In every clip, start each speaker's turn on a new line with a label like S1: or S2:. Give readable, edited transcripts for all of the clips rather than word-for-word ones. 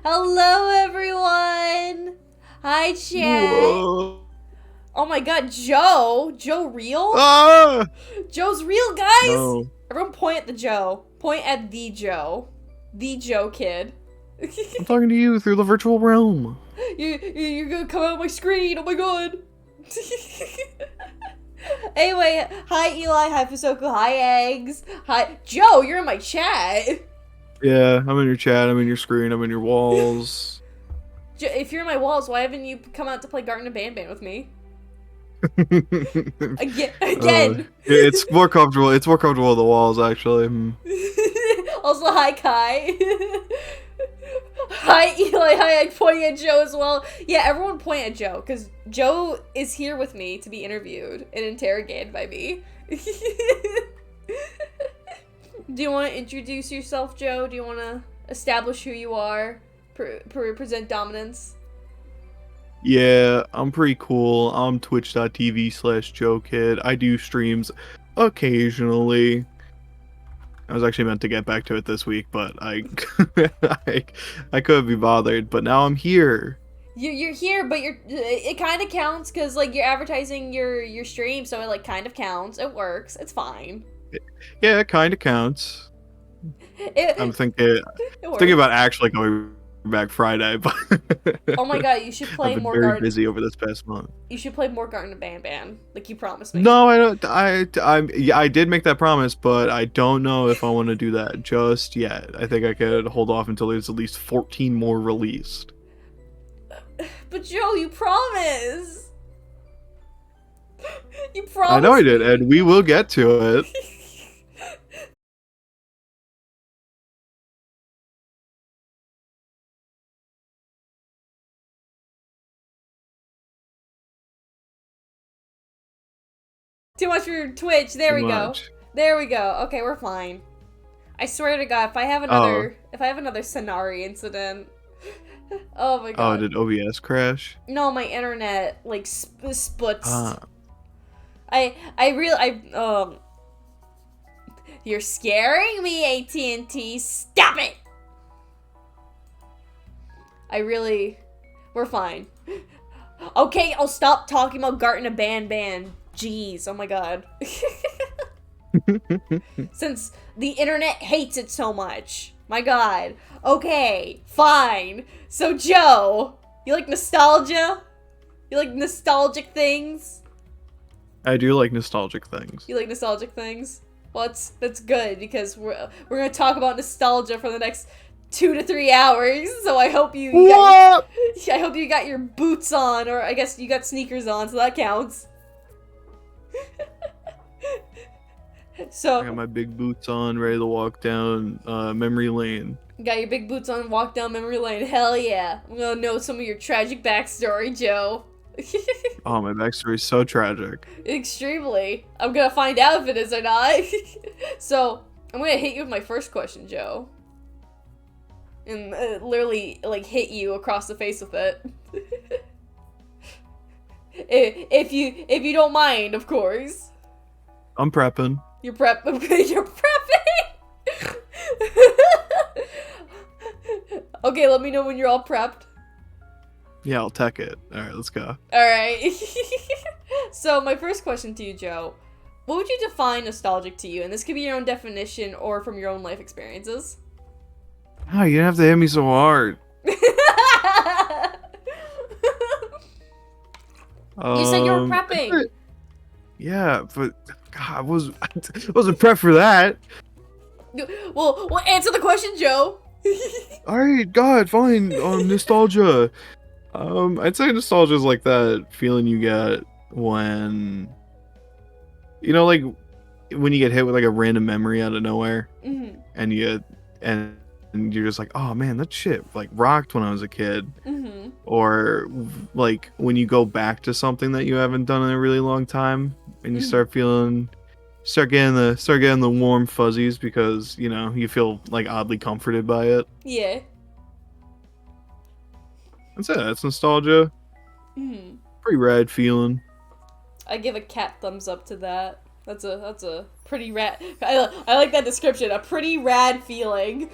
S1: Hello, everyone. Hi, chat.
S2: Whoa.
S1: Oh my God, Joe. Joe real?
S2: Ah!
S1: Joe's real, guys.
S2: No.
S1: Everyone, point at the Joe. Point at the Joe. The Joe kid.
S2: I'm talking to you through the virtual realm.
S1: You're gonna come out of my screen. Oh my God. Anyway, hi Eli, hi Fusoku, hi Eggs, hi Joe. You're in my chat.
S2: Yeah, I'm in your chat, I'm in your screen, I'm in your walls.
S1: If you're in my walls, why haven't you come out to play Garten and Ban with me? Again.
S2: It's more comfortable. It's more comfortable on the walls, actually.
S1: Also, hi Kai. Hi Eli. Hi, I'm pointing at Joe as well. Yeah, everyone point at Joe because Joe is here with me to be interviewed and interrogated by me. Do you want to introduce yourself, Joe? Do you want to establish who you are? Present dominance?
S2: Yeah, I'm pretty cool. I'm twitch.tv/Jokid. I do streams occasionally. I was actually meant to get back to it this week, but I I couldn't be bothered. But now I'm here.
S1: You're here, but it kind of counts because like you're advertising your stream, so it like kind of counts. It works. It's fine.
S2: Yeah, it kind of counts. I'm thinking
S1: works.
S2: about actually going back Friday, but
S1: oh my God, you should play
S2: I've been
S1: more
S2: very busy over this past month.
S1: You should play more Garten and Ban, like you promised me.
S2: No, I don't. I did make that promise, but I don't know if I want to do that just yet. I think I could hold off until there's at least 14 more released.
S1: But Joe, you promised. You promised.
S2: I know I did, and we will get to it.
S1: Too much for Twitch. There we go. There we go. Okay, we're fine. I swear to God, if I have another Sonari incident, oh my God.
S2: Oh, did OBS crash?
S1: No, my internet like splits. You're scaring me, AT&T. Stop it. We're fine. Okay, I'll stop talking about Garten and Ban. Jeez, oh my God. Since the internet hates it so much. My God. Okay, fine. So, Joe, you like nostalgia? You like nostalgic things?
S2: I do like nostalgic things.
S1: You like nostalgic things? Well, that's good because we're gonna talk about nostalgia for the next 2 to 3 hours. So I hope you got your boots on, or I guess you got sneakers on, so that counts. So
S2: I got my big boots on, ready to walk down memory lane.
S1: Got your big boots on, walk down memory lane. Hell yeah! I'm gonna know some of your tragic backstory, Joe.
S2: Oh, my backstory is so tragic.
S1: Extremely. I'm gonna find out if it is or not. So I'm gonna hit you with my first question, Joe, and literally like hit you across the face with it. if you don't mind, of course.
S2: I'm prepping.
S1: You're prepping. Okay, let me know when you're all prepped.
S2: Yeah, I'll tech it. Alright, let's go.
S1: Alright. So, my first question to you, Joe. What would you define nostalgic to you? And this could be your own definition or from your own life experiences.
S2: Oh, you didn't have to hit me so hard.
S1: You said you were prepping.
S2: Yeah, but God, I wasn't prepped for that.
S1: Well, answer the question, Joe.
S2: Alright, God, fine. Nostalgia. I'd say nostalgia is like that feeling you get when, like when you get hit with like a random memory out of nowhere, and you're just like, oh man, that shit like rocked when I was a kid. Or like when you go back to something that you haven't done in a really long time, and you start getting the warm fuzzies because you feel like oddly comforted by it.
S1: Yeah.
S2: That's it. That's nostalgia. Pretty rad feeling.
S1: I give a cat thumbs up to that. That's a pretty rad. I like that description. A pretty rad feeling.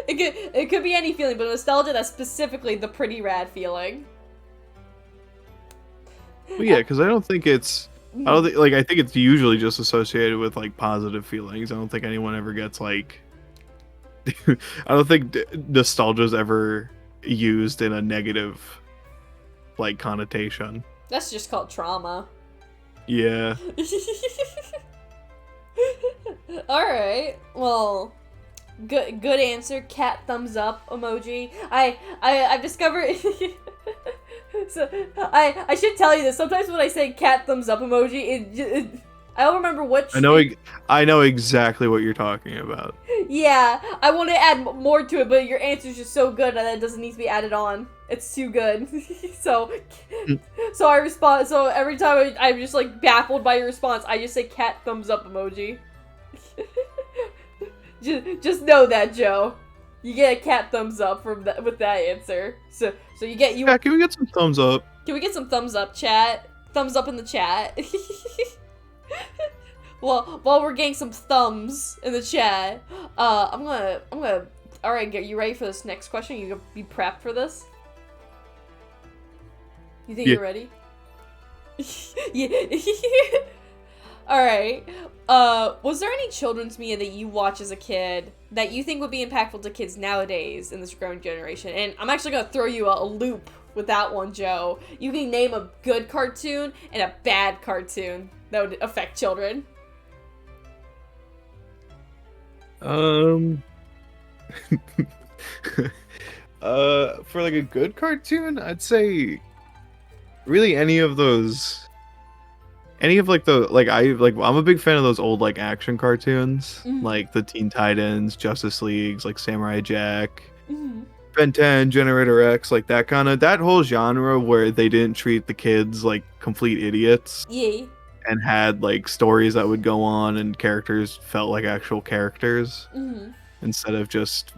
S1: It could be any feeling, but nostalgia, that's specifically the pretty rad feeling.
S2: Well, yeah, because I don't think it's. I don't think like I think it's usually just associated with like positive feelings. I don't think anyone ever gets like. I don't think nostalgia is ever used in a negative, like, connotation.
S1: That's just called trauma.
S2: Yeah.
S1: All right. Well, good answer. Cat thumbs up emoji. I've discovered. So I should tell you this. Sometimes when I say cat thumbs up emoji, I don't remember which.
S2: I know exactly what you're talking about.
S1: Yeah, I want to add more to it, but your answer's just so good that it doesn't need to be added on. It's too good. So I respond. So every time I'm just like baffled by your response, I just say cat thumbs up emoji. just know that, Joe. You get a cat thumbs up from with that answer. So you get you.
S2: Yeah, can we get some thumbs up?
S1: Can we get some thumbs up, chat? Thumbs up in the chat. Well, while we're getting some thumbs in the chat, I'm gonna. All right, you ready for this next question? You gonna be prepped for this? You think you're ready? Yeah. All right. Was there any children's media that you watch as a kid that you think would be impactful to kids nowadays in this growing generation? And I'm actually gonna throw you a loop with that one, Joe. You can name a good cartoon and a bad cartoon that would affect children.
S2: For like a good cartoon, I'd say really any of like I'm a big fan of those old like action cartoons, like the Teen Titans, Justice Leagues, like Samurai Jack, Ben 10, Generator X, like that whole genre where they didn't treat the kids like complete idiots.
S1: Yeah.
S2: And had like stories that would go on and characters felt like actual characters instead of just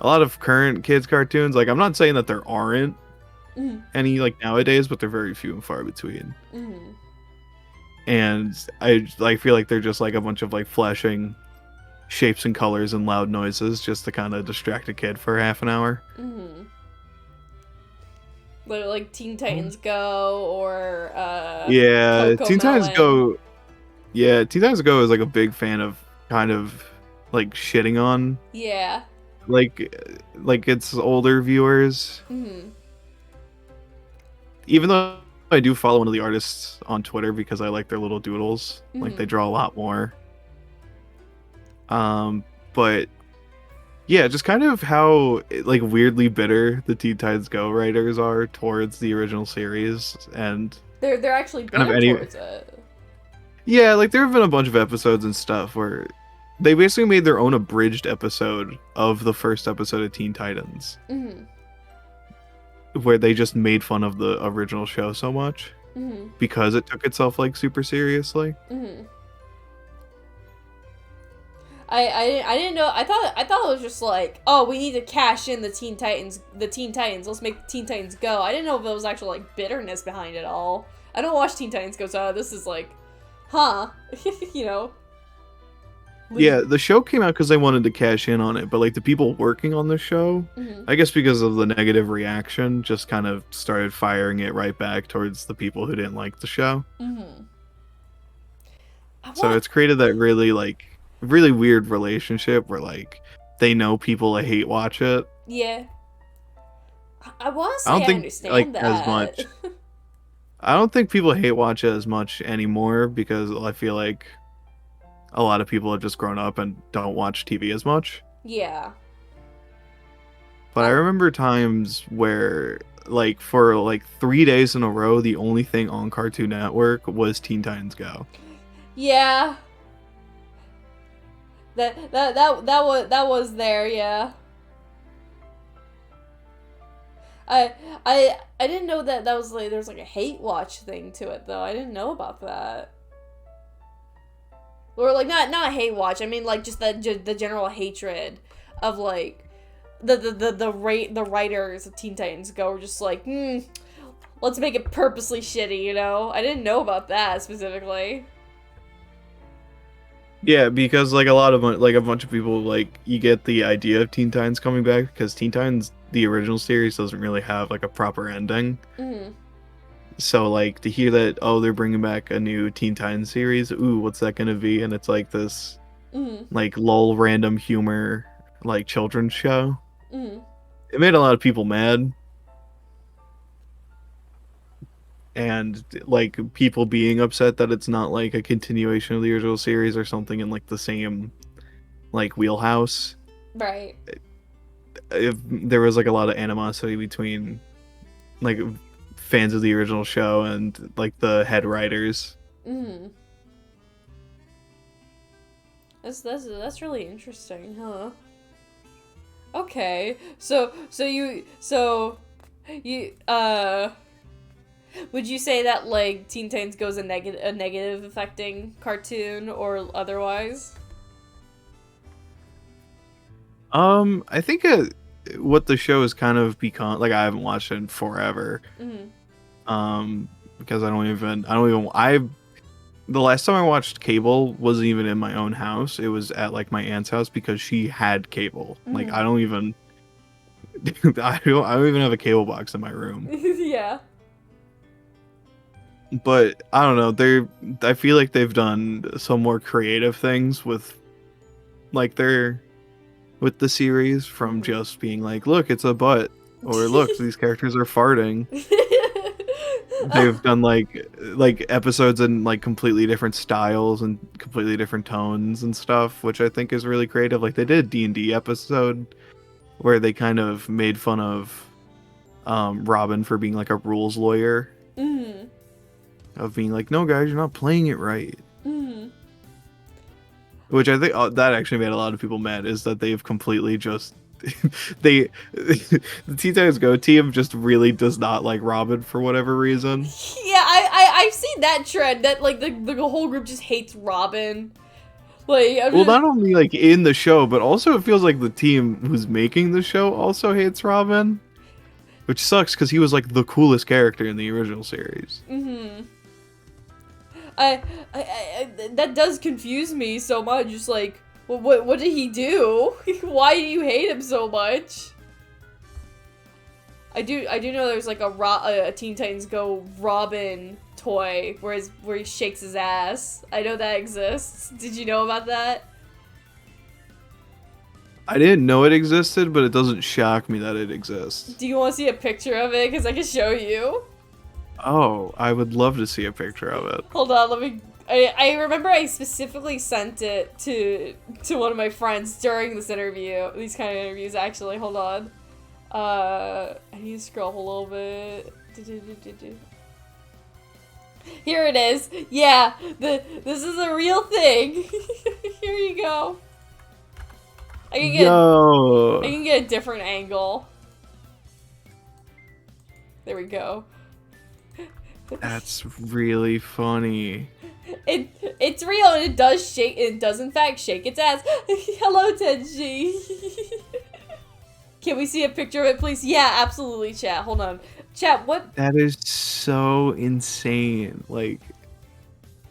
S2: a lot of current kids cartoons. Like, I'm not saying that there aren't any like nowadays, but they're very few and far between. And I feel like they're just like a bunch of like flashing shapes and colors and loud noises just to kind of distract a kid for half an hour.
S1: Like Teen Titans Go or
S2: yeah,
S1: Coco
S2: Teen Titans
S1: Melon.
S2: Go. Yeah, Teen Titans Go is like a big fan of kind of like shitting on.
S1: Yeah.
S2: Like its older viewers. Even though I do follow one of the artists on Twitter because I like their little doodles. Like they draw a lot more. But yeah, just kind of how like weirdly bitter the Teen Titans Go writers are towards the original series, and
S1: they're actually
S2: kind
S1: bitter
S2: of
S1: towards it.
S2: Yeah, like there have been a bunch of episodes and stuff where they basically made their own abridged episode of the first episode of Teen Titans, where they just made fun of the original show so much because it took itself like super seriously.
S1: I didn't know. I thought it was just like, oh, we need to cash in the Teen Titans. Let's make the Teen Titans Go. I didn't know if there was actual like bitterness behind it all. I don't watch Teen Titans Go, so this is like, huh, you know.
S2: Yeah, the show came out because they wanted to cash in on it, but like the people working on the show, I guess because of the negative reaction, just kind of started firing it right back towards the people who didn't like the show. So it's created that really weird relationship where like they know people hate watch it.
S1: Yeah. I want to say
S2: I don't think
S1: understand
S2: like
S1: that.
S2: as much. I don't think people hate watch it as much anymore because I feel like a lot of people have just grown up and don't watch TV as much.
S1: Yeah.
S2: But I remember times where like for like 3 days in a row, the only thing on Cartoon Network was Teen Titans Go.
S1: Yeah. That was there, yeah. I didn't know that was like there's like a hate watch thing to it though. I didn't know about that. Or like not hate watch. I mean like just the general hatred of like the writers of Teen Titans Go were just like, let's make it purposely shitty, you know? I didn't know about that specifically.
S2: Yeah, because like a lot of like a bunch of people like you get the idea of Teen Titans coming back because Teen Titans the original series doesn't really have like a proper ending.
S1: Mm-hmm.
S2: So like to hear that they're bringing back a new Teen Titans series, ooh, what's that gonna be? And it's like this like lol random humor like children's show. It made a lot of people mad. And like people being upset that it's not like a continuation of the original series or something in like the same like wheelhouse.
S1: Right.
S2: If there was like a lot of animosity between like fans of the original show and like the head writers.
S1: That's really interesting, huh? Okay. So you would you say that like Teen Titans Go is a negative affecting cartoon or otherwise?
S2: I think what the show has kind of become, like I haven't watched it in forever. Because the last time I watched cable wasn't even in my own house. It was at like my aunt's house because she had cable. Like I don't even I don't even have a cable box in my room.
S1: Yeah.
S2: But I don't know, I feel like they've done some more creative things with like with the series from just being like, look, it's a butt, or look, these characters are farting. They've done like episodes in like completely different styles and completely different tones and stuff, which I think is really creative. Like they did a D&D episode where they kind of made fun of Robin for being like a rules lawyer. Of being like, no guys, you're not playing it right. Which I think that actually made a lot of people mad, is that they've completely just the Teen Titans Go team just really does not like Robin for whatever reason.
S1: Yeah, I've seen that trend that like the whole group just hates Robin. Like,
S2: well, not only like in the show, but also it feels like the team who's making the show also hates Robin, which sucks because he was like the coolest character in the original series.
S1: I that does confuse me so much. Just like, well, what did he do? Why do you hate him so much? I do know there's like a Teen Titans Go Robin toy where he shakes his ass. I know that exists. Did you know about that?
S2: I didn't know it existed, but it doesn't shock me that it exists.
S1: Do you want to see a picture of it? Because I can show you.
S2: Oh, I would love to see a picture of it.
S1: Hold on, let me... I remember I specifically sent it to one of my friends during this interview. These kind of interviews, actually. Hold on. I need to scroll up a little bit. Here it is. Yeah, this is a real thing. Here you go. I can get a different angle. There we go.
S2: That's really funny.
S1: It's real and it does shake. It does in fact shake its ass. Hello, Tenji. Can we see a picture of it, please? Yeah, absolutely, chat. Hold on, chat. What?
S2: That is so insane. Like,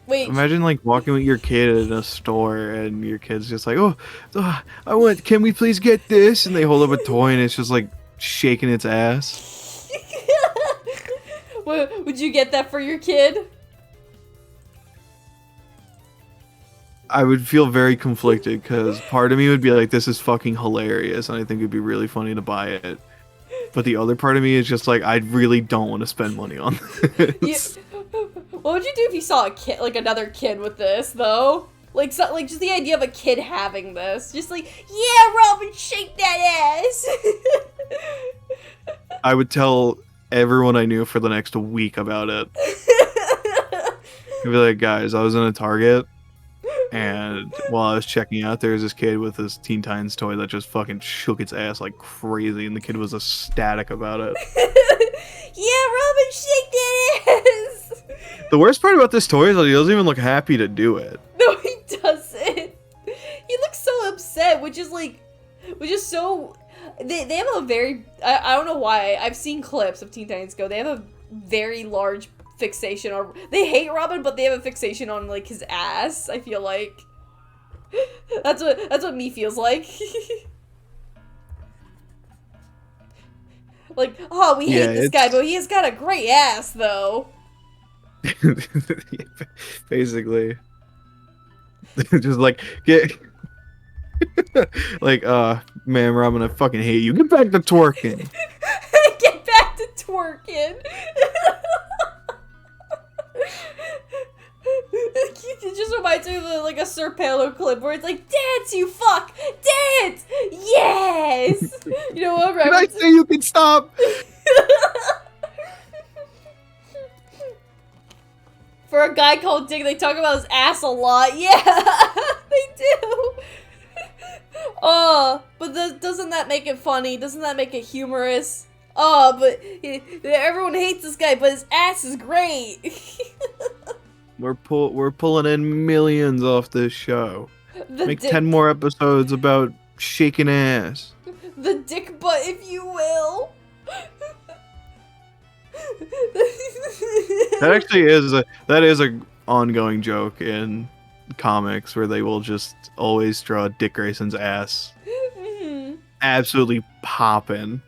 S1: wait.
S2: Imagine like walking with your kid in a store and your kid's just like, can we please get this? And they hold up a toy and it's just like shaking its ass.
S1: Would you get that for your kid?
S2: I would feel very conflicted because part of me would be like, this is fucking hilarious and I think it'd be really funny to buy it. But the other part of me is just like, I really don't want to spend money on this.
S1: What would you do if you saw a kid, like another kid with this, though? Like just the idea of a kid having this. Just like, yeah, Robin, shake that ass!
S2: I would tell everyone I knew for the next week about it. I'd be like, guys, I was in a Target, and while I was checking out, there was this kid with this Teen Titans toy that just fucking shook its ass like crazy, and the kid was ecstatic about it.
S1: Yeah, Robin, shake that ass!
S2: The worst part about this toy is that he doesn't even look happy to do it.
S1: No, he doesn't. He looks so upset, which is so... They have a very... I don't know why. I've seen clips of Teen Titans Go. They have a very large fixation on. They hate Robin, but they have a fixation on like his ass. I feel like that's what me feels like. Like, oh, we
S2: Yeah,
S1: hate this guy, but he has got a great ass, though.
S2: basically, just like get like man, Robin, I fucking hate you. Get back to twerking.
S1: Get back to twerking. It just reminds me of like a Sir Paolo clip where it's like, dance, you fuck, dance, yes. You know what?
S2: Did I say you can stop?
S1: For a guy called Dick, they talk about his ass a lot. Yeah, they do. Oh, but doesn't that make it funny? Doesn't that make it humorous? Oh, but everyone hates this guy, but his ass is great.
S2: We're pulling in millions off this show. Make 10 more episodes about shaking ass.
S1: The dick butt, if you will.
S2: That actually is a ongoing joke in comics where they will just always draw Dick Grayson's ass absolutely popping.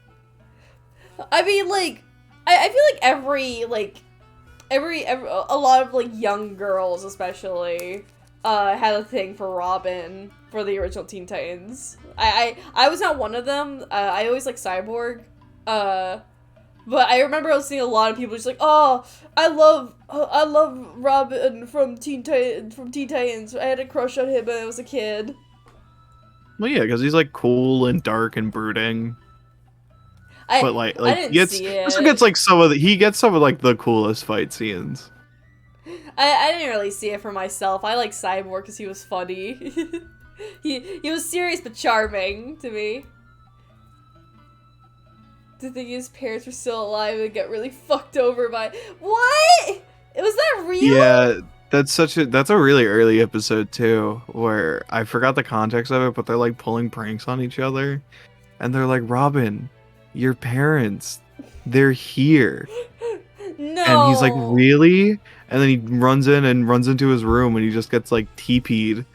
S1: I mean, like, I feel like every a lot of like young girls especially had a thing for Robin for the original Teen Titans. I was not one of them. I always liked Cyborg. But I remember I was seeing a lot of people just like, oh, I love Robin from Teen Titans. I had a crush on him when I was a kid.
S2: Well, yeah, because he's like cool and dark and brooding. But like
S1: I didn't see it.
S2: He gets some of like the coolest fight scenes.
S1: I didn't really see it for myself. I like Cyborg because he was funny. he was serious but charming to me. To think his parents were still alive and get really fucked over by what? Was that real?
S2: Yeah, that's a really early episode too, where I forgot the context of it, but they're like pulling pranks on each other, and they're like, Robin, your parents, they're here.
S1: No.
S2: And he's like, really? And then he runs into his room and he just gets like TP'd.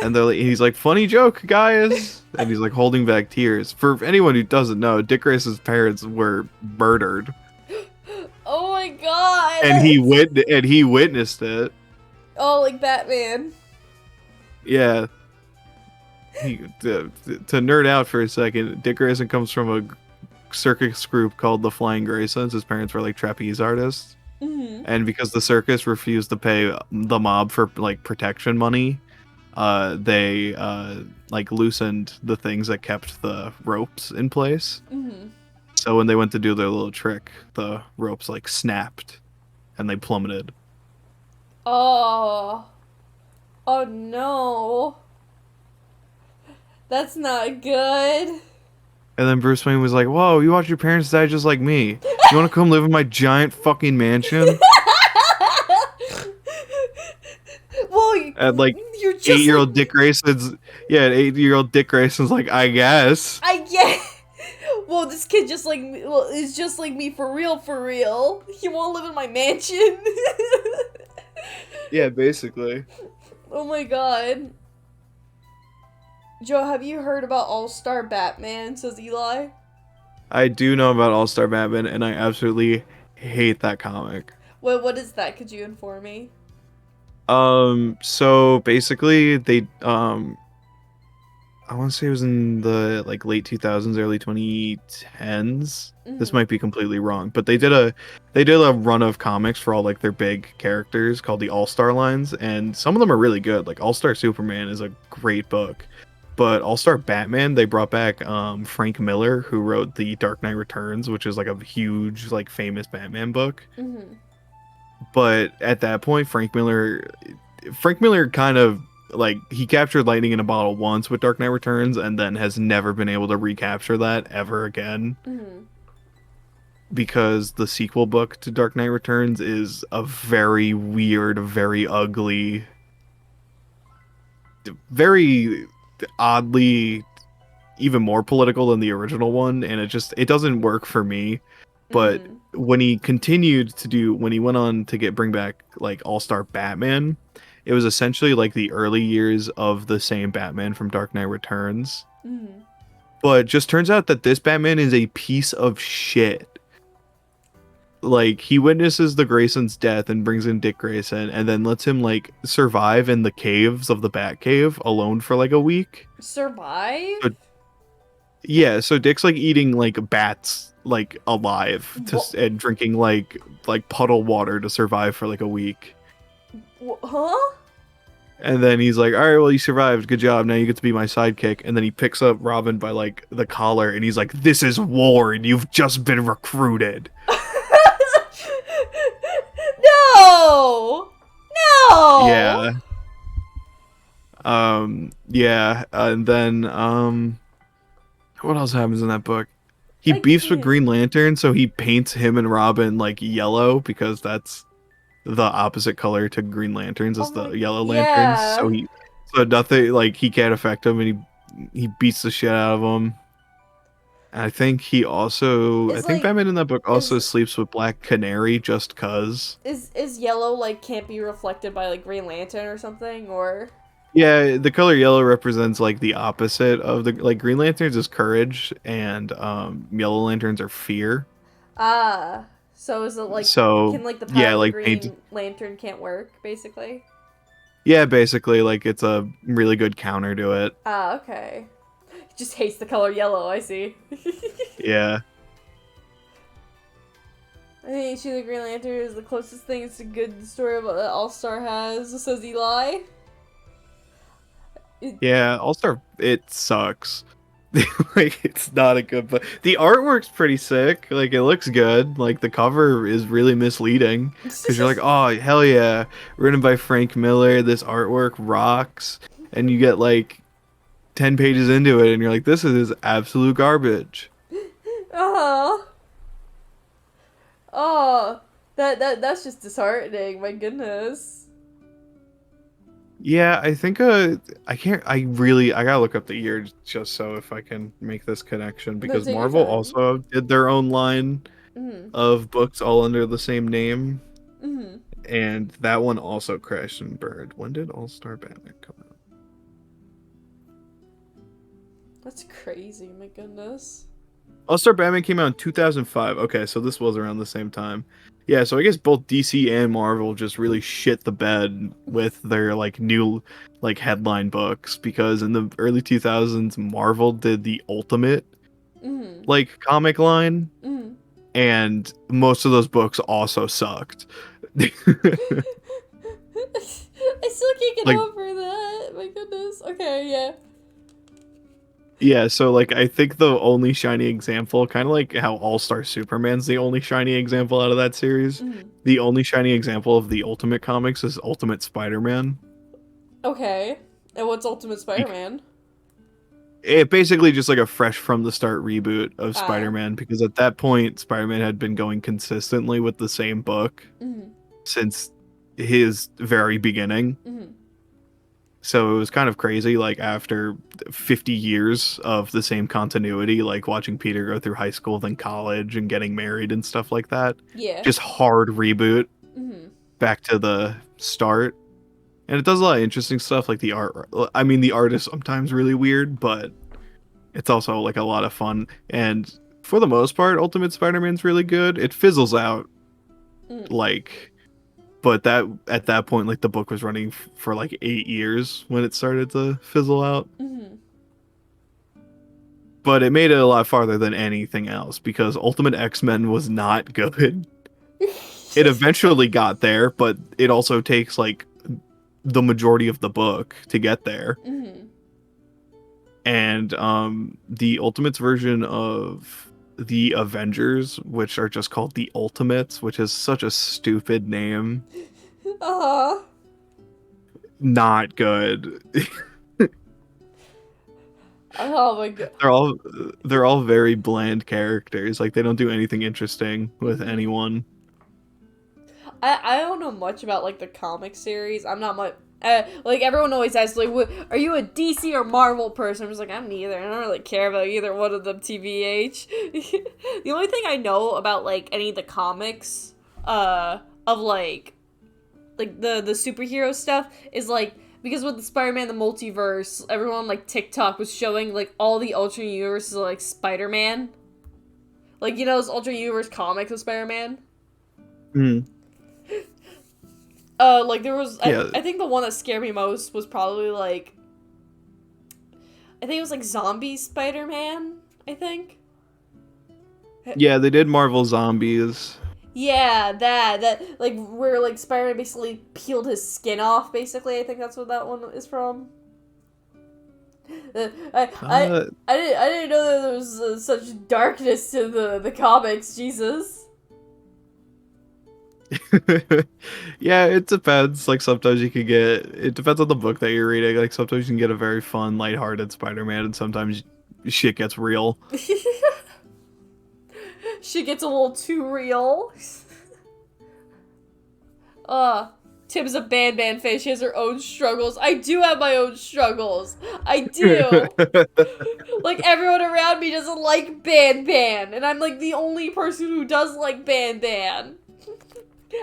S2: And he's like, funny joke, guys. And he's like holding back tears. For anyone who doesn't know, Dick Grayson's parents were murdered.
S1: Oh my god.
S2: And he witnessed it.
S1: Oh, like Batman.
S2: Yeah. To nerd out for a second, Dick Grayson comes from a circus group called the Flying Graysons. His parents were like trapeze artists.
S1: Mm-hmm.
S2: And because the circus refused to pay the mob for like protection money, they like loosened the things that kept the ropes in place.
S1: Mm-hmm.
S2: So when they went to do their little trick, the ropes like snapped and they plummeted.
S1: Oh no, that's not good.
S2: And then Bruce Wayne was like, whoa, you watched your parents die just like me. You want to come live in my giant fucking mansion?
S1: Well,
S2: and like
S1: you're just
S2: 8-year-old Dick Grayson's, yeah, 8-year-old Dick Grayson's like, I guess.
S1: Well, this kid is just like me for real, for real. He won't live in my mansion.
S2: Yeah, basically.
S1: Oh my god. Joe, have you heard about All-Star Batman, says Eli?
S2: I do know about All-Star Batman, and I absolutely hate that comic.
S1: What is that? Could you inform me?
S2: So basically they I want to say it was in the like late 2000s, early 2010s. Mm-hmm. This might be completely wrong, but they did a run of comics for all like their big characters called the All-Star lines, and some of them are really good. Like All-Star Superman is a great book, but All-Star Batman, they brought back Frank Miller, who wrote the Dark Knight Returns, which is like a huge like famous Batman book.
S1: Mm-hmm.
S2: But at that point, Frank Miller kind of like he captured lightning in a bottle once with Dark Knight Returns, and then has never been able to recapture that ever again.
S1: Mm-hmm.
S2: Because the sequel book to Dark Knight Returns is a very weird, very ugly, very oddly even more political than the original one, and it doesn't work for me. but
S1: Mm.
S2: when he continued to do, when he went on to bring back like All-Star Batman, it was essentially like the early years of the same Batman from Dark Knight Returns.
S1: Mm.
S2: But just turns out that this Batman is a piece of shit. Like, he witnesses the Grayson's death and brings in Dick Grayson and then lets him like survive in the caves of the Batcave alone for like a week.
S1: Survive?
S2: So, yeah, so Dick's like eating like bats like alive and drinking like puddle water to survive for like a week.
S1: Huh?
S2: And then he's like, "All right, well, you survived. Good job. Now you get to be my sidekick." And then he picks up Robin by like the collar and he's like, "This is war and you've just been recruited."
S1: No! No!
S2: Yeah. Yeah, and then what else happens in that book? He
S1: I
S2: beefs with
S1: can't.
S2: Green Lantern, so he paints him and Robin like yellow because that's the opposite color to Green Lanterns
S1: Oh
S2: is the
S1: my,
S2: yellow lanterns.
S1: yeah.
S2: So nothing like he can't affect him and he beats the shit out of him. And I
S1: Is
S2: think
S1: like,
S2: Batman in that book also
S1: is
S2: sleeps with Black Canary just cuz.
S1: is yellow like can't be reflected by like Green Lantern or something, or
S2: Yeah, the color yellow represents like the opposite of the like Green Lanterns is courage and yellow lanterns are fear.
S1: ah, so is it like,
S2: So,
S1: can like the
S2: yeah,
S1: power of the
S2: like paint
S1: Green Lantern can't work basically?
S2: yeah, basically like it's a really good counter to it.
S1: Ah, okay. He just hates the color yellow. I see.
S2: Yeah.
S1: I think she the Green Lantern is the closest thing to good the story of All Star has, says Eli.
S2: Yeah, All-Star it sucks. Like it's not a good book. The artwork's pretty sick. Like it looks good. Like the cover is really misleading because you're like, "Oh, hell yeah. Written by Frank Miller. This artwork rocks." And you get like 10 pages into it and you're like, "This is absolute garbage."
S1: Oh, oh, that's just disheartening. My goodness.
S2: Yeah, I think I gotta look up the year just so if I can make this connection
S1: No,
S2: because
S1: take your
S2: Marvel
S1: time.
S2: also did their own line
S1: Mm.
S2: of books all under the same name,
S1: Mm.
S2: and that one also crashed and burned. When did All Star Batman come out?
S1: That's crazy. My goodness.
S2: All Star Batman came out in 2005. Okay, so this was around the same time. Yeah, so I guess both DC and Marvel just really shit the bed with their like new like headline books because in the early 2000s Marvel did the Ultimate
S1: Mm.
S2: like comic line
S1: Mm.
S2: and most of those books also sucked.
S1: I still can't get
S2: Like
S1: over that. My goodness. Okay, yeah.
S2: yeah, so like I think the only shiny example, kind of like how All-Star Superman's the only shiny example out of that series,
S1: Mm.
S2: the only shiny example of the Ultimate comics is Ultimate Spider-Man.
S1: Okay. And what's Ultimate Spider-Man?
S2: It basically just like a fresh from the start reboot of
S1: Ah.
S2: Spider-Man because at that point Spider-Man had been going consistently with the same book
S1: Mm.
S2: since his very beginning.
S1: Mm.
S2: So it was kind of crazy like after 50 years of the same continuity like watching Peter go through high school then college and getting married and stuff like that.
S1: Yeah.
S2: Just hard reboot
S1: Mm.
S2: back to the start. And it does a lot of interesting stuff like the art. I mean the art is sometimes really weird, but it's also like a lot of fun. And for the most part, Ultimate Spider-Man's really good. It fizzles out,
S1: Mm.
S2: like, but that at that point, like the book was running for like 8 years when it started to fizzle out.
S1: Mm.
S2: But it made it a lot farther than anything else because Ultimate X-Men was not good. It eventually got there, but it also takes like the majority of the book to get there.
S1: Mm.
S2: And the Ultimates version of the Avengers, which are just called the Ultimates, which is such a stupid name.
S1: Uh-huh.
S2: Not good.
S1: Oh my god.
S2: they're all very bland characters. Like they don't do anything interesting with anyone.
S1: I don't know much about like the comic series. I'm not much Like everyone always asks, like, are you a DC or Marvel person? I was like, I'm neither. I don't really care about either one of them, TBH. The only thing I know about like any of the comics, of like the superhero stuff is like because with the Spider-Man the multiverse, everyone on like TikTok was showing like all the alternate universes of, like Spider-Man. Like those alternate universe comics of Spider-Man.
S2: Mm.
S1: Like there was,
S2: Yeah.
S1: I think the one that scared me most was probably like, I think it was like Zombie Spider-Man, I think.
S2: Yeah, they did Marvel Zombies.
S1: Yeah, that, like, where, like, Spider-Man basically peeled his skin off, basically, I think that's what that one is from. I didn't know that there was such darkness to the comics, Jesus.
S2: Yeah, it depends. Like sometimes you can get it depends on the book that you're reading. Like sometimes you can get a very fun, lighthearted Spider-Man, and sometimes shit gets real.
S1: Shit gets a little too real. Tim's a Ban fan. She has her own struggles. I do have my own struggles. I do. Like, everyone around me doesn't like Ban, and I'm, like, the only person who does like Ban.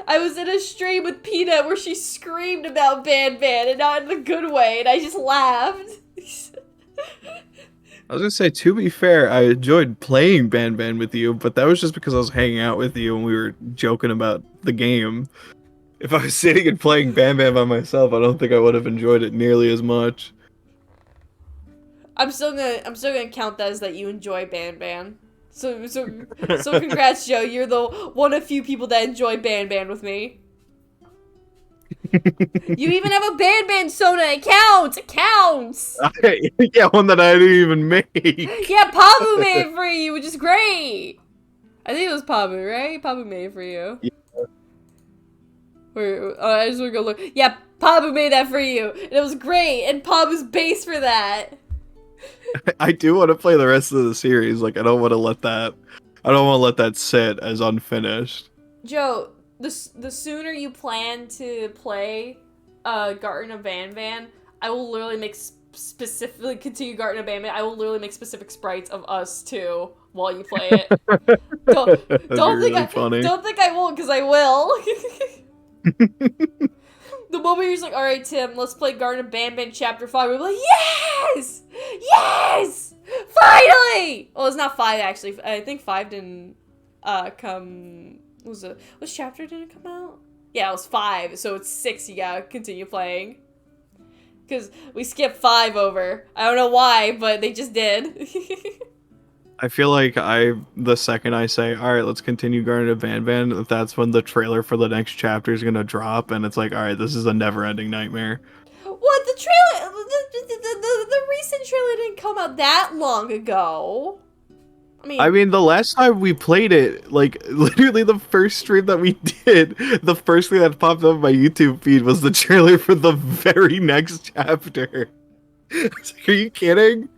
S1: I was in a stream with Peanut where she screamed about Ban, and not in the good way, and I just laughed.
S2: I was gonna say, to be fair, I enjoyed playing Ban with you, but that was just because I was hanging out with you and we were joking about the game. If I was sitting and playing Ban by myself, I don't think I would have enjoyed it nearly as much.
S1: I'm still gonna count that as that you enjoy Ban. So congrats, Joe. You're the one of few people that enjoy Ban with me. You even have a Ban Sona. It counts. It counts.
S2: Yeah, one that I didn't even make.
S1: Yeah, Pabu made it for you, which is great. I think it was Pabu, right? Pabu made it for you.
S2: Yeah.
S1: Wait, I just want to go look. Yeah, Pabu made that for you, and it was great. And Pabu's base for that.
S2: I do want to play the rest of the series. Like, I don't want to let that sit as unfinished.
S1: Joe, the sooner you plan to play Garten of Van, I will literally make specifically continue Garten of Van. I will literally make specific sprites of us too while you play it. don't think I won't, because I will. The moment you're just like, all right, Tim, let's play Garten of Ban Chapter 5, we're like, yes! Yes! Finally! Well, it's not 5, actually. I think 5 didn't come... Which chapter did it come out? Yeah, it was 5, so it's 6 you gotta continue playing. Because we skipped 5 over. I don't know why, but they just did.
S2: I feel like the second I say, all right, let's continue Garden of Ban, that's when the trailer for the next chapter is gonna drop, and it's like, all right, this is a never-ending nightmare.
S1: What? The trailer? The recent trailer didn't come out that long ago.
S2: I mean, the last time we played it, like, literally the first stream that we did, the first thing that popped up on my YouTube feed was the trailer for the very next chapter. I was like, are you kidding?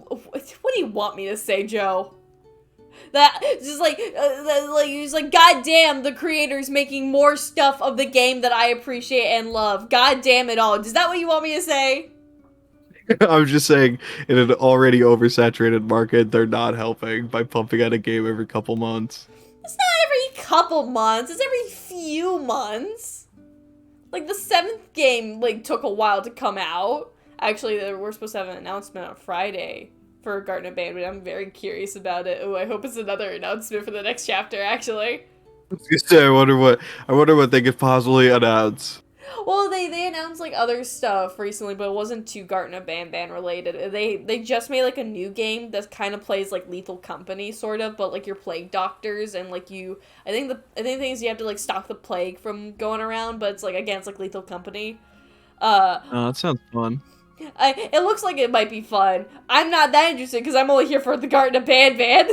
S1: What do you want me to say, Joe? That just like goddamn, the creator's making more stuff of the game that I appreciate and love. God damn it all. Is that what you want me to say?
S2: I'm just saying, in an already oversaturated market, they're not helping by pumping out a game every couple months.
S1: It's not every couple months. It's every few months. Like the 7th game, like took a while to come out. Actually, we're supposed to have an announcement on Friday for Garten of Ban, but I'm very curious about it. Oh, I hope it's another announcement for the next chapter, actually.
S2: I wonder what they could possibly announce.
S1: Well, they announced like other stuff recently, but it wasn't too Garten of Ban related. They just made like a new game that kind of plays like Lethal Company, sort of, but like you're plague doctors and like I think the thing is you have to like stop the plague from going around, but it's like against like Lethal Company.
S2: Oh, that sounds fun.
S1: It looks like it might be fun. I'm not that interested because I'm only here for the Garten of Ban.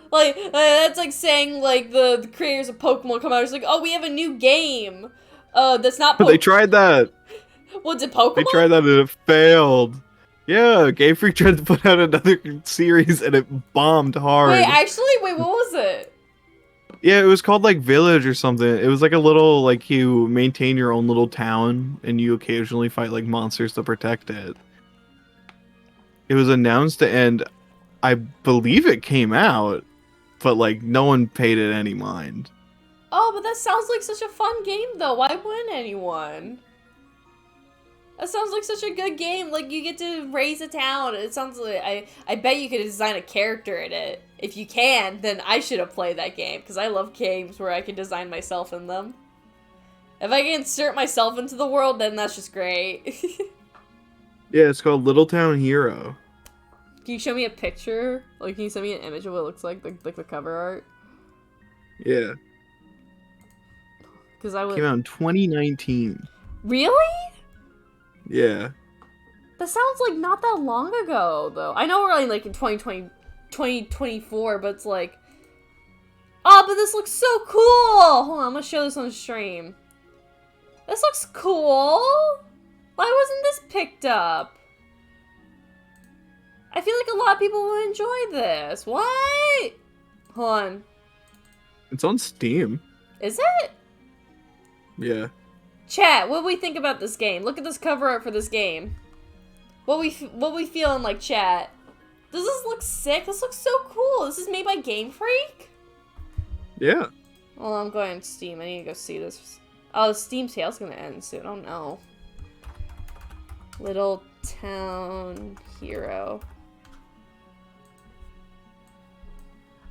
S1: Like, that's like saying, like, the creators of Pokemon come out, it's like, oh, we have a new game, that's not Pokemon.
S2: They tried that.
S1: What's it, Pokemon?
S2: They tried that and it failed. Yeah, Game Freak tried to put out another series and it bombed hard.
S1: Wait, what was it?
S2: Yeah, it was called like Village or something. It was like a little like you maintain your own little town and you occasionally fight like monsters to protect it. It was announced and I believe it came out, but like no one paid it any mind.
S1: Oh, but that sounds like such a fun game, though. Why wouldn't anyone? That sounds like such a good game. Like, you get to raise a town. It sounds like... I bet you could design a character in it. If you can, then I should have played that game. Because I love games where I can design myself in them. If I can insert myself into the world, then that's just great.
S2: Yeah, it's called Little Town Hero.
S1: Can you show me a picture? Like, can you send me an image of what it looks like the cover art?
S2: Yeah.
S1: Because I would...
S2: Came out in 2019.
S1: Really?
S2: Yeah.
S1: That sounds like not that long ago, though. I know we're only like in 2020, 2024, but it's like... Oh, but this looks so cool! Hold on, I'm gonna show this on stream. This looks cool! Why wasn't this picked up? I feel like a lot of people will enjoy this. What? Hold on.
S2: It's on Steam.
S1: Is it?
S2: Yeah.
S1: Chat, what do we think about this game? Look at this cover art for this game. What we feeling like, chat? Does this look sick? This looks so cool. This is made by Game Freak?
S2: Yeah.
S1: Well, I'm going to Steam. I need to go see this. Oh, the Steam sale's gonna end soon. Oh no. Little Town Hero.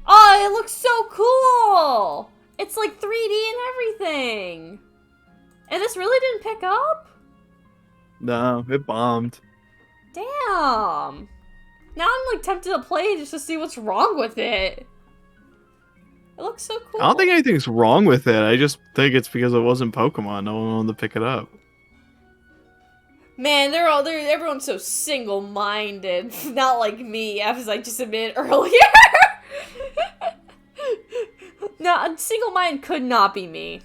S1: Oh, it looks so cool! It's like 3D and everything. And this really didn't pick up?
S2: No, it bombed.
S1: Damn. Now I'm like tempted to play it just to see what's wrong with it. It looks so cool.
S2: I don't think anything's wrong with it. I just think it's because it wasn't Pokemon. No one wanted to pick it up.
S1: Man, everyone's so single-minded. Not like me, as I just admitted earlier. No, single-minded could not be me.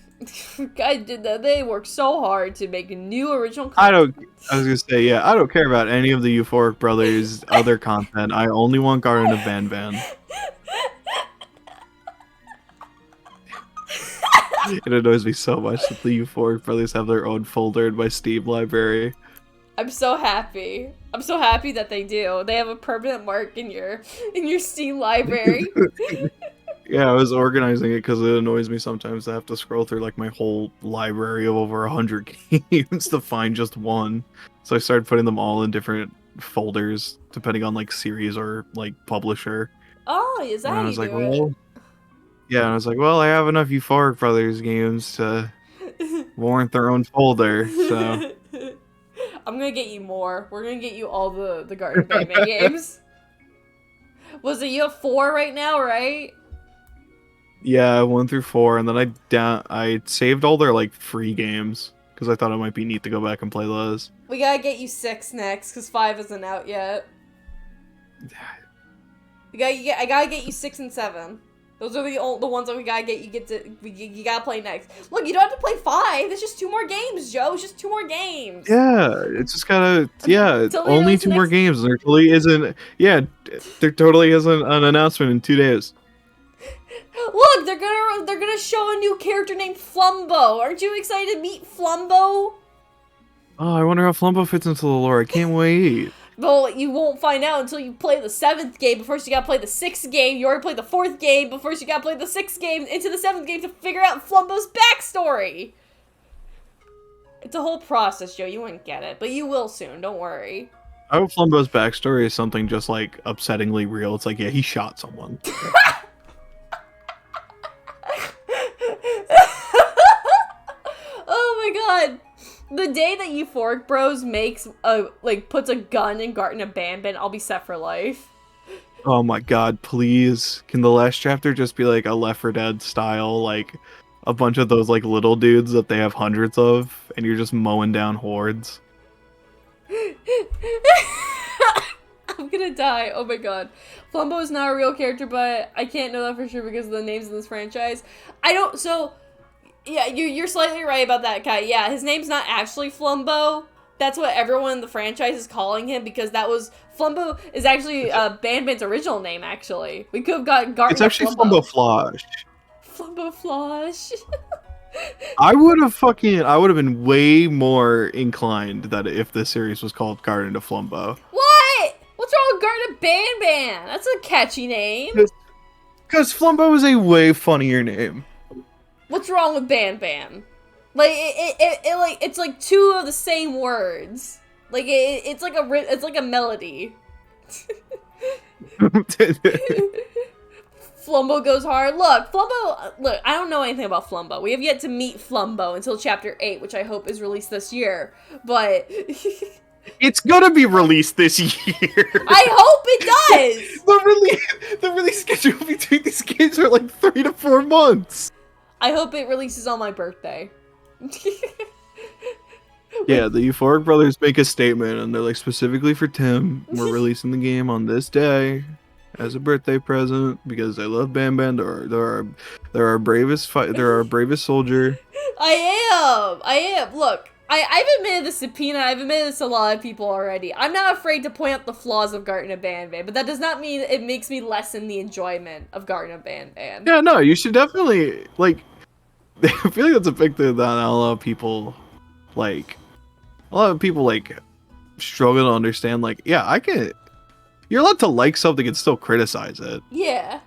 S1: They worked so hard to make a new original content.
S2: I was gonna say, yeah, I don't care about any of the Euphoric Brothers' other content. I only want Garden of Banban. It annoys me so much that the Euphoric Brothers have their own folder in my Steam library.
S1: I'm so happy. I'm so happy that they do. They have a permanent mark in your Steam library.
S2: Yeah, I was organizing it because it annoys me sometimes to have to scroll through like my whole library of over 100 games to find just one. So I started putting them all in different folders depending on like series or like publisher.
S1: Oh, is that
S2: and
S1: how
S2: I was
S1: you
S2: like,
S1: do
S2: well,
S1: it?
S2: yeah, and I was like, well, I have enough Euphoric Brothers games to warrant their own folder. So
S1: I'm gonna get you more. We're gonna get you all the Garden Banban games. Was it you have 4 right now, right?
S2: yeah, 1 through 4, and then I saved all their like free games because I thought it might be neat to go back and play those.
S1: We gotta get you 6 next, because 5 isn't out yet. I gotta get you 6 and 7. Those are the ones that we gotta get. You gotta play next. Look, you don't have to play 5. It's just 2 more games, Joe. It's just 2 more games.
S2: Yeah, it's just gotta. Yeah,
S1: Until
S2: only 2 more games. There totally isn't. Yeah, there totally isn't an announcement in 2 days.
S1: Look, they're gonna show a new character named Flumbo. Aren't you excited to meet Flumbo?
S2: Oh, I wonder how Flumbo fits into the lore. I can't wait.
S1: Well, you won't find out until you play the 7th game, but first you gotta play the 6th game. You already played the 4th game, but first you gotta play the 6th game into the 7th game to figure out Flumbo's backstory. It's a whole process, Joe. You wouldn't get it, but you will soon. Don't worry.
S2: I hope Flumbo's backstory is something just like upsettingly real. It's like, yeah, he shot someone.
S1: Oh my god. The day that Euphoric Bros puts a gun in Garden of Banban, I'll be set for life.
S2: Oh my god, please. Can the last chapter just be like a Left 4 Dead style, like a bunch of those like little dudes that they have hundreds of, and you're just mowing down hordes?
S1: I'm gonna die. Oh my god. Flumbo is not a real character, but I can't know that for sure because of the names in this franchise. Yeah, you're slightly right about that, Kai. Yeah, his name's not actually Flumbo. That's what everyone in the franchise is calling him because Flumbo is actually Banban's original name, actually. We could have got Garten.
S2: It's actually Flumbo Flosh.
S1: Flumbo Flosh.
S2: I would have been way more inclined that if this series was called Garden of Flumbo.
S1: What? What's wrong with Garden of Ban Ban? That's a catchy name.
S2: Because Flumbo is a way funnier name.
S1: What's wrong with Ban Ban? Like it's like two of the same words. Like it's like a melody. Flumbo goes hard. Look, I don't know anything about Flumbo. We have yet to meet Flumbo until chapter 8, which I hope is released this year. But
S2: it's gonna be released this year.
S1: I hope it does.
S2: The release schedule between these games are like 3 to 4 months.
S1: I hope it releases on my birthday.
S2: Yeah, the Euphoric Brothers make a statement, and they're like, specifically for Tim, we're releasing the game on this day as a birthday present because I love Ban Ban. They're our bravest soldier.
S1: I am. Look, I've admitted this to Pina. I've admitted this to a lot of people already. I'm not afraid to point out the flaws of Garten of Banban, but that does not mean it makes me lessen the enjoyment of Garten of Banban.
S2: Yeah, no, you should definitely, like, I feel like that's a big thing that a lot of people, like, struggle to understand. Like, yeah, you're allowed to like something and still criticize it.
S1: Yeah.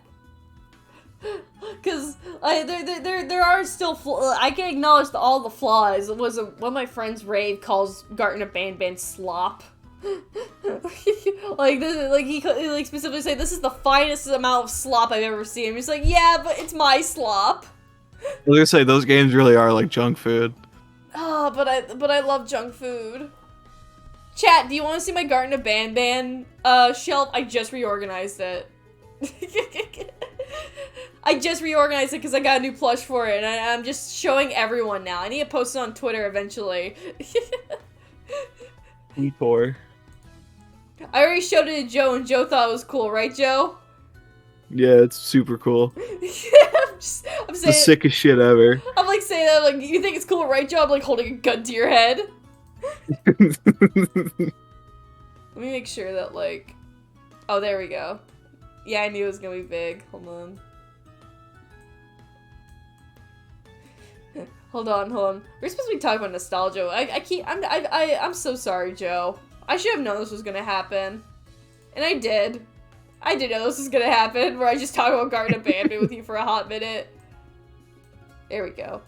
S1: Because there are still I can acknowledge all the flaws. It was one of my friends, Rave, calls Garten of Banban slop. He specifically said this is the finest amount of slop I've ever seen. He's like, yeah, but it's my slop.
S2: I was gonna say those games really are like junk food.
S1: Oh, but I love junk food. Chat, do you want to see my Garten of Banban shelf? I just reorganized it. I just reorganized it because I got a new plush for it, and I'm just showing everyone now. I need to post it on Twitter eventually.
S2: We poor.
S1: I already showed it to Joe, and Joe thought it was cool, right, Joe?
S2: Yeah, it's super cool.
S1: I'm saying
S2: the sickest shit ever.
S1: I'm like saying that, like, you think it's cool, right, Joe? I'm like holding a gun to your head. Let me make sure that, like... Oh, there we go. Yeah, I knew it was gonna be big. Hold on. Hold on. We're supposed to be talking about nostalgia. I'm so sorry, Joe. I should have known this was gonna happen. And I did. I did know this was gonna happen, where I just talk about Garten of Banban with you for a hot minute. There we go.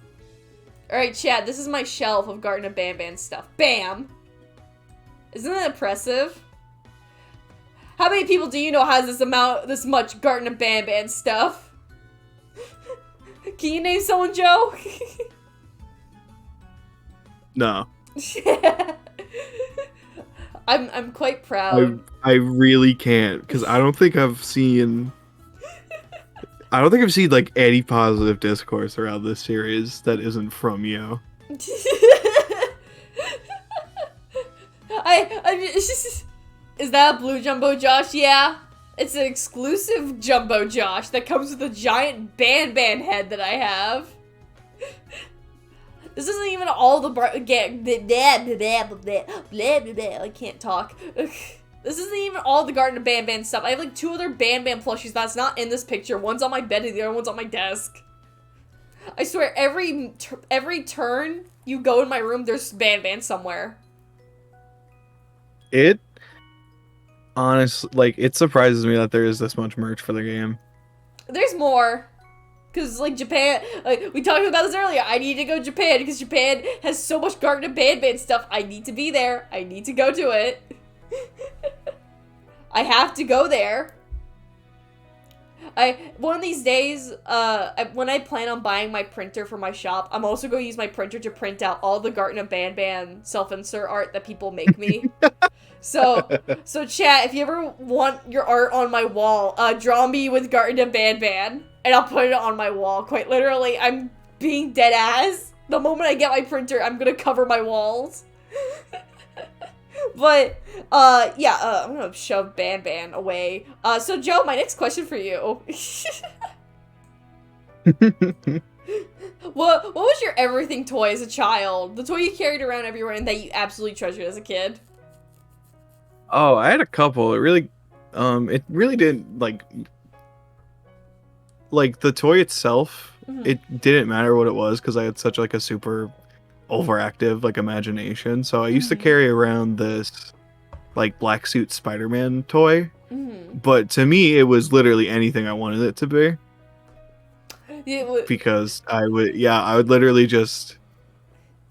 S1: Alright, Chad, this is my shelf of Garten of Banban stuff. Bam! Isn't that impressive? How many people do you know has this much Garten of Banban stuff? Can you name someone, Joe?
S2: No.
S1: I'm quite proud.
S2: I really can't, because I don't think I've seen like any positive discourse around this series that isn't from you.
S1: Is that a blue Jumbo Josh? Yeah. It's an exclusive Jumbo Josh that comes with a giant Banban head that I have. This isn't even all the I can't talk. This isn't even all the Garten of Banban stuff. I have like 2 other Banban plushies that's not in this picture. One's on my bed and the other one's on my desk. I swear, every turn you go in my room, there's Banban somewhere.
S2: It honestly, like, it surprises me that there is this much merch for the game.
S1: There's more. Because, like, Japan, like, we talked about this earlier. I need to go to Japan because Japan has so much Garten of Banban stuff. I need to be there. I need to go to it. I have to go there. One of these days, when I plan on buying my printer for my shop, I'm also going to use my printer to print out all the Garten of Banban self-insert art that people make me. So chat, if you ever want your art on my wall, draw me with Garten of Banban, and I'll put it on my wall. Quite literally, I'm being dead ass. The moment I get my printer, I'm gonna cover my walls. But, yeah, I'm gonna shove Banban away. So Joe, my next question for you. What was your everything toy as a child? The toy you carried around everywhere and that you absolutely treasured as a kid?
S2: Oh, I had a couple. It really didn't, like, the toy itself it didn't matter what it was because I had such like a super overactive like imagination. So I used to carry around this like black suit Spider-Man toy, but to me it was literally anything I wanted it to be. Because I would literally just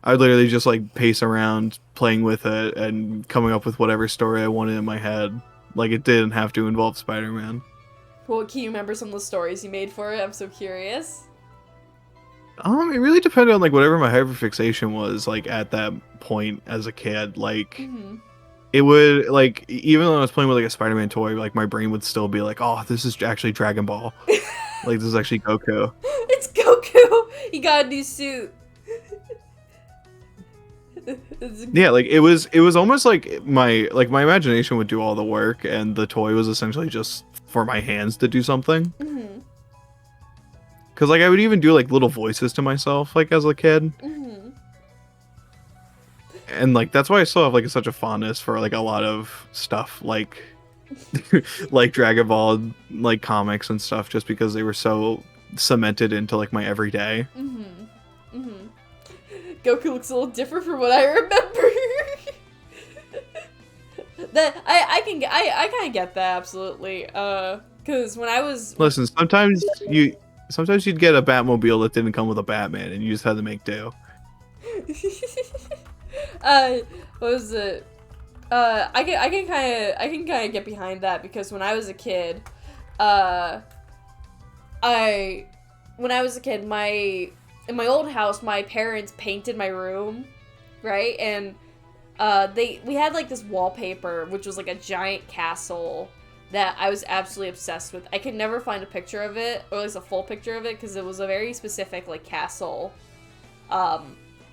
S2: like pace around playing with it and coming up with whatever story I wanted in my head. Like it didn't have to involve Spider-Man.
S1: Well, can you remember some of the stories you made for it? I'm so curious.
S2: It really depended on like whatever my hyperfixation was like at that point as a kid. Like it would like even though I was playing with like a Spider-Man toy, like my brain would still be like, oh, this is actually Dragon Ball. Like this is actually Goku.
S1: It's Goku. He got a new suit.
S2: Yeah, like it was almost like my imagination would do all the work and the toy was essentially just for my hands to do something. Cause like I would even do like little voices to myself like as a kid. And like that's why I still have like such a fondness for like a lot of stuff like like Dragon Ball like comics and stuff just because they were so cemented into like my everyday.
S1: Goku looks a little different from what I remember. That I kind of get that absolutely. Cause when I was
S2: listen, sometimes you'd get a Batmobile that didn't come with a Batman, and you just had to make do.
S1: What was it? I can kind of get behind that because when I was a kid, in my old house, my parents painted my room, right? And we had like this wallpaper, which was like a giant castle that I was absolutely obsessed with. I could never find a picture of it, or at least a full picture of it, because it was a very specific like castle.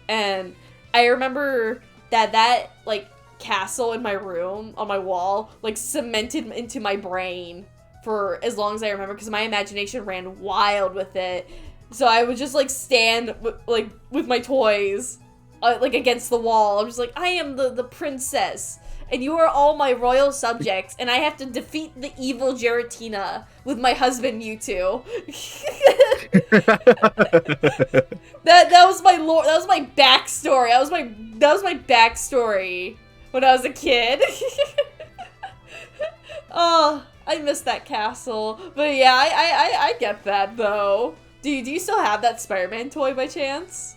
S1: And I remember that like castle in my room on my wall like cemented into my brain for as long as I remember, because my imagination ran wild with it. So I would just like stand with my toys like against the wall. I'm just like, I am the princess, and you are all my royal subjects, and I have to defeat the evil Giratina with my husband, you two. that was my lore. That was my backstory. That was my backstory when I was a kid. Oh, I miss that castle. But yeah, I get that though. Do you still have that Spider-Man toy by chance?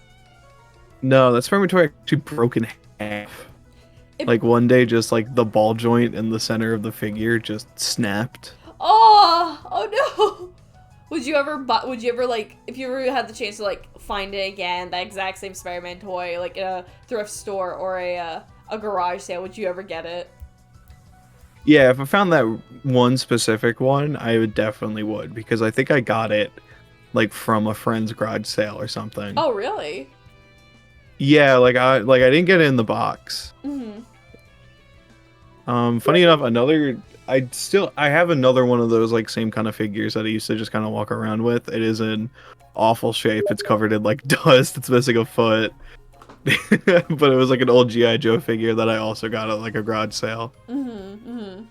S2: No, that Spider-Man toy actually broke in half. Like one day, just like the ball joint in the center of the figure just snapped.
S1: Oh no! Would you ever like, if you ever had the chance to like find it again, that exact same Spider-Man toy, like in a thrift store or a garage sale, would you ever get it?
S2: Yeah, if I found that one specific one, I definitely would, because I think I got it like from a friend's garage sale or something.
S1: Oh, really?
S2: Yeah, like I didn't get it in the box. Funny enough, I have another one of those like same kind of figures that I used to just kind of walk around with. It is in awful shape. It's covered in like dust. It's missing a foot. But it was like an old G.I. Joe figure that I also got at like a garage sale.
S1: Did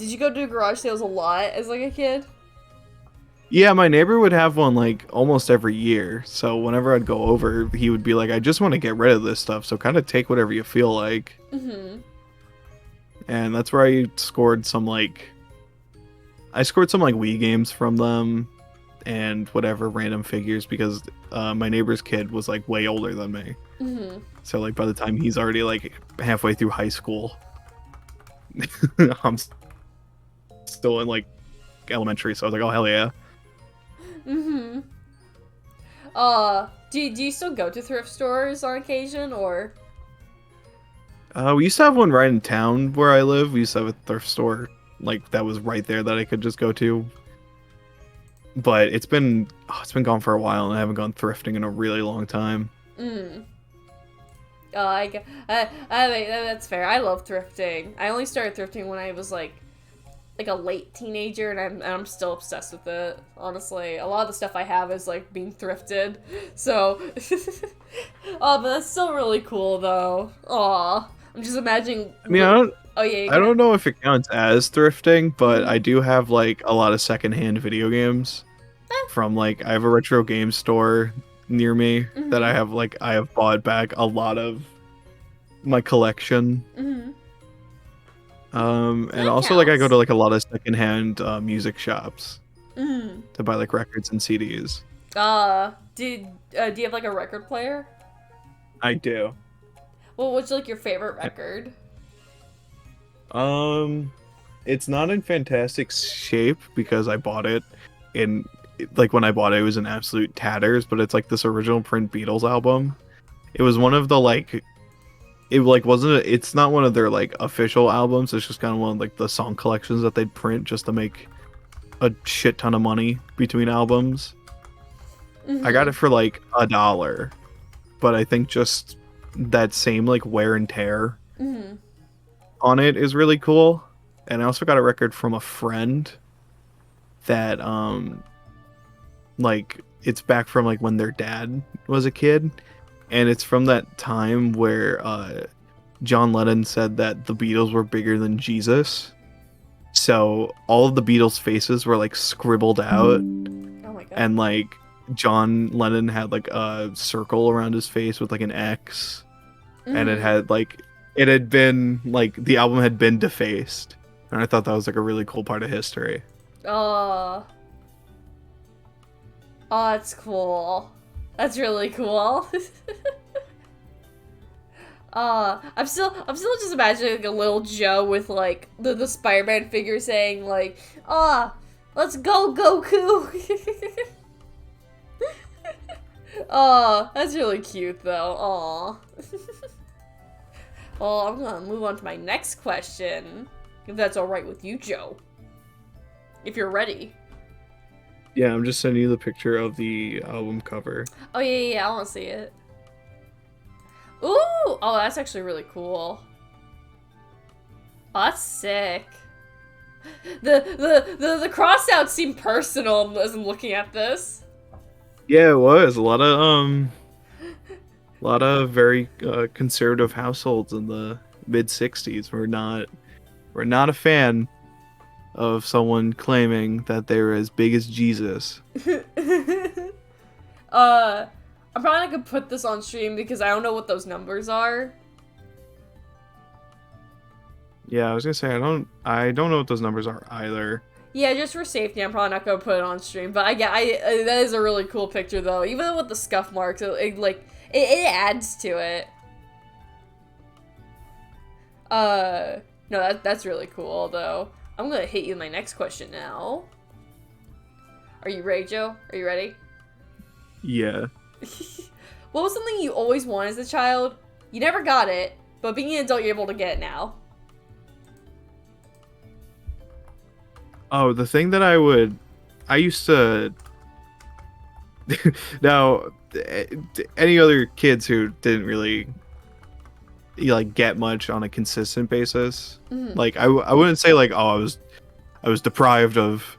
S1: you go to garage sales a lot as like a kid?
S2: Yeah, my neighbor would have one like almost every year. So whenever I'd go over, he would be like, I just want to get rid of this stuff. So kind of take whatever you feel like. And that's where I scored some like Wii games from them and whatever random figures, because my neighbor's kid was like way older than me. So like by the time he's already like halfway through high school, I'm still in like elementary. So I was like, oh hell yeah.
S1: Do you still go to thrift stores on occasion, or?
S2: We used to have one right in town where I live. We used to have a thrift store like that was right there that I could just go to. But it's been gone for a while, and I haven't gone thrifting in a really long time.
S1: Oh, I think that's fair. I love thrifting. I only started thrifting when I was like a late teenager, and I'm still obsessed with it. Honestly, a lot of the stuff I have is like being thrifted. So, oh, but that's still really cool though. Aw, I'm just imagining.
S2: I mean, I don't know if it counts as thrifting, but I do have like a lot of secondhand video games. from like I have a retro game store near me that I have bought back a lot of my collection. And
S1: That
S2: also like I go
S1: counts.
S2: to like a lot of secondhand music shops
S1: Mm-hmm.
S2: to buy like records and CDs.
S1: Do you have like a record player?
S2: I do.
S1: Well, what's like your favorite record?
S2: It's not in fantastic shape because I bought it in like when I bought it, it was in absolute tatters, but it's like this original print Beatles album. It was one of the like it like wasn't it's not one of their like official albums. It's just kind of one of like the song collections that they'd print just to make a shit ton of money between albums. I got it for like $1, but I think just that same like wear and tear on it is really cool. And I also got a record from a friend that like it's back from like when their dad was a kid, and it's from that time where John Lennon said that the Beatles were bigger than Jesus. So all of the Beatles faces were like scribbled out.
S1: Oh my god.
S2: And like John Lennon had like a circle around his face with like an X, and it had like it had been like the album had been defaced, and I thought that was like a really cool part of history.
S1: Oh, that's cool. That's really cool. I'm still just imagining like a little Joe with like the Spider-Man figure saying like, let's go Goku. Oh, that's really cute though. Aw. Well, I'm gonna move on to my next question, if that's alright with you, Joe. If you're ready.
S2: Yeah, I'm just sending you the picture of the album cover.
S1: Oh yeah, I wanna see it. Ooh! Oh, that's actually really cool. Oh, that's sick. The crossouts seem personal as I'm looking at this.
S2: Yeah, it was a lot of very conservative households in the mid '60s were not a fan of someone claiming that they were as big as Jesus.
S1: I'm probably not gonna put this on stream because I don't know what those numbers are.
S2: Yeah, I was gonna say I don't know what those numbers are either.
S1: Yeah, just for safety, I'm probably not gonna put it on stream. But that is a really cool picture though. Even with the scuff marks, it adds to it. No, that's really cool though. I'm gonna hit you with my next question now. Are you ready, Joe? Are you ready?
S2: Yeah.
S1: What was something you always wanted as a child? You never got it, but being an adult, you're able to get it now.
S2: Oh, the thing that I used to. Now, any other kids who didn't really like get much on a consistent basis, like I wouldn't say like, oh, I was deprived of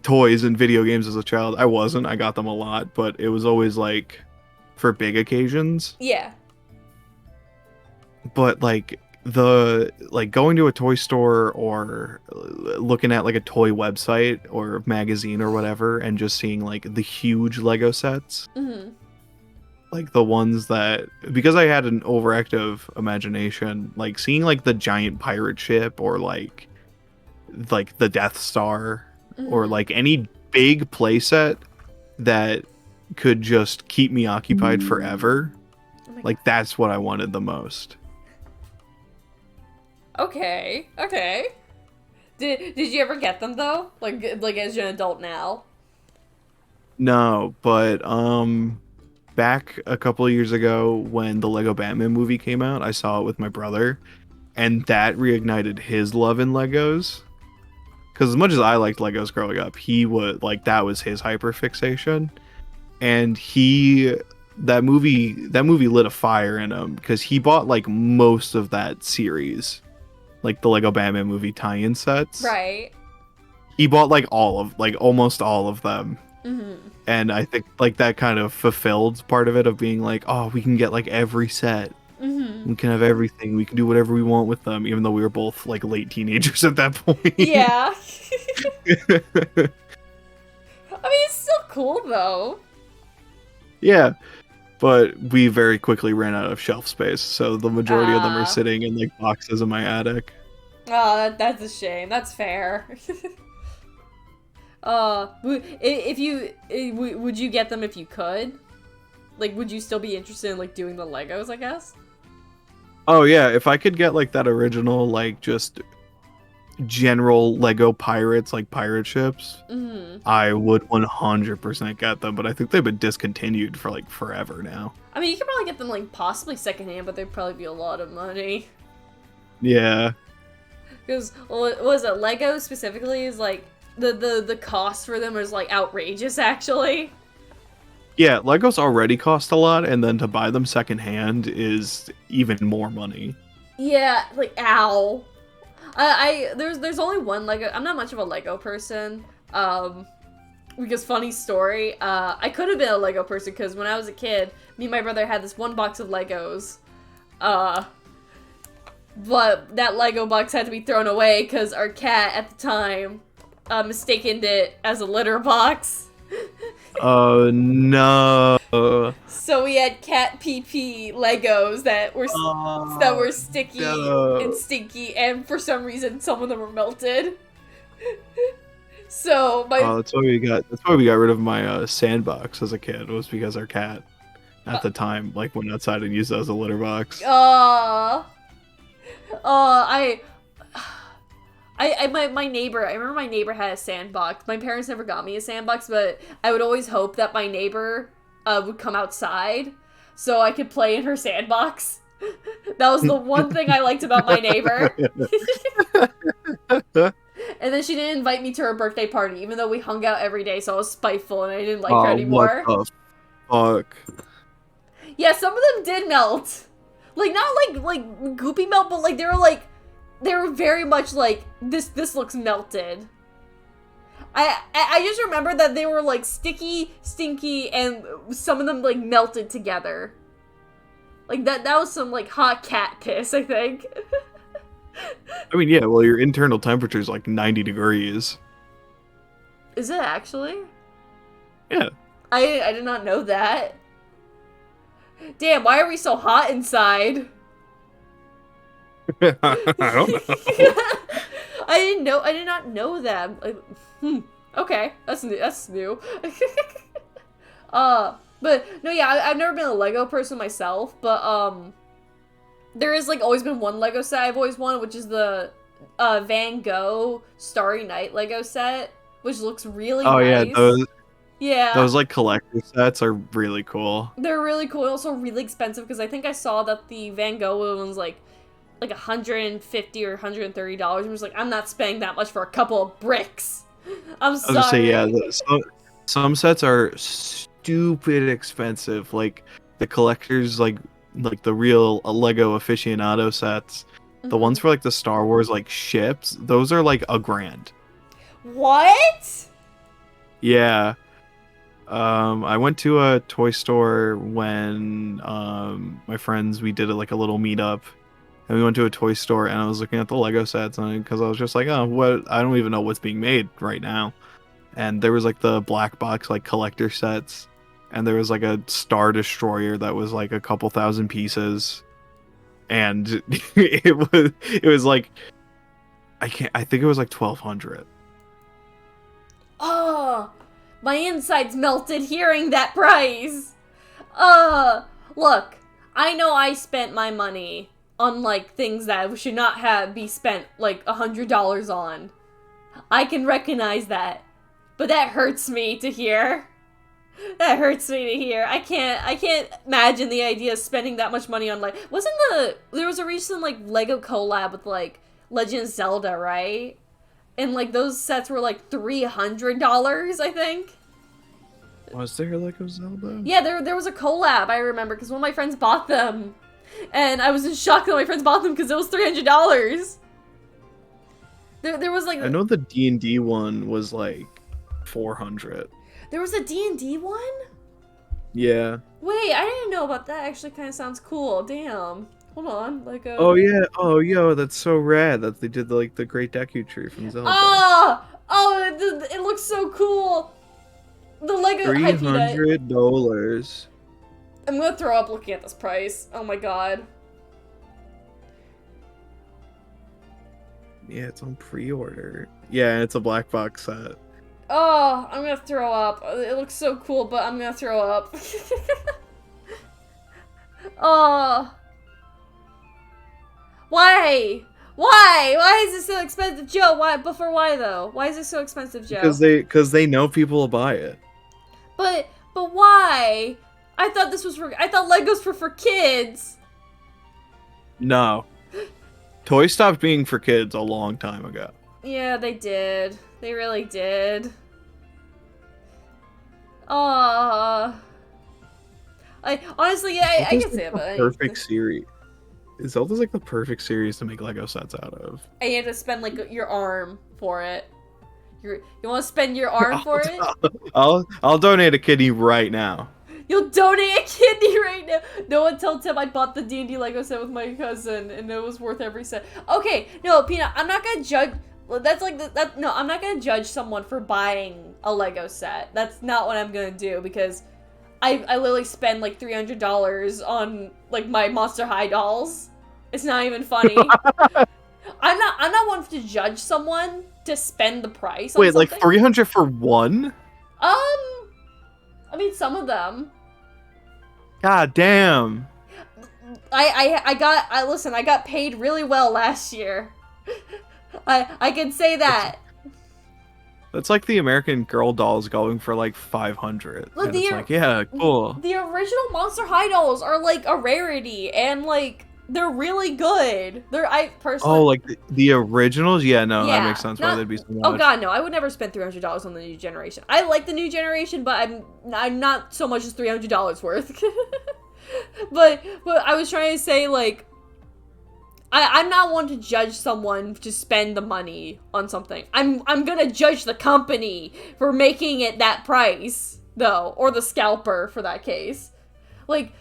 S2: toys and video games as a child. I wasn't. I got them a lot, but it was always like for big occasions.
S1: Yeah.
S2: But like going to a toy store or looking at like a toy website or magazine or whatever and just seeing like the huge Lego sets, like the ones that, because I had an overactive imagination, like seeing like the giant pirate ship or like the Death Star or like any big playset that could just keep me occupied forever, like that's what I wanted the most.
S1: Okay. Did you ever get them though? Like as you're an adult now?
S2: No, but back a couple of years ago when the Lego Batman movie came out, I saw it with my brother, and that reignited his love in Legos. Because as much as I liked Legos growing up, he would like that was his hyperfixation, and that movie lit a fire in him because he bought like most of that series, like the Lego Batman movie tie-in sets.
S1: Right.
S2: He bought like almost all of them. And I think like that kind of fulfilled part of it of being like, oh, we can get like every set. We can have everything. We can do whatever we want with them, even though we were both like late teenagers at that point.
S1: Yeah. I mean, it's still cool though.
S2: Yeah, but we very quickly ran out of shelf space, so the majority of them are
S1: Ah.
S2: sitting in like boxes in my attic.
S1: Oh, that's a shame. That's fair. If you would you get them if you could? Like, would you still be interested in like doing the Legos? I guess.
S2: Oh yeah, if I could get like that original like just general Lego pirates like pirate ships,
S1: Hmm.
S2: I would 100% get them, but I think they've been discontinued for like forever now.
S1: I mean, you could probably get them like possibly secondhand, but they'd probably be a lot of money.
S2: Yeah.
S1: Because what was it? Lego specifically is like the cost for them is like outrageous. Actually.
S2: Yeah, Legos already cost a lot, and then to buy them secondhand is even more money.
S1: Yeah, like ow. There's only one Lego. I'm not much of a Lego person. Because funny story, I could have been a Lego person because when I was a kid, me and my brother had this one box of Legos. But that Lego box had to be thrown away because our cat at the time mistaken it as a litter box.
S2: Oh no.
S1: So we had cat pee pee Legos that were sticky
S2: no.
S1: and stinky, and for some reason some of them were melted. So my
S2: That's why we got rid of my sandbox as a kid, was because our cat at the time like went outside and used it as a litter box.
S1: My neighbor, I remember my neighbor had a sandbox. My parents never got me a sandbox, but I would always hope that my neighbor would come outside so I could play in her sandbox. That was the one thing I liked about my neighbor. And then she didn't invite me to her birthday party, even though we hung out every day, so I was spiteful and I didn't like her anymore.
S2: What the fuck?
S1: Yeah, some of them did melt. Like, not like goopy melt, but like they were very much like this looks melted. I just remember that they were like sticky, stinky, and some of them like melted together. Like that was some like hot cat piss, I think.
S2: I mean, yeah, well, your internal temperature is like 90 degrees.
S1: Is it actually?
S2: Yeah.
S1: I did not know that. Damn, why are we so hot inside?
S2: I don't know.
S1: I did not know that. Okay, that's new. But no, yeah, I've never been a Lego person myself, but there is like always been one Lego set I've always wanted, which is the Van Gogh Starry Night Lego set, which looks really nice.
S2: Yeah, those like collector sets are really cool.
S1: They're really cool, also really expensive because I think I saw that the Van Gogh one was like $150 or $130. And was like, I'm not spending that much for a couple of bricks. I'm sorry.
S2: I was gonna say, yeah, some sets are stupid expensive. Like the collectors, like the real Lego aficionado sets. Mm-hmm. The ones for like the Star Wars like ships, those are like $1,000.
S1: What?
S2: Yeah. I went to a toy store when my friends, we did like a little meetup. And we went to a toy store, and I was looking at the Lego sets, because I was just like, oh, what? I don't even know what's being made right now. And there was like the black box like collector sets, and there was like a Star Destroyer that was like a couple thousand pieces, and it was like I think it was like 1,200.
S1: Oh, my insides melted hearing that price. Look, I know I spent my money on like things that should not be spent like $100 on. I can recognize that, but that hurts me to hear. That hurts me to hear. I can't imagine the idea of spending that much money on like there was a recent like Lego collab with like Legend of Zelda, right? And like those sets were like $300, I think.
S2: Was there Lego Zelda?
S1: Yeah, there was a collab, I remember, because one of my friends bought them. And I was in shock that my friends bought them because it was $300. There was like...
S2: I know the D&D one was like 400.
S1: There was a D&D one?
S2: Yeah.
S1: Wait, I didn't know about that. Actually kind of sounds cool. Damn. Hold on. Like
S2: Oh, yeah. Oh, yo, that's so rad that they did like the Great Deku Tree from Zelda.
S1: Oh, it looks so cool. The Lego Hi Peanut.
S2: $300.
S1: I'm gonna throw up looking at this price. Oh my god.
S2: Yeah, it's on pre-order. Yeah, it's a black box set.
S1: Oh, I'm gonna throw up. It looks so cool, but I'm gonna throw up. Oh. Why? Why? Why is this so expensive, Joe? Why? But for why though? Why is this so expensive, Joe?
S2: Because they know people will buy it.
S1: But why? I thought Legos were for kids.
S2: No. Toys stopped being for kids a long time ago.
S1: Yeah, they did. They really did. I honestly, I guess
S2: like
S1: yeah,
S2: the
S1: but
S2: perfect series. Zelda's like the perfect series to make Lego sets out of.
S1: and you have to spend like your arm for it. You want to spend your arm for it?
S2: I'll donate a kidney right now.
S1: You'll donate a kidney right now. No one tell Tim I bought the D&D Lego set with my cousin, and it was worth every cent. Okay, no, Peanut, I'm not gonna judge. That's like that. No, I'm not gonna judge someone for buying a Lego set. That's not what I'm gonna do because I literally spend like $300 on like my Monster High dolls. It's not even funny. I'm not one to judge someone to spend the price on
S2: Wait,
S1: something.
S2: like 300 for one?
S1: I mean some of them.
S2: God damn.
S1: I got paid really well last year. I can say that.
S2: That's like the American Girl dolls going for like 500.
S1: Well,
S2: and it's like, yeah, cool.
S1: The original Monster High dolls are like a rarity and like they're really good. I personally.
S2: Oh, like the originals? Yeah, no, that makes sense. Why they'd be so much.
S1: Oh god, no! I would never spend $300 on the new generation. I like the new generation, but I'm not so much as $300 worth. but I was trying to say like. I'm not one to judge someone to spend the money on something. I'm gonna judge the company for making it that price, though, or the scalper for that case. Like,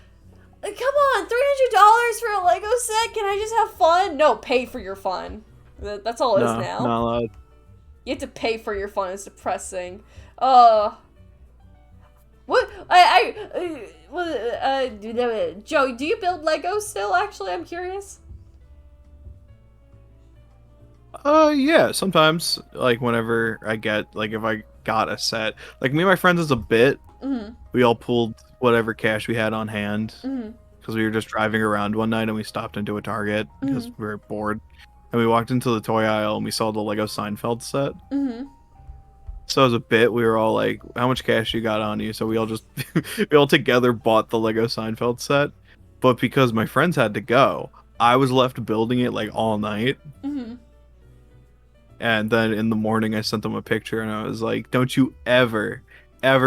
S1: come on, $300 for a Lego set? Can I just have fun? No, pay for your fun. That's all it is now.
S2: Not allowed.
S1: You have to pay for your fun. It's depressing. What? Joe, do you build Legos still? Actually, I'm curious.
S2: Yeah, sometimes, like, whenever I get, like, if I got a set, like, me and my friends as a bit, we all pulled whatever cash we had on hand, because we were just driving around one night and we stopped into a Target, because we were bored, and we walked into the toy aisle and we saw the Lego Seinfeld set. So as a bit, we were all like, how much cash you got on you? So we all just, we all together bought the Lego Seinfeld set, but because my friends had to go, I was left building it, like, all night. And then in the morning, I sent them a picture, and I was like, don't you ever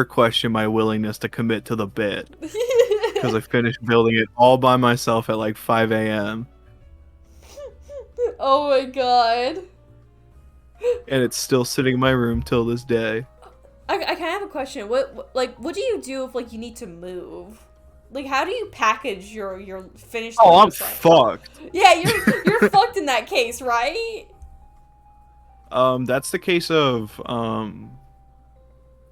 S2: question my willingness to commit to the bit. Because I finished building it all by myself at like 5 a.m.
S1: Oh my god.
S2: And it's still sitting in my room till this day.
S1: I kind of have a question. What do you do if, like, you need to move? Like, how do you package your finished...
S2: Oh, I'm fucked.
S1: Yeah, you're fucked in that case, right?
S2: That's the case of,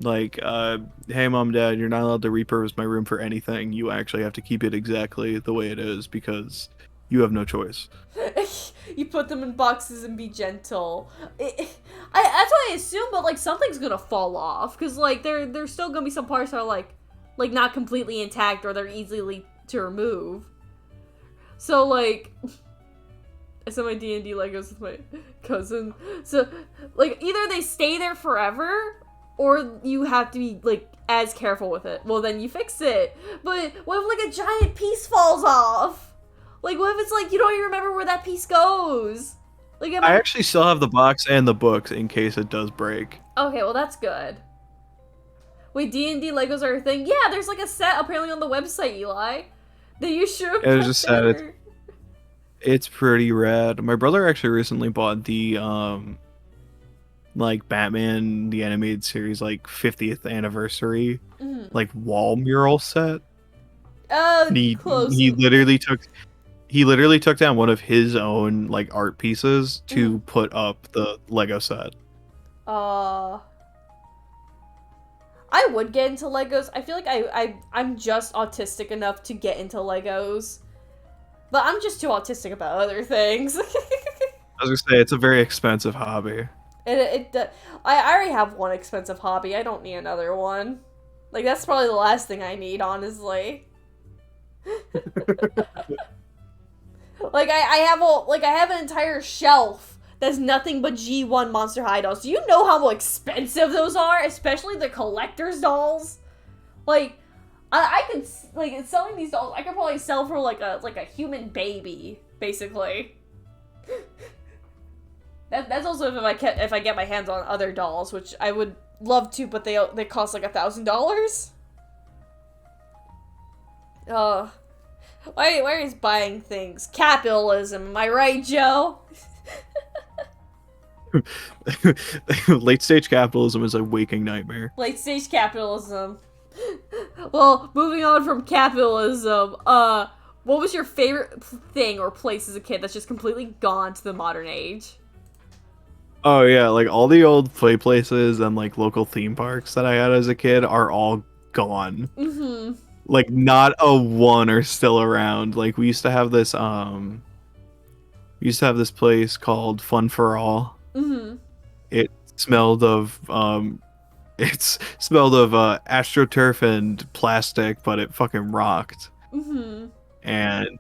S2: hey, mom, dad, you're not allowed to repurpose my room for anything. You actually have to keep it exactly the way it is because you have no choice.
S1: You put them in boxes and be gentle. That's what I assume, but, like, something's gonna fall off. Because, like, there's still gonna be some parts that are, like not completely intact or they're easily to remove. So, like... I sent my D&D Legos with my cousin. So, like, either they stay there forever, or you have to be, like, as careful with it. Well, then you fix it. But what if, like, a giant piece falls off? Like, what if it's, like, you don't even remember where that piece goes? Like,
S2: I actually still have the box and the books in case it does break.
S1: Okay, well, that's good. Wait, D&D Legos are a thing? Yeah, there's, like, a set apparently on the website, Eli. That you should have
S2: It was just said it's pretty rad. My brother actually recently bought the like Batman the animated series like 50th anniversary like wall mural set. He literally took down one of his own like art pieces to put up the Lego set.
S1: I I would get into Legos. I feel like I'm just autistic enough to get into Legos. But I'm just too autistic about other things.
S2: I was gonna say, it's a very expensive hobby.
S1: I already have one expensive hobby. I don't need another one. Like, that's probably the last thing I need, honestly. Like, I have an entire shelf that's nothing but G1 Monster High dolls. Do you know how expensive those are? Especially the collector's dolls? Like, I could, like, selling these dolls, I could probably sell for, like a human baby, basically. That's also if I get my hands on other dolls, which I would love to, but they cost like $1,000. Why is buying things capitalism? Am I right, Joe?
S2: Late stage capitalism is a waking nightmare.
S1: Late stage capitalism. Well, moving on from capitalism, what was your favorite thing or place as a kid that's just completely gone to the modern age?
S2: Oh yeah, like all the old play places and like local theme parks that I had as a kid are all gone.
S1: Mm-hmm.
S2: Like not a one are still around. Like we used to have this place called Fun for All.
S1: Mm-hmm.
S2: It smelled of astroturf and plastic, but it fucking rocked.
S1: Mm-hmm.
S2: And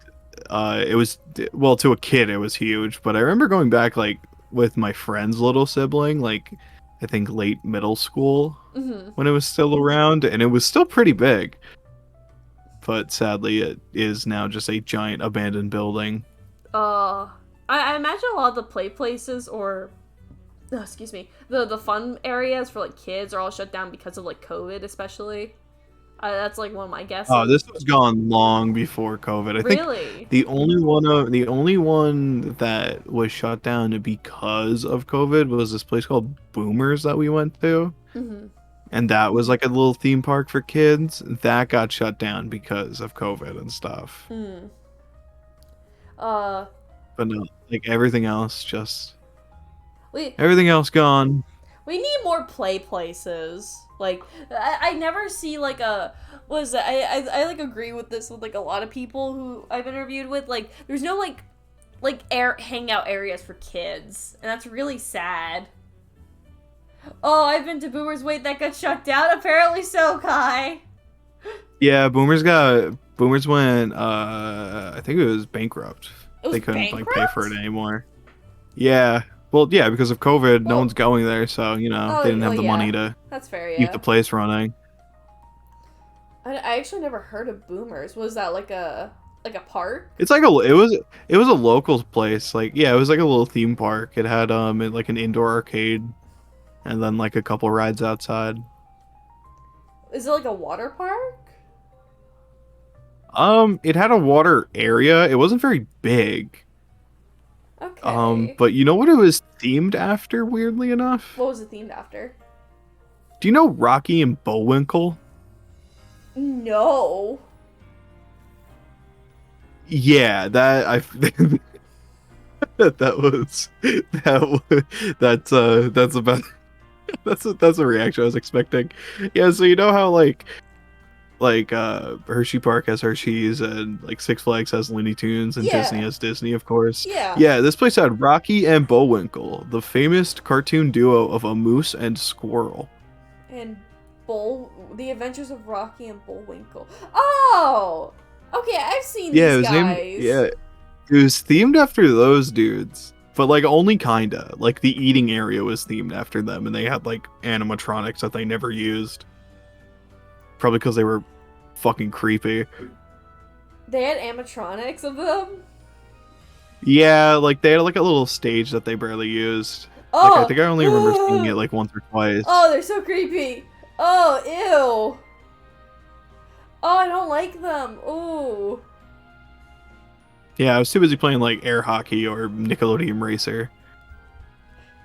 S2: it was, well, to a kid it was huge, but I remember going back like with my friend's little sibling, like I think late middle school,
S1: Mm-hmm.
S2: when it was still around, and it was still pretty big. But sadly, it is now just a giant abandoned building.
S1: I imagine a lot of the play places or, excuse me, the fun areas for like kids are all shut down because of like COVID, especially. That's like one of my guesses.
S2: Oh, this was gone long before COVID. I
S1: Really?
S2: think the only one that was shut down because of COVID was this place called Boomers that we went to.
S1: Mm-hmm.
S2: And that was like a little theme park for kids. That got shut down because of COVID and stuff.
S1: Hmm.
S2: But no, like everything else
S1: We
S2: gone.
S1: we need more play places. Like I never see like a was I like agree with this with like a lot of people who I've interviewed with. Like there's no like hangout areas for kids, and that's really sad. Oh, I've been to Boomers. Wait, that got shut down? Apparently so, Kai.
S2: Yeah, Boomers went I think it was bankrupt. They couldn't like pay for it anymore. Yeah. Well, yeah, because of COVID, no one's going there, so you know they didn't have the money to
S1: That's fair,
S2: keep the place running.
S1: I actually never heard of Boomers. Was that like a park?
S2: It's like it was a local place. Like yeah, it was like a little theme park. It had like an indoor arcade, and then like a couple rides outside.
S1: Is it like a water park?
S2: It had a water area. It wasn't very big.
S1: Okay.
S2: But you know what it was themed after, weirdly enough?
S1: What was it themed after?
S2: Do you know Rocky and Bullwinkle?
S1: No.
S2: Yeah, that's about that's a reaction I was expecting. Yeah, so you know how like Hershey Park has Hershey's and like Six Flags has Looney Tunes and Disney has Disney, of course.
S1: Yeah.
S2: This place had Rocky and Bullwinkle, the famous cartoon duo of a moose and squirrel.
S1: And The Adventures of Rocky and Bullwinkle. Oh! Okay, I've seen these guys.
S2: It was themed after those dudes. But like only kinda. Like the eating area was themed after them, and they had like animatronics that they never used. Probably because they were fucking creepy.
S1: They had animatronics of them?
S2: Yeah, like they had like a little stage that they barely used.
S1: Oh!
S2: Like, I think I only remember seeing it like once or twice.
S1: Oh, they're so creepy. Oh, ew. Oh, I don't like them. Ooh.
S2: Yeah, I was too busy playing like air hockey or Nickelodeon Racer.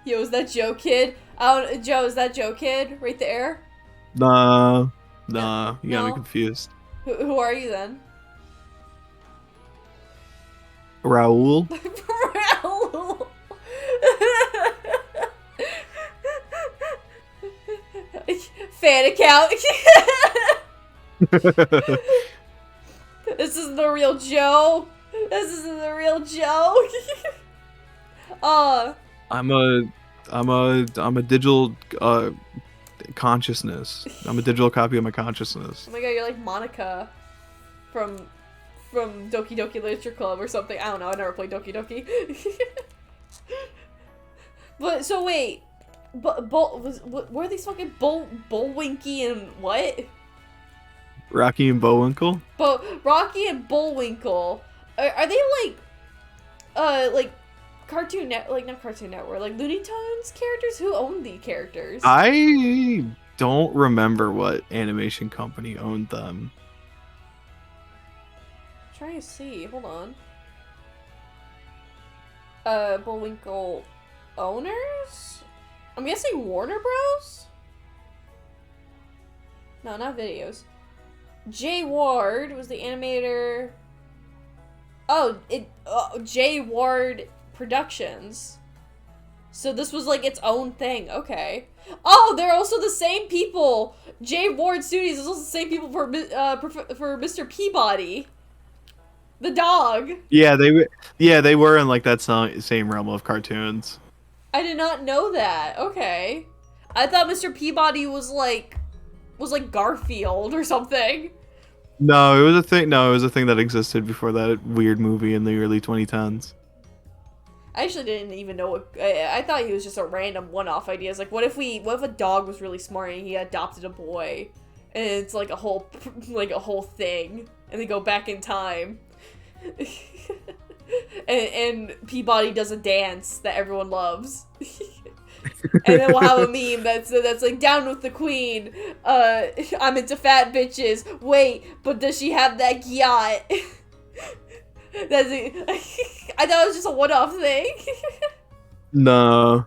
S1: Yo, is that Jokid? Joe, is that Jokid right there?
S2: Nah, you got
S1: No?
S2: me confused.
S1: Who are you then?
S2: Raul?
S1: Raoul. fan account. This isn't the real Joe. This isn't the real Joe.
S2: I'm a digital consciousness. I'm a digital copy of my consciousness.
S1: Oh my god, you're like Monica from Doki Doki Literature Club or something. I don't know. I never played Doki Doki. But so wait, were these fucking Bullwinky and what?
S2: Rocky and Bullwinkle?
S1: But Rocky and Bullwinkle, are they like Cartoon Net, like not Cartoon Network, like Looney Tunes characters? Who owned these characters?
S2: I don't remember what animation company owned them.
S1: I'm trying to see. Hold on. Bullwinkle owners? I'm guessing Warner Bros? No, not videos. Jay Ward was the animator. Oh, Jay Ward Productions. So this was like its own thing. Okay. Oh, they're also the same people. Jay Ward Studios is also the same people for Mr. Peabody, the dog.
S2: Yeah, they were in like that same realm of cartoons.
S1: I did not know that. Okay. I thought Mr. Peabody was like Garfield or something.
S2: No, it was a thing. No, it was a thing that existed before that weird movie in the early 2010s.
S1: I actually didn't even know what. I thought he was just a random one-off idea. It's like, what if a dog was really smart and he adopted a boy, and it's like a whole thing, and they go back in time, and Peabody does a dance that everyone loves. And then we'll have a meme that's like, down with the queen. I'm into fat bitches. Wait, but does she have that yacht? That's it. I thought it was just a one-off thing.
S2: No,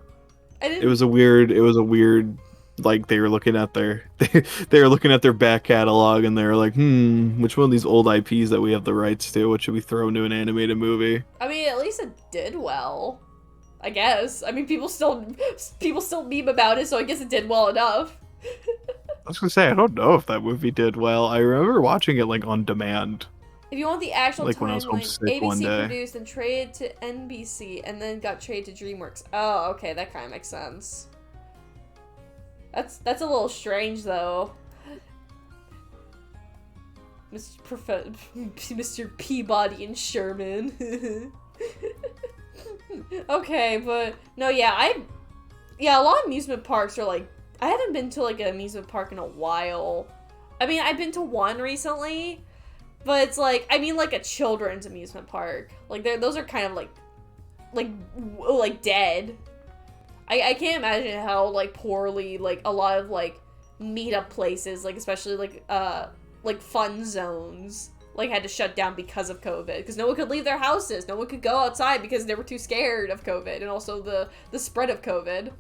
S1: I didn't.
S2: it was a weird. Like they were looking at their back catalog and they were like, which one of these old IPs that we have the rights to? What should we throw into an animated movie?
S1: I mean, at least it did well. I guess. I mean, people still meme about it, so I guess it did well enough.
S2: I was gonna say, I don't know if that movie did well. I remember watching it like on demand.
S1: If you want the actual
S2: Like when I was
S1: timeline,
S2: homesick one
S1: ABC
S2: day.
S1: produced and traded to NBC, and then got traded to DreamWorks. Oh, okay, that kind of makes sense. That's a little strange, though. Mr. Peabody and Sherman. Okay, but no, yeah, a lot of amusement parks are like, I haven't been to like an amusement park in a while. I mean, I've been to one recently, but it's like, I mean like a children's amusement park. Like those are kind of like dead. I can't imagine how like poorly like a lot of like meetup places, like especially like fun zones, like had to shut down because of COVID, because no one could leave their houses, no one could go outside because they were too scared of COVID and also the spread of COVID.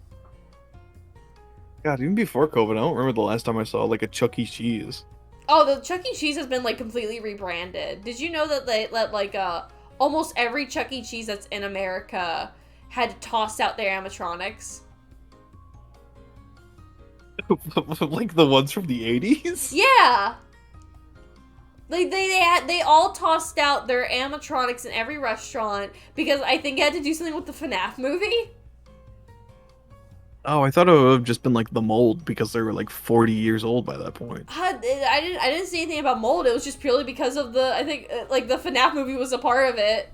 S2: God, even before COVID, I don't remember the last time I saw like a Chuck E. Cheese.
S1: Oh, the Chuck E. Cheese has been like completely rebranded. Did you know that they let like almost every Chuck E. Cheese that's in America had tossed out their animatronics?
S2: Like the ones from the 80s?
S1: Yeah. Like they all tossed out their animatronics in every restaurant because I think it had to do something with the FNAF movie.
S2: Oh, I thought it would have just been like the mold because they were like 40 years old by that point.
S1: I didn't see anything about mold. It was just purely because of I think like the FNAF movie was a part of it.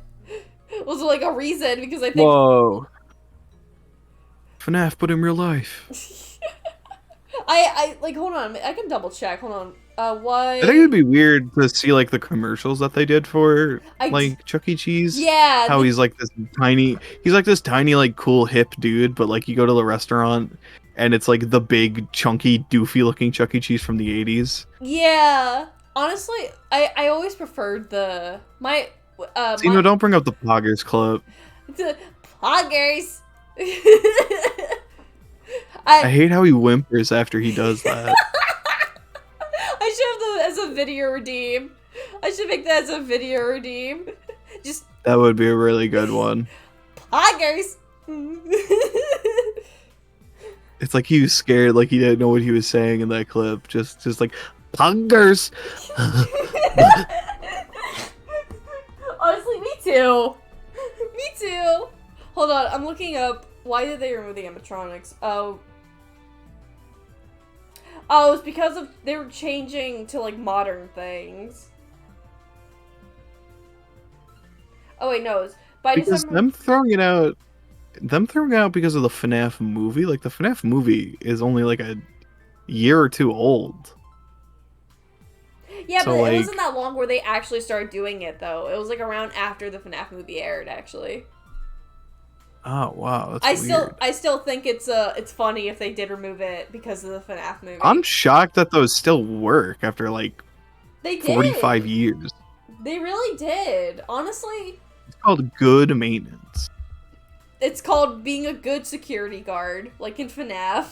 S1: It was like a reason because I think.
S2: Whoa. FNAF, but in real life.
S1: I like, hold on, I can double check. Hold on. Why?
S2: I think it'd be weird to see like the commercials that they did for like Chuck E. Cheese.
S1: Yeah.
S2: How he's like this tiny like cool hip dude, but like you go to the restaurant and it's like the big chunky doofy looking Chuck E. Cheese from the 80s.
S1: Yeah. Honestly, I always preferred
S2: Don't bring up the Poggers Club.
S1: The Poggers.
S2: I hate how he whimpers after he does that.
S1: I should have that as a video redeem. I should make that as a video redeem. Just
S2: that would be a really good one.
S1: Poggers.
S2: It's like he was scared, like he didn't know what he was saying in that clip. Just like Puggers.
S1: Honestly, me too. Me too. Hold on, I'm looking up. Why did they remove the animatronics? Oh, it's because of they were changing to like modern things. Oh wait, no, it's by
S2: Because
S1: December.
S2: them throwing it out because of the FNAF movie. Like the FNAF movie is only like a year or two old.
S1: Yeah,
S2: So
S1: but it
S2: like,
S1: wasn't that long where they actually started doing it though. It was like around after the FNAF movie aired, actually.
S2: oh wow, that's weird.
S1: I still think it's funny if they did remove it because of the FNAF movie.
S2: I'm shocked that those still work after like
S1: They
S2: 45
S1: did.
S2: years.
S1: They really did. Honestly,
S2: It's called good maintenance.
S1: it's called being a good security guard, like in FNAF.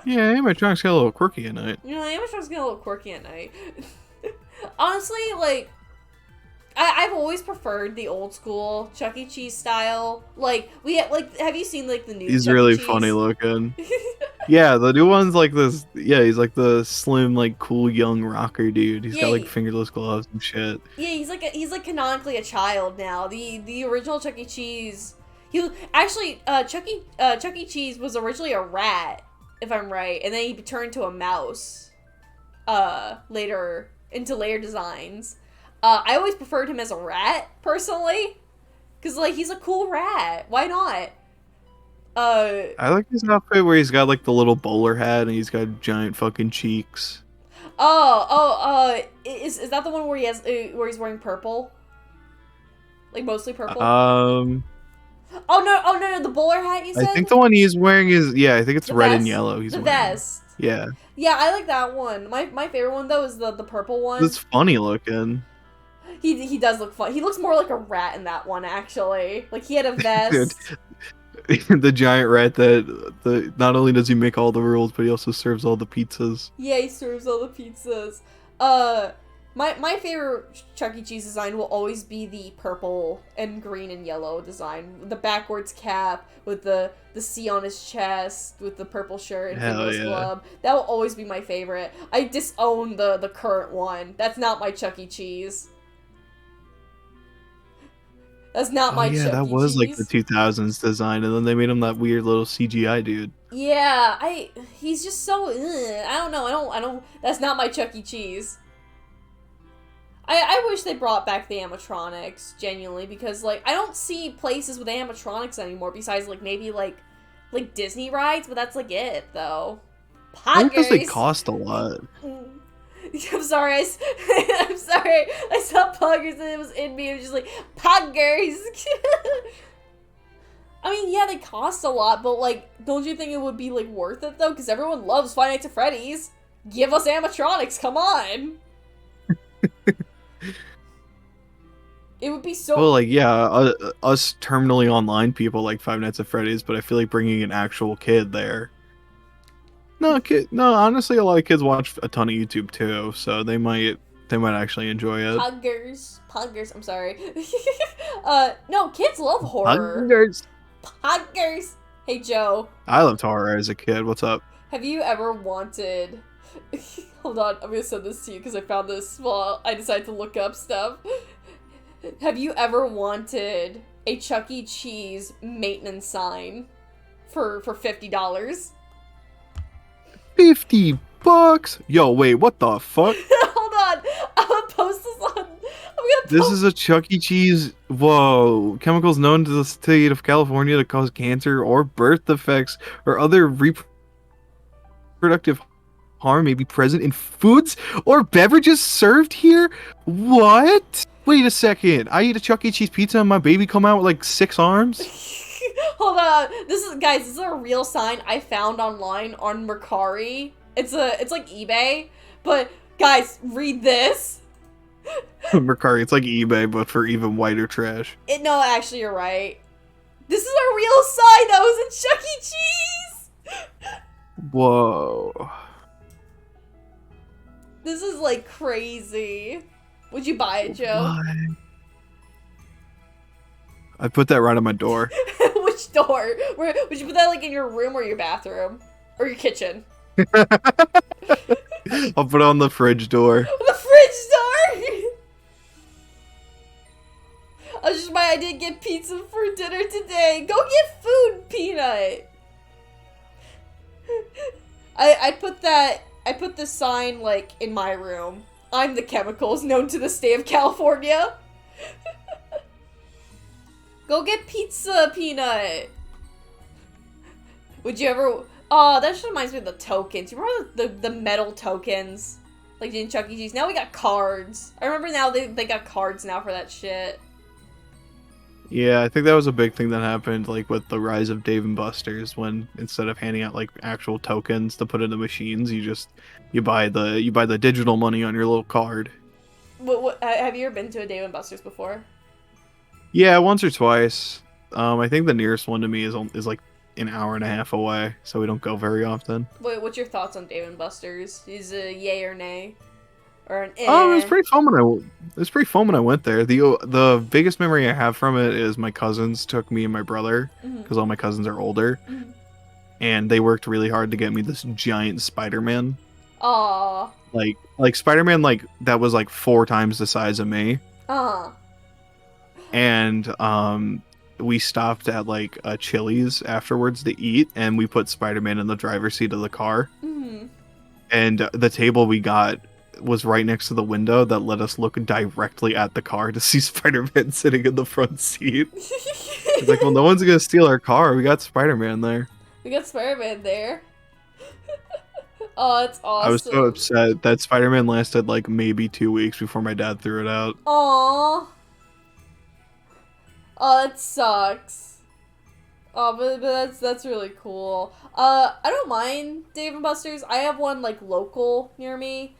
S2: Yeah, animatronics get a little quirky at night.
S1: You know, animatronics get a little quirky at night. Honestly, like, I've always preferred the old school Chuck E. Cheese style. Like, have you seen, like, the new
S2: He's
S1: Chuck E.
S2: really
S1: Cheese?
S2: funny looking. Yeah, the new one's like this. Yeah, he's like the slim, like cool young rocker dude. He's got like fingerless gloves and shit.
S1: Yeah, he's like canonically a child now. The original Chuck E. Cheese, he actually Chuck E. Cheese was originally a rat, if I'm right, and then he turned to a mouse. Later designs. I always preferred him as a rat personally, cause like he's a cool rat. Why not?
S2: I like his outfit where he's got like the little bowler hat and he's got giant fucking cheeks.
S1: Is that the one where where he's wearing purple? Like mostly purple? Oh no, the bowler hat you said?
S2: I think the one he's wearing is I think it's
S1: The
S2: red
S1: vest?
S2: and yellow. He's
S1: the
S2: wearing.
S1: vest.
S2: Yeah.
S1: Yeah, I like that one. My favorite one though is the purple one.
S2: It's funny looking.
S1: He does look fun. He looks more like a rat in that one actually. Like he had a vest.
S2: Dude, the giant rat that not only does he make all the rules, but he also serves all the pizzas.
S1: Yeah, he serves all the pizzas. My favorite Chuck E. Cheese design will always be the purple and green and yellow design. The backwards cap with the C on his chest with the purple shirt and fingerless glove. That will always be my favorite. I disown the current one. That's not my Chuck E. Cheese. That's not my Chuck E. Cheese.
S2: That was like the 2000s design, and then they made him that weird little CGI dude.
S1: Yeah, he's just so I don't know. I don't that's not my Chuck E. Cheese. I wish they brought back the animatronics, genuinely, because like I don't see places with animatronics anymore besides like maybe like Disney rides, but that's like it though.
S2: I think because they cost a lot.
S1: I'm sorry, I'm sorry. I saw Poggers and it was in me. It was just like, Poggers! I mean, yeah, they cost a lot, but like, don't you think it would be like worth it though? Because everyone loves Five Nights at Freddy's. Give us animatronics, come on! It would be so.
S2: Well, like us terminally online people like Five Nights at Freddy's, but I feel like bringing an actual kid there. No, honestly, a lot of kids watch a ton of YouTube too, so they might actually enjoy it.
S1: Poggers, I'm sorry. No, kids love horror. Poggers. Hey, Joe.
S2: I loved horror as a kid. What's up?
S1: Have you ever wanted... Hold on, I'm gonna send this to you because I found this while I decided to look up stuff. Have you ever wanted a Chuck E. Cheese maintenance sign for $50?
S2: $50? Yo, wait, what the fuck?
S1: Hold on, I'm gonna post this on.
S2: This is a Chuck E. Cheese. Whoa. Chemicals known to the state of California to cause cancer or birth defects or other reproductive harm may be present in foods or beverages served here? What? Wait a second. I eat a Chuck E. Cheese pizza and my baby come out with like 6 arms?
S1: Hold on. This is a real sign I found online on Mercari. It's like eBay, but guys, read this.
S2: Mercari, it's like eBay, but for even whiter trash.
S1: No, actually, you're right. This is a real sign that was in Chuck E. Cheese!
S2: Whoa.
S1: This is, like, crazy. Would you buy it, Joe?
S2: What? I put that right on my door.
S1: Which door? Where would you put that, like, in your room or your bathroom? Or your kitchen?
S2: I'll put it on the fridge door.
S1: The fridge door? I didn't get pizza for dinner today. Go get food, Peanut. I put the sign, like, in my room. I'm the chemicals known to the state of California. Go get pizza, Peanut. Would you ever... Oh, that just reminds me of the tokens. You remember the metal tokens? Like in Chuck E. Cheese? Now we got cards. I remember now they got cards now for that shit.
S2: Yeah, I think that was a big thing that happened, like, with the rise of Dave and Buster's, when instead of handing out, like, actual tokens to put in the machines, you buy the digital money on your little card.
S1: What have you ever been to a Dave & Buster's before?
S2: Yeah, once or twice. I think the nearest one to me is like an hour and a half away, so we don't go very often.
S1: Wait, what's your thoughts on Dave & Buster's? Is it yay or nay? Or an eh?
S2: Oh, it was pretty fun when I went there. The biggest memory I have from it is my cousins took me and my brother, because all my cousins are older, and they worked really hard to get me this giant Spider-Man.
S1: Aww.
S2: Like Spider-Man, like, that was like 4 times the size of me. And we stopped at, like, a Chili's afterwards to eat, and we put Spider-Man in the driver's seat of the car. And the table we got was right next to the window that let us look directly at the car to see Spider-Man sitting in the front seat. It's like, well, no one's gonna steal our car. We got Spider-Man there.
S1: We got Spider-Man there. Oh, it's awesome.
S2: I was so upset that Spider-Man lasted, like, maybe 2 weeks before my dad threw it out.
S1: Aww. Oh, that sucks. Oh, but that's really cool. I don't mind Dave & Buster's. I have one, like, local near me.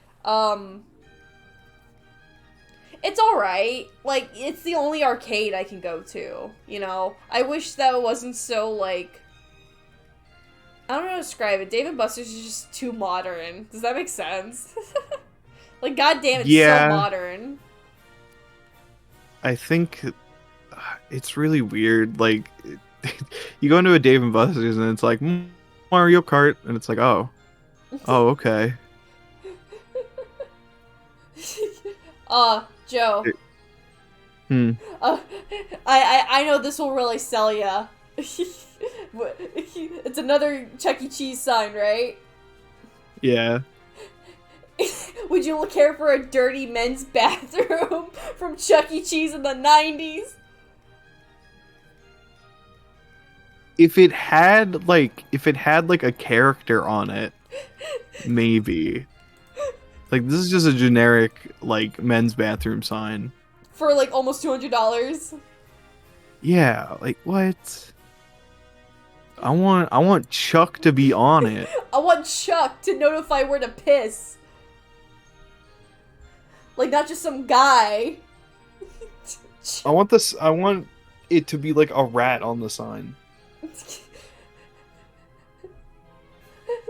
S1: It's alright. Like, it's the only arcade I can go to, you know? I wish that it wasn't so, like... I don't know how to describe it. Dave & Buster's is just too modern. Does that make sense? Like, goddamn, it's so modern.
S2: I think it's really weird. Like, you go into a Dave & Buster's and it's like, Mario Kart, and it's like, oh, okay.
S1: Joe. I know this will really sell ya. It's another Chuck E. Cheese sign, right?
S2: Yeah.
S1: Would you care for a dirty men's bathroom from Chuck E. Cheese in the 90s?
S2: If it had like a character on it, maybe. Like, this is just a generic, like, men's bathroom sign.
S1: For, like, almost $200?
S2: Yeah, like, what? I want Chuck to be on it.
S1: I want Chuck to notify where to piss. Like, not just some guy.
S2: I want it to be like a rat on the sign.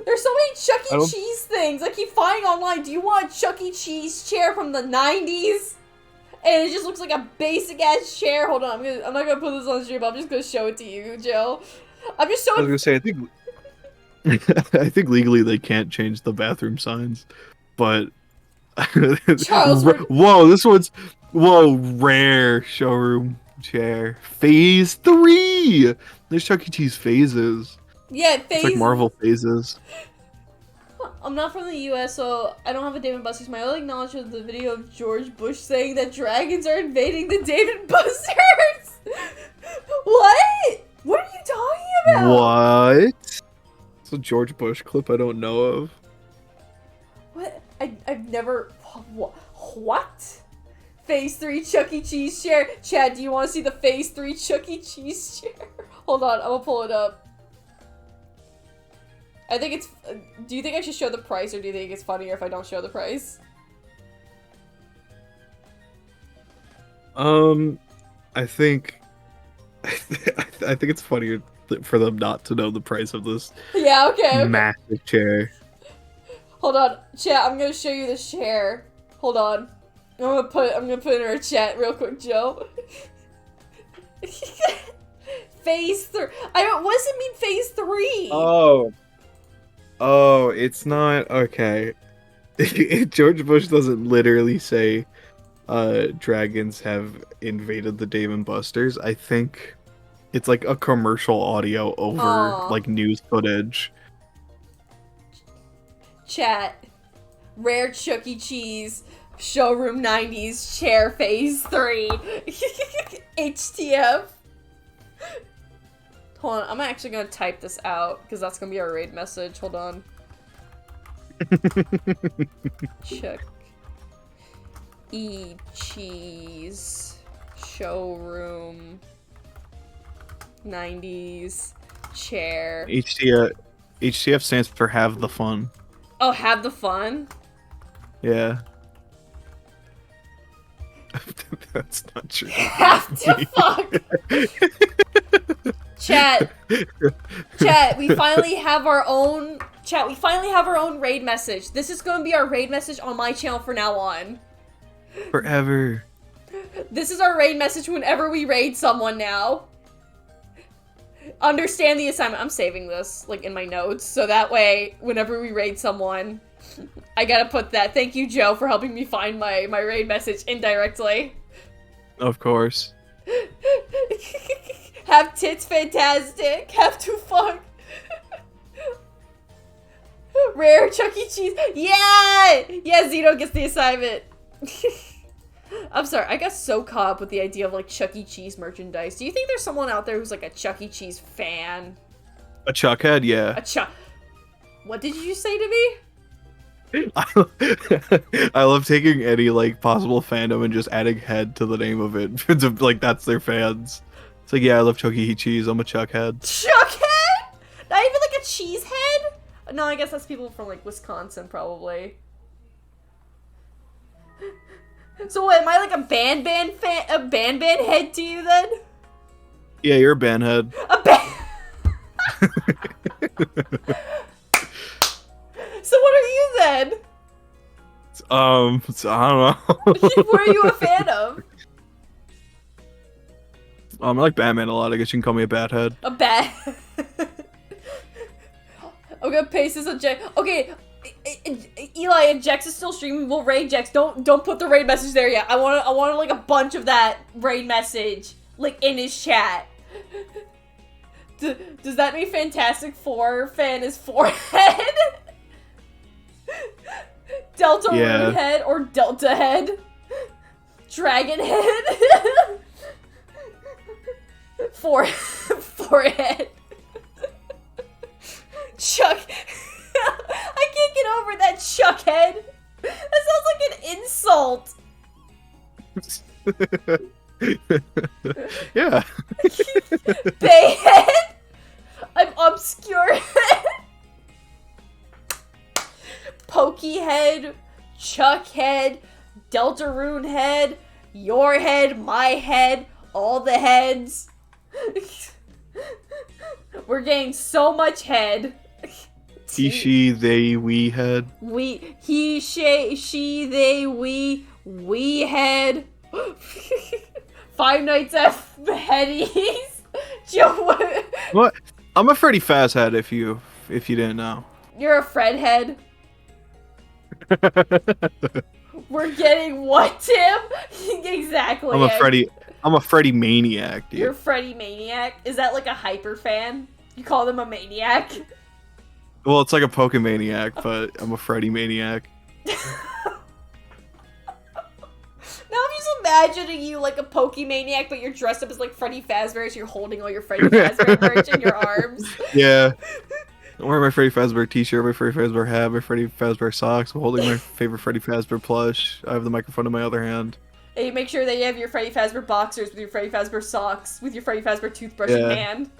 S1: There's so many Chuck E. Cheese things. I keep finding online. Do you want a Chuck E. Cheese chair from the 90s? And it just looks like a basic ass chair. Hold on, I'm not gonna put this on stream. I'm just gonna show it to you, Joe. I'm just showing.
S2: I was gonna say, I think legally they can't change the bathroom signs, but
S1: Charles,
S2: rare showroom chair. Phase 3. There's Chuck E. Cheese phases.
S1: Yeah, phases.
S2: It's like Marvel phases.
S1: I'm not from the US, so I don't have a Dave & Buster's. My only knowledge is the video of George Bush saying that dragons are invading the Dave & Buster's. What? What are you talking about?
S2: What? It's a George Bush clip I don't know of.
S1: What? I've never... What? Phase 3 Chuck E. Cheese chair. Chad, do you want to see the Phase 3 Chuck E. Cheese chair? Hold on, I'm gonna pull it up. I think it's... do you think I should show the price, or do you think it's funnier if I don't show the price?
S2: I think... I think it's funnier for them not to know the price of this massive chair.
S1: Hold on, chat, I'm gonna show you this chair. Hold on. I'm gonna put it in our chat real quick, Joe. phase 3. What does it mean phase 3?
S2: Oh, it's not okay. George Bush doesn't literally say dragons have invaded the Dave and Buster's. I think it's like a commercial audio over like news footage.
S1: Chat. Rare Chuck E. Cheese showroom 90s chair phase 3. HTF. Hold on, I'm actually gonna type this out because that's gonna be our raid message. Hold on. Chuck E. Cheese showroom 90s chair.
S2: HTF stands for have the fun.
S1: Oh, have the fun?
S2: Yeah. That's not true.
S1: Have to fuck. Chat, we finally have our own raid message. This is going to be our raid message on my channel from now on.
S2: Forever.
S1: This is our raid message whenever we raid someone now. Understand the assignment. I'm saving this, like, in my notes, so that way, whenever we raid someone, I gotta put that. Thank you, Joe, for helping me find my raid message indirectly.
S2: Of course.
S1: Have tits fantastic. Have to fuck. Rare Chuck E. Cheese. Yeah! Yeah, Zeno gets the assignment. I'm sorry, I got so caught up with the idea of, like, Chuck E. Cheese merchandise. Do you think there's someone out there who's, like, a Chuck E. Cheese fan?
S2: A Chuckhead, yeah.
S1: What did you say to me?
S2: I love taking any, like, possible fandom and just adding head to the name of it. Like, that's their fans. It's like, yeah, I love Chuck E. Cheese. I'm a Chuckhead.
S1: Chuckhead? Not even, like, a cheesehead? No, I guess that's people from, like, Wisconsin, probably. So what, am I like a band head to you then?
S2: Yeah, you're a band head.
S1: A band. So what are you then?
S2: So I don't know.
S1: What are you a fan of?
S2: I like Batman a lot. I guess you can call me a Bathead.
S1: A bat. I'm gonna paste this on Jax. Okay. Eli, and Jax is still streaming. We'll raid Jax. Don't put the raid message there yet. I want like a bunch of that raid message like in his chat. Does that mean Fantastic Four fan is forehead? Delta Rune head or Delta head? Dragon head? Forehead. Chuck. I can't get over that Chuckhead. That sounds like an insult.
S2: Yeah.
S1: Bayhead? I'm obscure head. Pokey head, Chuck head, Deltarune head, your head, my head, all the heads. We're getting so much head.
S2: He, she, they, we head.
S1: He, she, they, we head. Five Nights at Freddy's. Joe,
S2: what? I'm a Freddy Fazhead if you didn't know.
S1: You're a Fred head. We're getting what, Tim? Exactly.
S2: I'm a Freddy maniac, dude.
S1: You're a Freddy maniac? Is that like a hyper fan? You call them a maniac?
S2: Well, it's like a Pokemaniac, but I'm a Freddy maniac.
S1: Now I'm just imagining you like a Pokemaniac, but you're dressed up as like Freddy Fazbear, so you're holding all your Freddy Fazbear merch in your arms.
S2: Yeah. I'm wearing my Freddy Fazbear t-shirt, my Freddy Fazbear hat, my Freddy Fazbear socks. I'm holding my favorite Freddy Fazbear plush. I have the microphone in my other hand.
S1: And you make sure that you have your Freddy Fazbear boxers with your Freddy Fazbear socks, with your Freddy Fazbear toothbrush in hand.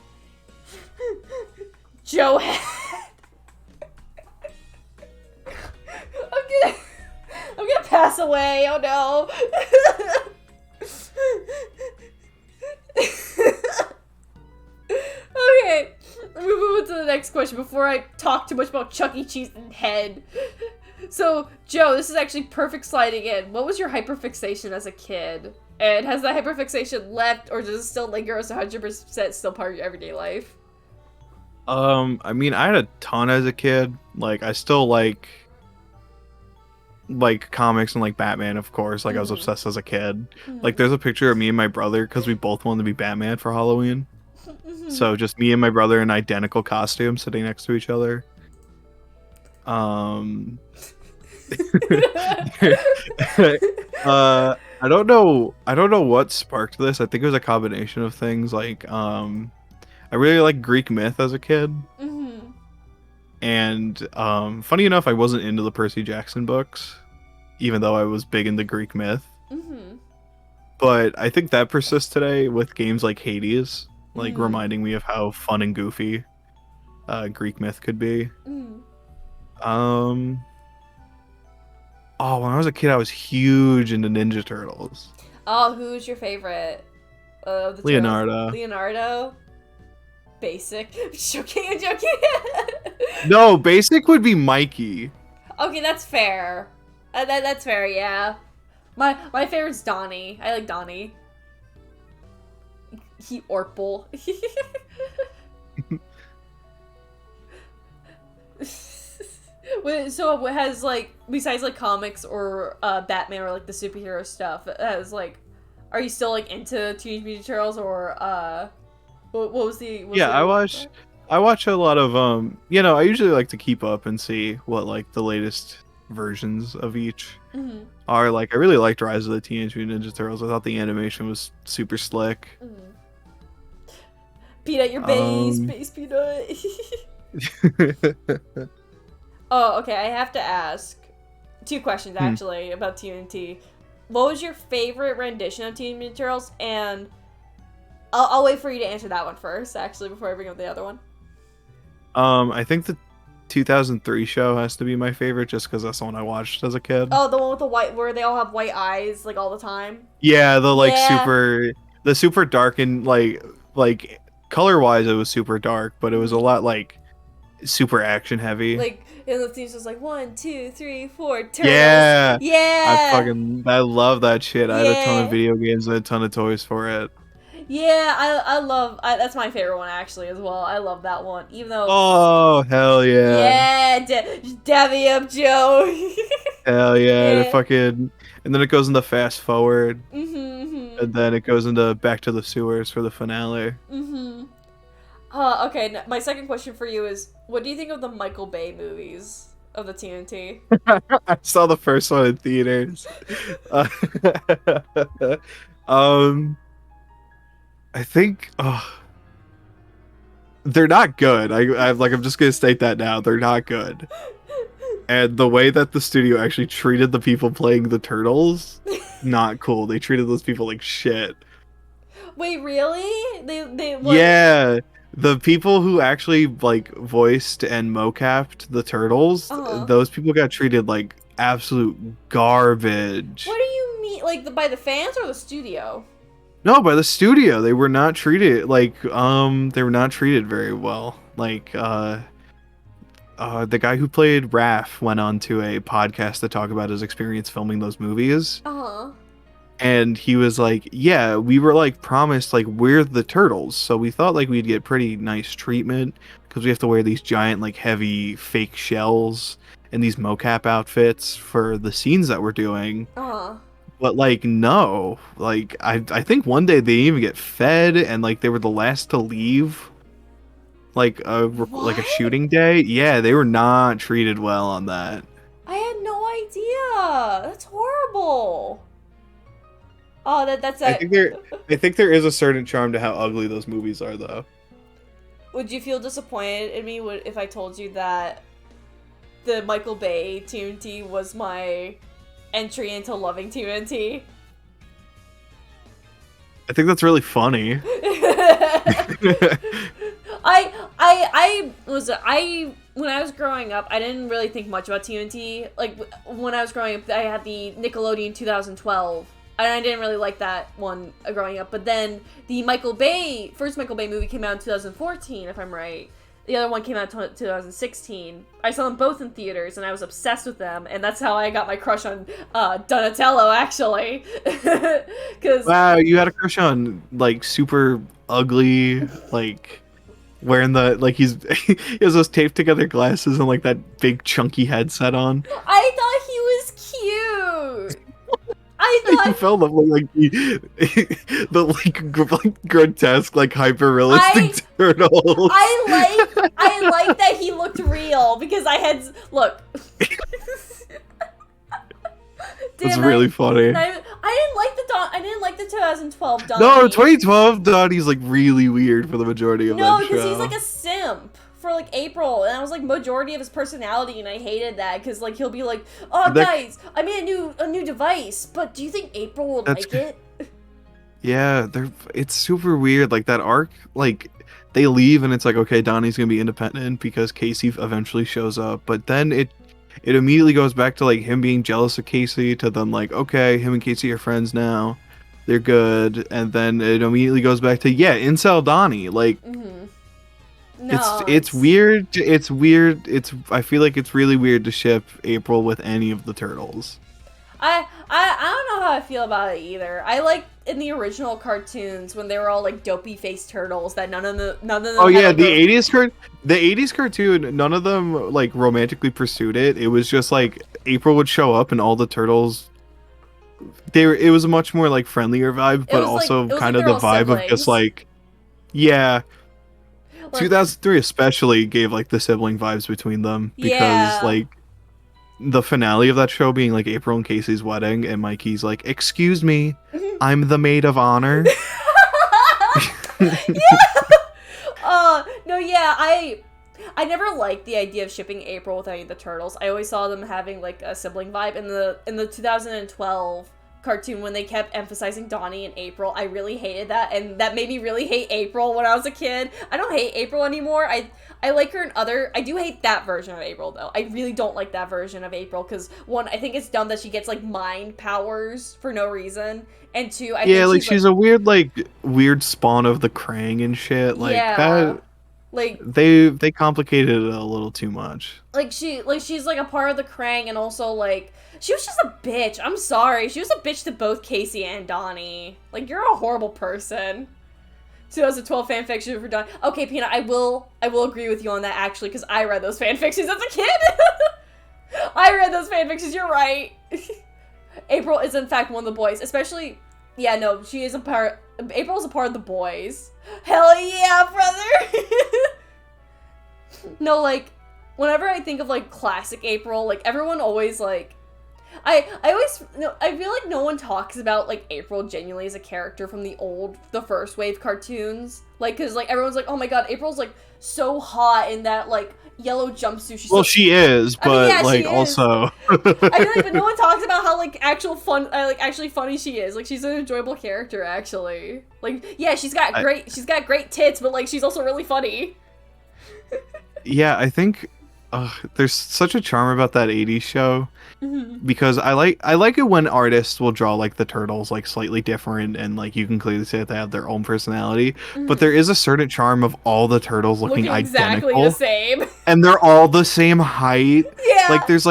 S1: Joe hat. I'm gonna pass away. Oh no. Okay, let me move on to the next question before I talk too much about Chuck E. Cheese and head. So, Joe, this is actually perfect sliding in. What was your hyperfixation as a kid? And has that hyperfixation left, or does it still linger as 100% still part of your everyday life?
S2: I mean, I had a ton as a kid. Like, I still like comics and like Batman, of course. Like, I was obsessed as a kid. Like, there's a picture of me and my brother because we both wanted to be Batman for Halloween. So just me and my brother in identical costumes sitting next to each other. I don't know what sparked this. I think it was a combination of things. Like, I really liked Greek myth as a kid. And funny enough, I wasn't into the Percy Jackson books, even though I was big into Greek myth. But I think that persists today with games like Hades, like reminding me of how fun and goofy Greek myth could be. Oh, when I was a kid, I was huge into Ninja Turtles.
S1: Oh, who's your favorite? Of the
S2: Leonardo.
S1: Turtles? Leonardo? Basic. I'm joking.
S2: No, basic would be Mikey.
S1: Okay, that's fair. That's fair, yeah. My favorite's Donnie. I like Donnie. He Orple. So it has, like, besides, like, comics or Batman or, like, the superhero stuff, it has, like, are you still, like, into Teenage Mutant Ninja Turtles or, what was the...
S2: I watch a lot of, you know, I usually like to keep up and see what, like, the latest versions of each are. Like, I really liked Rise of the Teenage Mutant Ninja Turtles. I thought the animation was super slick.
S1: Peanut, your base Peanut. Oh, okay, I have to ask 2 questions, actually, about TMNT. What was your favorite rendition of Teenage Mutant Ninja Turtles? And I'll wait for you to answer that one first, actually, before I bring up the other one.
S2: I think the 2003 show has to be my favorite, just because that's the one I watched as a kid.
S1: Oh, the one with the white, where they all have white eyes, like, all the time?
S2: Yeah, the super dark and, like, color-wise, it was super dark, but it was a lot, like, super action-heavy.
S1: Like, and the theme's just like 1, 2, 3, 4 turtles.
S2: Yeah,
S1: yeah.
S2: I love that shit. I had a ton of video games and a ton of toys for it.
S1: Yeah, I love that's my favorite one actually as well. I love that one, even though.
S2: Oh hell yeah!
S1: Yeah, dab me up, Joe.
S2: Hell yeah! And then it goes into fast forward,
S1: and
S2: then it goes into Back to the Sewers for the finale.
S1: Okay, my second question for you is, what do you think of the Michael Bay movies of the TNT?
S2: I saw the first one in theaters. I think they're not good. I'm just gonna state that now. They're not good. And the way that the studio actually treated the people playing the turtles, not cool. They treated those people like shit.
S1: Wait, really? They
S2: Yeah. The people who actually, like, voiced and mocapped the turtles, those people got treated like absolute garbage.
S1: What do you mean? Like, by the fans or the studio?
S2: No, by the studio. They were not treated, like, they were not treated very well. Like, the guy who played Raph went on to a podcast to talk about his experience filming those movies. And he was like, yeah, we were, like, promised, like, we're the turtles, so we thought, like, we'd get pretty nice treatment, because we have to wear these giant, like, heavy fake shells and these mocap outfits for the scenes that we're doing. But, like, no. Like, I think one day they didn't even get fed, and, like, they were the last to leave, like, like a shooting day. Yeah, they were not treated well on that.
S1: I had no idea. That's horrible. Oh, that's.
S2: I think there is a certain charm to how ugly those movies are, though.
S1: Would you feel disappointed in me if I told you that the Michael Bay TMNT was my entry into loving TMNT?
S2: I think that's really funny.
S1: When I was growing up, I didn't really think much about TMNT. Like, when I was growing up, I had the Nickelodeon 2012. And I didn't really like that one growing up. But then the first Michael Bay movie came out in 2014, if I'm right. The other one came out in 2016. I saw them both in theaters, and I was obsessed with them, and that's how I got my crush on Donatello, actually. Cause
S2: Wow, you had a crush on like super ugly, like wearing the like he has those taped together glasses and like that big chunky headset on.
S1: I thought he was cute. I
S2: You
S1: thought
S2: felt like the like grotesque, like hyper realistic turtles.
S1: I like that he looked real because I had look.
S2: That's
S1: Damn,
S2: really funny.
S1: I didn't like the 2012 Donnie.
S2: No, 2012 Donnie's like really weird for the majority of that show.
S1: No, because he's like a simp for like April, and I was like majority of his personality, and I hated that because like he'll be like, "Oh, guys, I made a new device, but do you think April will like it?"
S2: Yeah, it's super weird. Like that arc, like they leave and it's like, okay, Donnie's gonna be independent because Casey eventually shows up, but then it immediately goes back to like him being jealous of Casey to then like, okay, him and Casey are friends now, they're good, and then it immediately goes back to incel Donnie. Like,
S1: No,
S2: it's weird. It's weird. I feel like it's really weird to ship April with any of the turtles.
S1: I don't know how I feel about it either. I like in the original cartoons when they were all like dopey faced turtles that none of them.
S2: Oh yeah, the 80s cartoon. None of them like romantically pursued it. It was just like April would show up and all the turtles. It was a much more like friendlier vibe, but also kind of the vibe of just like, yeah. 2003 especially gave like the sibling vibes between them because like the finale of that show being like April and Casey's wedding and Mikey's like, "Excuse me, I'm the maid of honor."
S1: No, yeah, I never liked the idea of shipping April with any of the turtles. I always saw them having like a sibling vibe in the 2012 cartoon when they kept emphasizing Donnie and April. I really hated that, and that made me really hate April when I was a kid. I don't hate April anymore. I like her in I do hate that version of April, though. I really don't like that version of April, because one, I think it's dumb that she gets, like, mind powers for no reason, and two, I think
S2: she's a weird spawn of the Krang and shit, like, that... Like, they complicated it a little too much.
S1: She's, like, a part of the Krang, and also, like, she was just a bitch. I'm sorry. She was a bitch to both Casey and Donnie. Like, you're a horrible person. 2012 fanfiction for Donnie. Okay, Peanut, I will agree with you on that, actually, because I read those fanfictions as a kid. I read those fanfictions, you're right. April is, in fact, one of the boys, especially... Yeah, no, she is a part... April's a part of the boys. Hell yeah, brother! No, like, whenever I think of, like, classic April, like, everyone always, like... I feel like no one talks about, like, April genuinely as a character from the first wave cartoons. Like, because, like, everyone's like, oh my god, April's, like, so hot in that, like, yellow jumpsuit.
S2: She is, but, also...
S1: I feel like, but no one talks about how, like, actually funny she is. Like, she's an enjoyable character, actually. Like, yeah, she's got great tits, but, like, she's also really funny.
S2: Yeah, I think... there's such a charm about that 80s show because I like it when artists will draw like the turtles like slightly different and like you can clearly say that they have their own personality, but there is a certain charm of all the turtles looking
S1: exactly
S2: identical,
S1: the same,
S2: and they're all the same height.
S1: Yeah,
S2: there's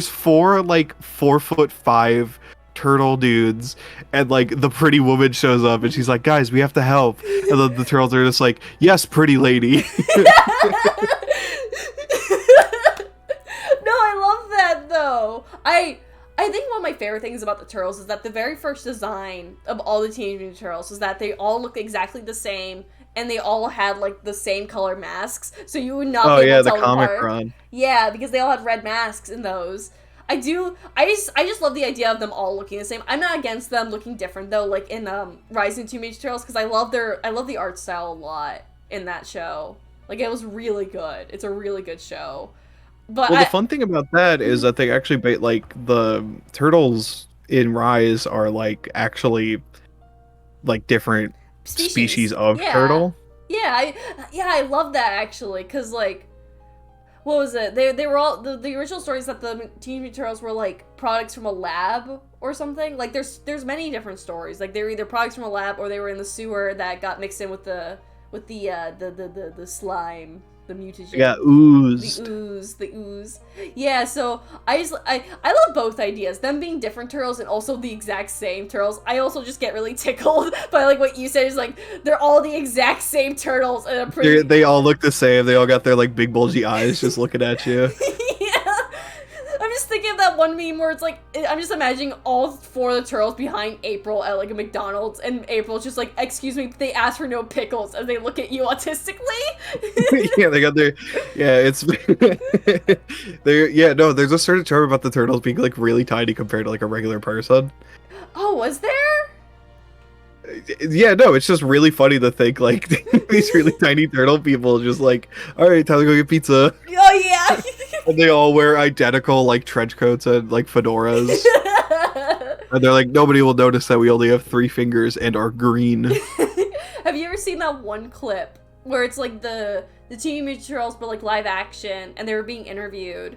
S2: four like 4'5" turtle dudes, and like the pretty woman shows up and she's like, guys, we have to help, and the turtles are just like, yes, pretty lady.
S1: No, I love that though. I think one of my favorite things about the Turtles is that the very first design of all the Teenage Mutant Turtles is that they all look exactly the same, and they all had like the same color masks, so you would not be able to tell them apart. Run. Yeah, because they all had red masks in those. I just love the idea of them all looking the same. I'm not against them looking different though, like in Rising Teenage Turtles, because I love the art style a lot in that show. Like, it was really good. It's a really good show. But
S2: the fun thing about that is that they actually like the turtles in Rise are like actually like different species of turtle.
S1: Yeah, I love that actually, because like, what was it? They were all the original stories that the Teenage Mutant Turtles were like products from a lab or something. Like there's many different stories. Like they were either products from a lab or they were in the sewer that got mixed in with the with the slime, the mutagen.
S2: Yeah, oozed.
S1: The ooze. Yeah, so I love both ideas. Them being different turtles and also the exact same turtles. I also just get really tickled by like what you said is like they're all the exact same turtles and
S2: They all look the same. They all got their like big bulgy eyes just looking at you.
S1: Yeah. I'm just thinking of that one meme where it's like, I'm just imagining all 4 of the turtles behind April at like a McDonald's, and April's just like, excuse me, they asked for no pickles, as they look at you autistically.
S2: Yeah, they got their, yeah, it's, no, there's a certain term about the turtles being like really tiny compared to like a regular person.
S1: Oh, was there?
S2: Yeah, no, it's just really funny to think like these really tiny turtle people just like, all right, time to go get pizza.
S1: Oh yeah.
S2: And they all wear identical like trench coats and like fedoras. And they're like, nobody will notice that we only have 3 fingers and are green.
S1: Have you ever seen that one clip where it's like the Teenage Mutant Turtles but like live action, and they were being interviewed,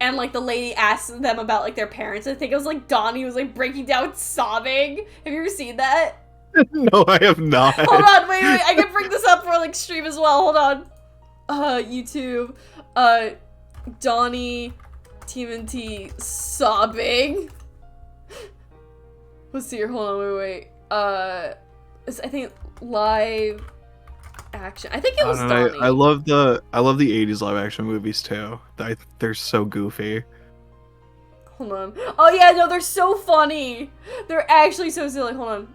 S1: and like the lady asked them about like their parents? I think it was like Donnie was like breaking down sobbing. Have you ever seen that?
S2: No, I have not.
S1: Hold on, wait, I can bring this up for like stream as well. Hold on. YouTube. Donnie TMNT sobbing. Let's see here. Hold on, wait. I think live action. I think it was Donnie.
S2: I love the 80s live action movies too. They're so goofy.
S1: Hold on. Oh yeah, no, they're so funny. They're actually so silly. Hold on.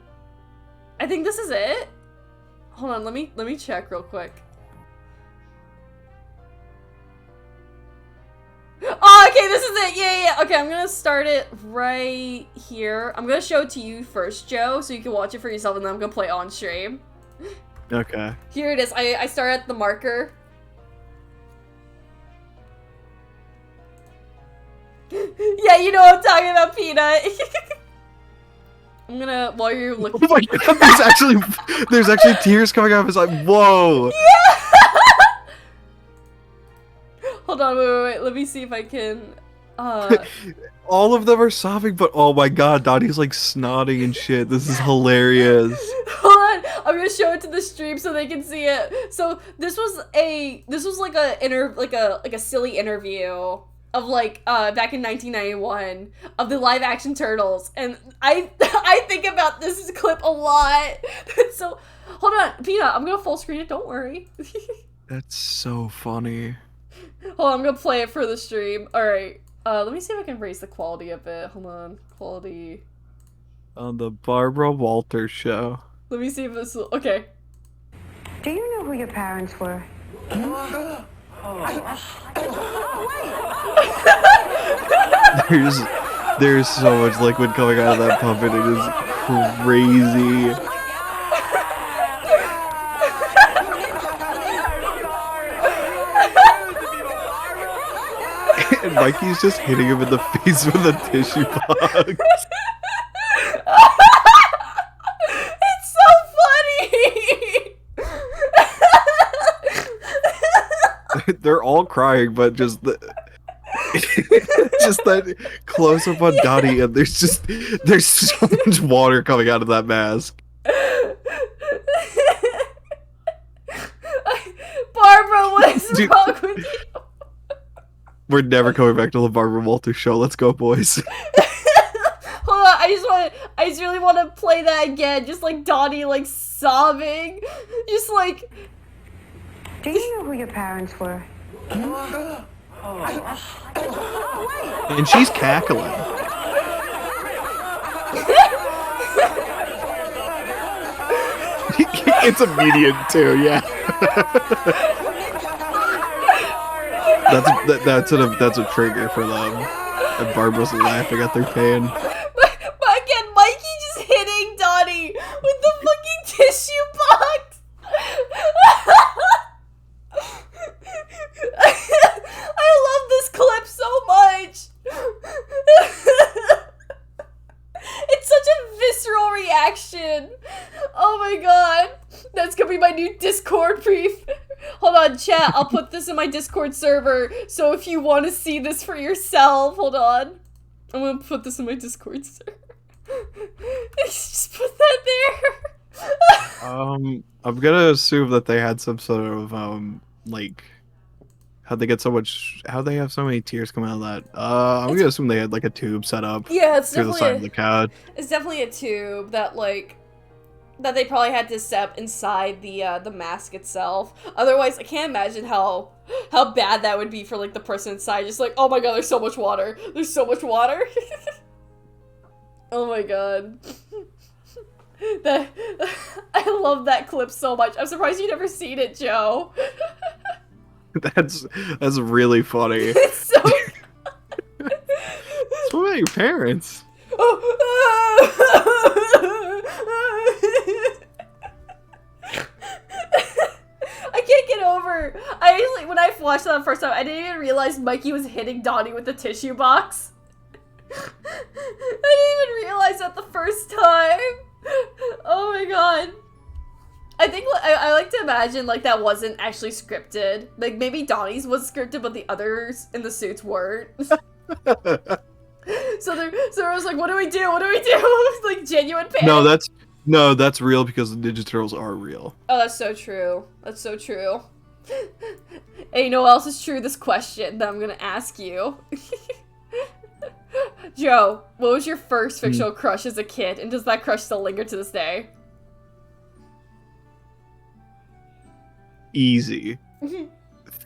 S1: I think this is it. Hold on, let me check real quick. Oh, okay, this is it. Yeah. Okay, I'm gonna start it right here. I'm gonna show it to you first, Joe, so you can watch it for yourself, and then I'm gonna play it on stream.
S2: Okay.
S1: Here it is. I start at the marker. Yeah, you know what I'm talking about, Peanut. I'm gonna, while you're looking.
S2: Oh my god, there's actually tears coming out of his eye. Whoa.
S1: Yeah. Hold on, wait. Let me see if I can.
S2: All of them are sobbing, but oh my god, Donnie's like snotting and shit. This is hilarious.
S1: Hold on, I'm gonna show it to the stream so they can see it. So this was like a silly interview of like back in 1991 of the live action turtles, and I think about this clip a lot. So hold on, Peanut, I'm gonna full screen it. Don't worry.
S2: That's so funny.
S1: Hold on, I'm gonna play it for the stream. All right. Let me see if I can raise the quality a bit. Hold on. Quality.
S3: On the Barbara Walters show.
S1: Let me see if this will... Okay.
S4: Do you know who your parents were?
S2: There's so much liquid coming out of that puppet. It is crazy. And Mikey's just hitting him in the face with a tissue box.
S1: It's so funny!
S2: They're all crying, but just that close up on Donnie, and there's so much water coming out of that mask.
S1: Barbara, what is wrong with you?
S2: We're never coming back to the Barbara Walters show. Let's go, boys.
S1: Hold on, I just really want to play that again. Just like Donnie, like sobbing, just like.
S4: Do you know who your parents were?
S2: And she's cackling. It's immediate too, yeah. That's a trigger for them. And Barbara's laughing at their pain.
S1: But again, Mikey just hitting Donnie with the fucking tissue box. I love this clip so much. It's such a visceral reaction. Oh my god. That's gonna be my new Discord brief. Hold on, chat. I'll put this in my Discord server. So if you want to see this for yourself, hold on. I'm gonna put this in my Discord server. Just put that there.
S2: I'm gonna assume that they had some sort of like how'd they get so much? How'd they have so many tears coming out of that? I'm
S1: It's
S2: gonna assume they had like a tube set up
S1: yeah, it's
S2: through the side of the couch.
S1: it's definitely a tube that like that they probably had to set inside the mask itself. Otherwise, I can't imagine how bad that would be for like the person inside. Just like, oh my god, there's so much water. There's so much water. Oh my god. That I love that clip so much. I'm surprised you never seen it, Joe.
S2: That's really funny.
S1: It's so.
S2: What's with your parents?
S1: I can't get over. I like when I watched that the first time, I didn't even realize Mikey was hitting Donnie with the tissue box. I didn't even realize that the first time. Oh my god. I think I like to imagine like that wasn't actually scripted. Like maybe Donnie's was scripted, but the others in the suits weren't. So there was like, what do we do? What do we do? Like genuine panic.
S2: No, that's real because the Ninja Turtles are real.
S1: Oh, that's so true. That's so true. And you know what else is true? This question that I'm gonna ask you. Joe, what was your first fictional crush as a kid, and does that crush still linger to this day?
S2: Easy.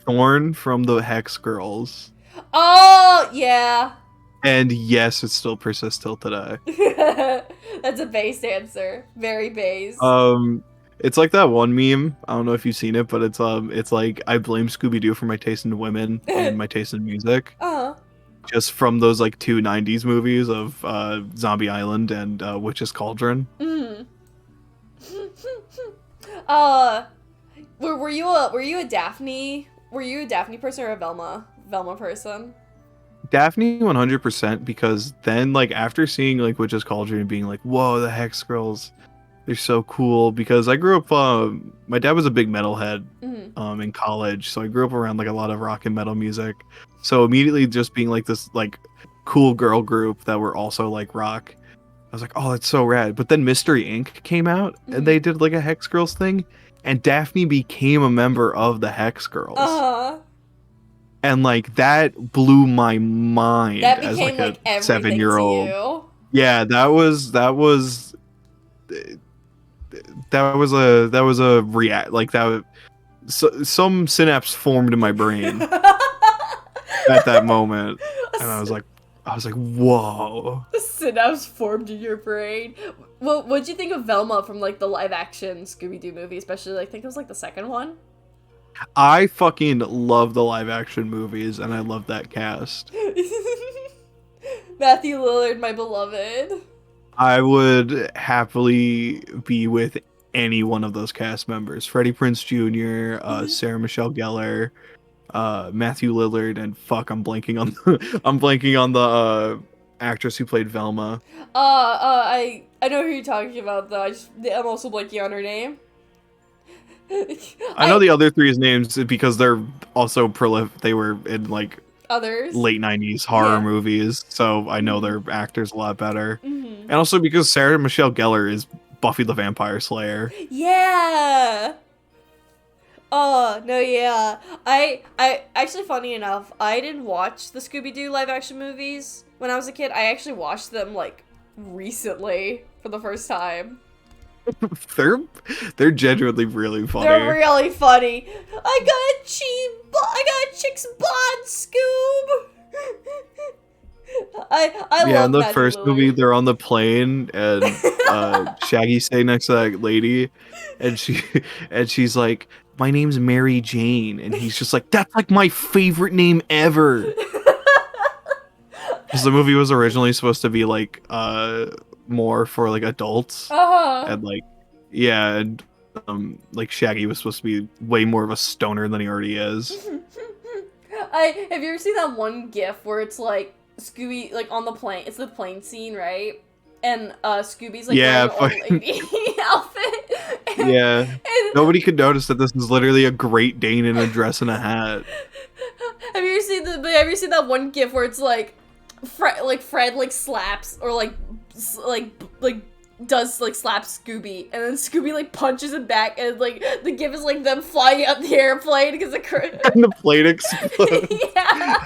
S2: Thorn from the Hex Girls.
S1: Oh, yeah.
S2: And yes, it still persists till today.
S1: That's a base answer. Very base.
S2: It's like that one meme. I don't know if you've seen it, but it's like I blame Scooby-Doo for my taste in women and my taste in music.
S1: Uh-huh.
S2: Just from those like two 90s movies of Zombie Island and Witch's Cauldron.
S1: Mm. Were you a Daphne? Were you a Daphne person or a Velma person?
S2: Daphne 100%, because then like after seeing like Witch's Cauldron and being like, whoa, the Hex Girls, they're so cool. Because I grew up, my dad was a big metalhead in college, so I grew up around like a lot of rock and metal music. So immediately just being like this like cool girl group that were also like rock, I was like, oh, that's so rad. But then Mystery Inc. came out and they did like a Hex Girls thing, and Daphne became a member of the Hex Girls.
S1: Uh-huh.
S2: And like that blew my mind
S1: That
S2: as
S1: became
S2: like a
S1: like everything
S2: 7-year-old.
S1: to you.
S2: Yeah, that was a react like that. Some synapse formed in my brain at that moment, and I was like, whoa.
S1: The synapse formed in your brain. Well, what'd you think of Velma from like the live action Scooby-Doo movie, especially like I think it was like the second one?
S2: I fucking love the live action movies, and I love that cast.
S1: Matthew Lillard, my beloved.
S2: I would happily be with any one of those cast members: Freddie Prinze Jr., Sarah Michelle Gellar, Matthew Lillard, and fuck, I'm blanking on the actress who played Velma.
S1: I know who you're talking about though. I'm also blanking on her name.
S2: I know the other three's names because they're also they were in like
S1: others
S2: late 90s horror movies, so I know their actors a lot better. And also because Sarah Michelle Gellar is Buffy the Vampire Slayer.
S1: Yeah. Oh, no, yeah. I actually, funny enough, I didn't watch the Scooby-Doo live action movies when I was a kid. I actually watched them like recently for the first time.
S2: They're genuinely really funny.
S1: They're really funny. I got a chick's bod, Scoob. I
S2: yeah,
S1: love
S2: in the
S1: Matthew
S2: first
S1: Lillard.
S2: movie, they're on the plane, and Shaggy's staying next to that lady, and she's like, "My name's Mary Jane," and he's just like, "That's like my favorite name ever." Because the movie was originally supposed to be like more for like adults, and like and like Shaggy was supposed to be way more of a stoner than he already is.
S1: Have you ever seen that one GIF where it's like Scooby like on the plane? It's the plane scene, right? And Scooby's like wearing an old lady outfit. And
S2: Nobody could notice that this is literally a Great Dane in a dress and a hat.
S1: Have you ever seen that one GIF where it's like Fred like slaps or like does like slap Scooby, and then Scooby like punches him back, and like the gif is like them flying out the airplane because the
S2: And the plane explodes.
S1: yeah.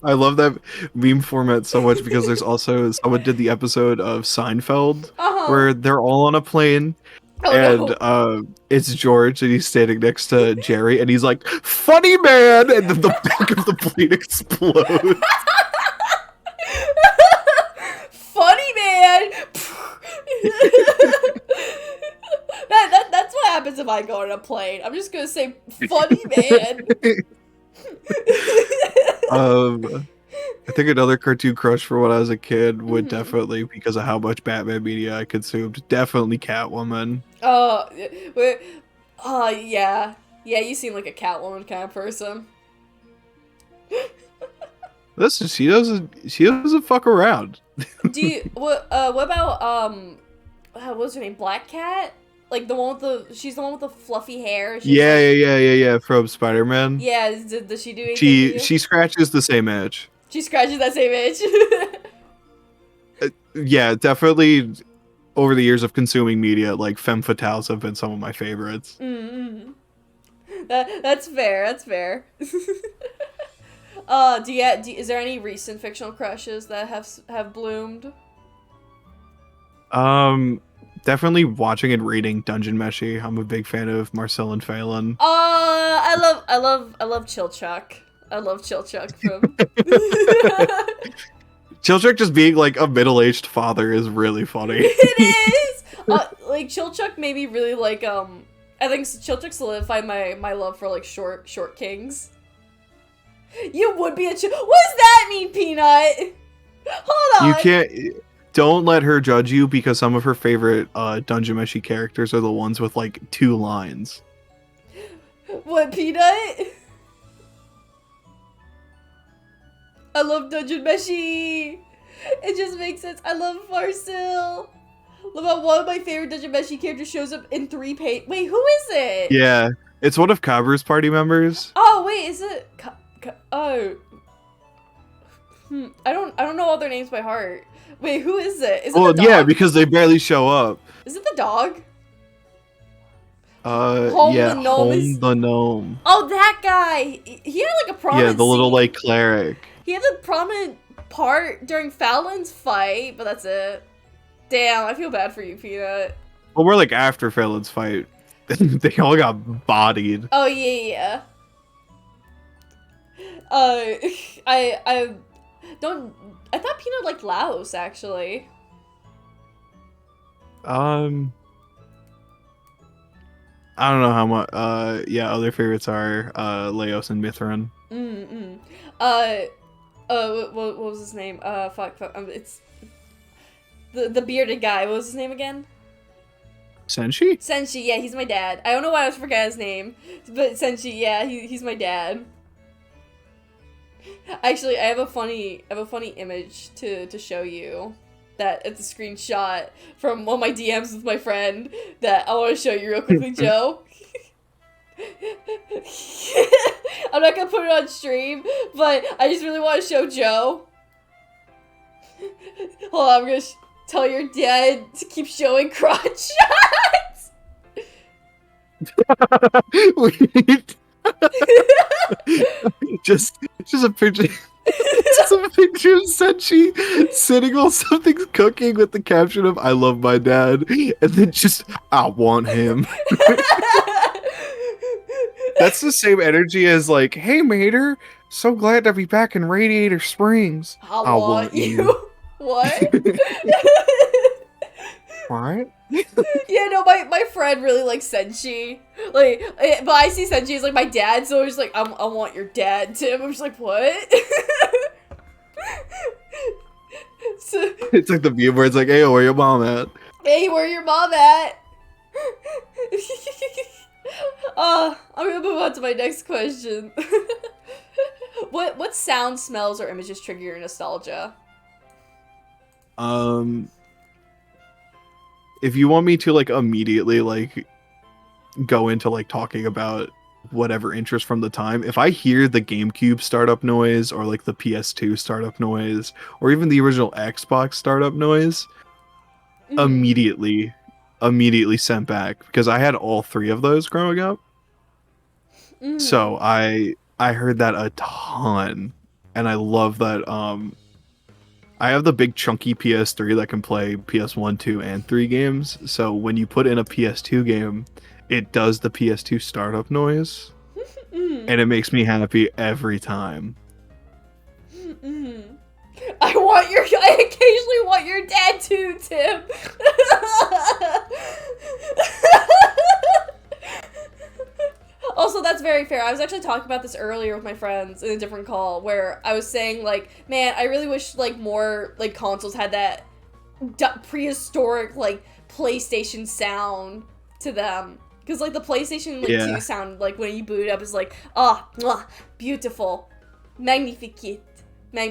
S2: I love that meme format so much because there's also someone did the episode of Seinfeld where they're all on a plane. It's George, and he's standing next to Jerry, and he's like, "Funny man," and then the back of the plane explodes.
S1: Funny man. That's what happens if I go on a plane. I'm just gonna say, "Funny man."
S2: I think another cartoon crush for when I was a kid would definitely, because of how much Batman media I consumed, definitely Catwoman.
S1: Yeah. Yeah, you seem like a Catwoman kind of person.
S2: Listen, she doesn't fuck around.
S1: What about what was her name? Black Cat? Like she's the one with the fluffy hair.
S2: Yeah, from Spider-Man.
S1: Yeah, does she do anything to you?
S2: She scratches the same itch.
S1: She scratches that same itch.
S2: Yeah, definitely. Over the years of consuming media, like femme fatales have been some of my favorites.
S1: Mm-hmm. That's fair. That's fair. Is there any recent fictional crushes that have bloomed?
S2: Definitely watching and reading Dungeon Meshi. I'm a big fan of Marcel and Phelan.
S1: I love Chilchuck. I love Chilchuck from.
S2: Chilchuck just being like a middle-aged father is really funny.
S1: It is. Like Chilchuck made me really like I think Chilchuck solidified my love for like short kings. You would be a what does that mean, Peanut? Hold on.
S2: You can't. Don't let her judge you because some of her favorite Dungeon Meshi characters are the ones with like 2 lines.
S1: What, Peanut? I love Dungeon Meshi. It just makes sense. I love Marcel. Love how one of my favorite Dungeon Meshi characters shows up in 3 pages. Wait, who is it?
S2: Yeah, it's one of Kaburu's party members.
S1: Oh wait, is it? I don't know all their names by heart. Wait, who is it? Is it the dog?
S2: Yeah, because they barely show up.
S1: Is it the dog?
S2: Home the gnome.
S1: Oh, that guy. He had like a prominent.
S2: Yeah, the little
S1: scene.
S2: like cleric.
S1: He had a prominent part during Fallon's fight, but that's it. Damn, I feel bad for you, Peanut.
S2: Well, we're like after Phelan's fight. They all got bodied.
S1: Oh yeah. I don't. I thought Peanut liked Laos actually.
S2: I don't know how much. Yeah, other favorites are Laos and Mithrin.
S1: What was his name? Fuck. It's the bearded guy. What was his name again?
S2: Senshi?
S1: Senshi. Yeah, he's my dad. I don't know why I was forgetting his name, but Senshi. Yeah, he's my dad. Actually, I have a funny image to show you. That it's a screenshot from one of my DMs with my friend that I want to show you real quickly, Joe. I'm not gonna put it on stream, but I just really want to show Joe. Hold on, I'm gonna tell your dad to keep showing crotch shots.
S2: Wait. just a picture. Just a picture of Senshi sitting while something's cooking with the caption of "I love my dad," and then just "I want him." That's the same energy as like, "Hey, Mater, so glad to be back in Radiator Springs."
S1: I want you. What?
S2: What?
S1: Yeah, no, my friend really likes Senshi. Like, but I see Senshi as like my dad, so I'm just like, I want your dad, Tim. I'm just like, what? So,
S2: It's like the meme where it's like, "Hey, where your mom at?"
S1: Hey, where your mom at? I'm gonna move on to my next question. What sounds, smells, or images trigger your nostalgia?
S2: If you want me to like immediately like go into like talking about whatever interest from the time. If I hear the GameCube startup noise or like the PS2 startup noise or even the original Xbox startup noise, immediately sent back because I had all three of those growing up. So I heard that a ton, and I love that. I have the big chunky PS3 that can play PS1, 2, and 3 games. So when you put in a PS2 game, it does the PS2 startup noise, and it makes me happy every time.
S1: I occasionally want your dad too, Tim. Also, that's very fair. I was actually talking about this earlier with my friends in a different call, where I was saying, like, man, I really wish, like, more, like, consoles had that prehistoric, like, PlayStation sound to them. Because, like, the PlayStation, like, 2 sound, like, when you boot it up, is like, beautiful. Magnificent. You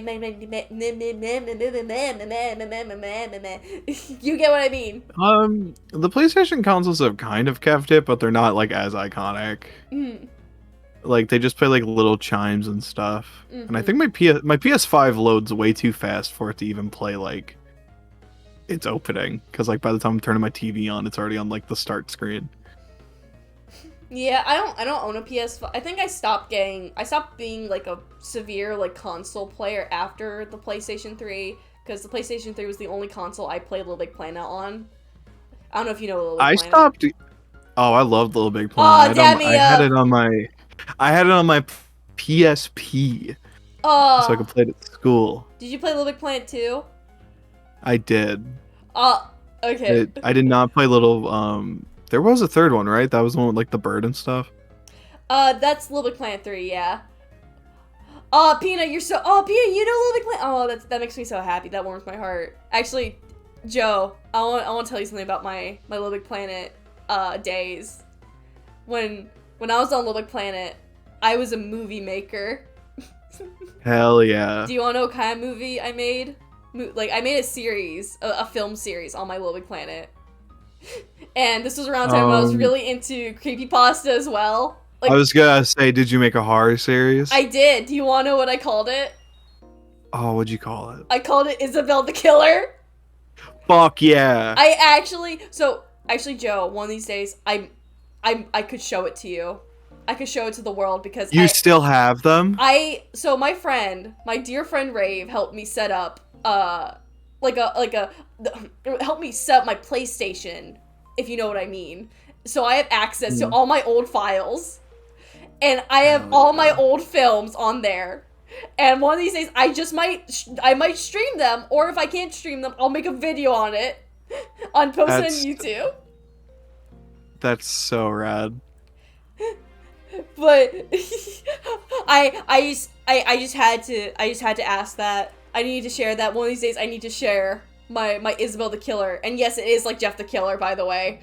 S1: get what I mean?
S2: The PlayStation consoles have kind of kept it, but they're not like as iconic. Like they just play like little chimes and stuff. And I think my PS5 loads way too fast for it to even play like its opening, because like by the time I'm turning my TV on, it's already on like the start screen.
S1: Yeah, I don't own a PS5. I think I stopped being like a severe like console player after the PlayStation 3, because the PlayStation 3 was the only console I played Little Big Planet on. I don't know if you know Little Big Planet.
S2: Oh, I loved Little Big Planet. I had it on my PSP. So I could play it at school.
S1: Did you play Little Big Planet 2?
S2: I did.
S1: Okay.
S2: I did not play Little there was a third one, right? That was the one with like the bird and stuff.
S1: That's Little Big Planet 3, yeah. Peanut, you know Little Big Planet. Oh, that makes me so happy. That warms my heart. Actually, Joe, I want to tell you something about my Little Big Planet days. When I was on Little Big Planet, I was a movie maker.
S2: Hell yeah.
S1: Do you want to know what kind of movie I made? I made a series, a film series on my Little Big Planet. And this was around the time when I was really into creepypasta as well. Like,
S2: I was gonna say, did you make a horror series?
S1: I did. Do you want to know what I called it?
S2: Oh, what'd you call it?
S1: I called it Isabel the Killer.
S2: Fuck yeah.
S1: Actually, Joe, one of these days, I could show it to you. I could show it to the world because
S2: you still have them?
S1: So my dear friend Rave helped me set up, help me set up my PlayStation, if you know what I mean. So I have access to all my old files, and I have all my old films on there. And one of these days, I might stream them, or if I can't stream them, I'll make a video on it, post it on YouTube.
S2: That's so rad.
S1: But I just had to ask that. I need to share that. One of these days, I need to share my Isabel the Killer. And yes, it is like Jeff the Killer, by the way.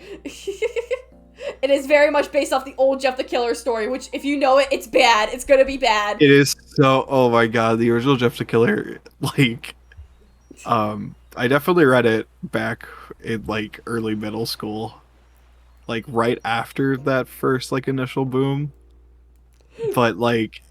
S1: It is very much based off the old Jeff the Killer story, which, if you know it, it's bad. It's gonna be bad.
S2: It is so... Oh my god, the original Jeff the Killer, like... I definitely read it back in, like, early middle school. Like, right after that first, like, initial boom. But, like,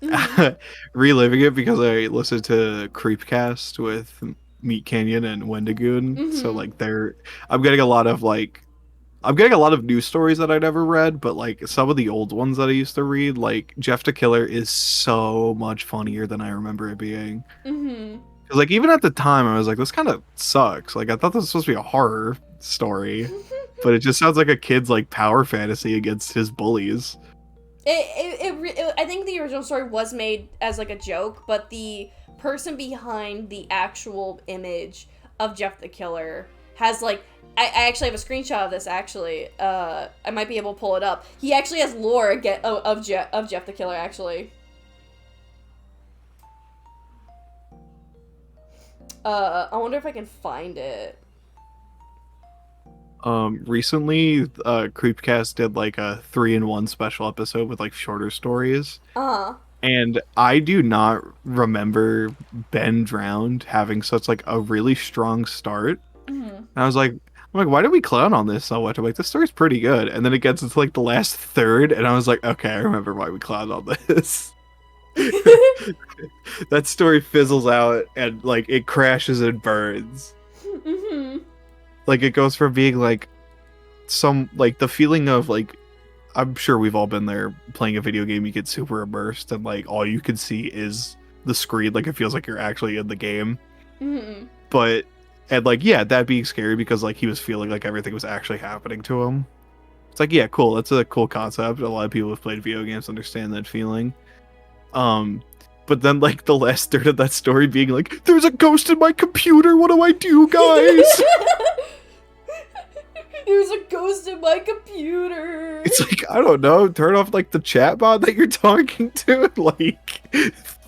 S2: reliving it because I listened to Creepcast with Meat Canyon and Wendigoon. So, like, I'm getting a lot of news stories that I never read, but, like, some of the old ones that I used to read, like, Jeff the Killer is so much funnier than I remember it being. Because, like, even at the time, I was like, this kind of sucks. Like, I thought this was supposed to be a horror story. But it just sounds like a kid's, like, power fantasy against his bullies.
S1: I think the original story was made as, like, a joke, but the person behind the actual image of Jeff the Killer has, like... I actually have a screenshot of this, actually. I might be able to pull it up. He actually has lore of Jeff the Killer, actually. I wonder if I can find it.
S2: Recently, Creepcast did like a 3-in-1 special episode with like shorter stories. And I do not remember Ben Drowned having such like a really strong start. And I was like, I'm like, why did we clown on this so much? I'm like, this story's pretty good. And then it gets into like the last third, and I was like, okay, I remember why we clowned on this. That story fizzles out and like it crashes and burns.
S1: Mm-hmm.
S2: Like it goes from being like some like the feeling of like I'm sure we've all been there playing a video game, you get super immersed and like all you can see is the screen, like it feels like you're actually in the game.
S1: Mm-hmm.
S2: But and like yeah, that being scary because like he was feeling like everything was actually happening to him. It's like yeah, cool. That's a cool concept. A lot of people who've played video games understand that feeling. But then like the last third of that story being like, there's a ghost in my computer. What do I do, guys?
S1: There's a ghost in my computer.
S2: It's like I don't know. Turn off like the chat bot that you're talking to. And, like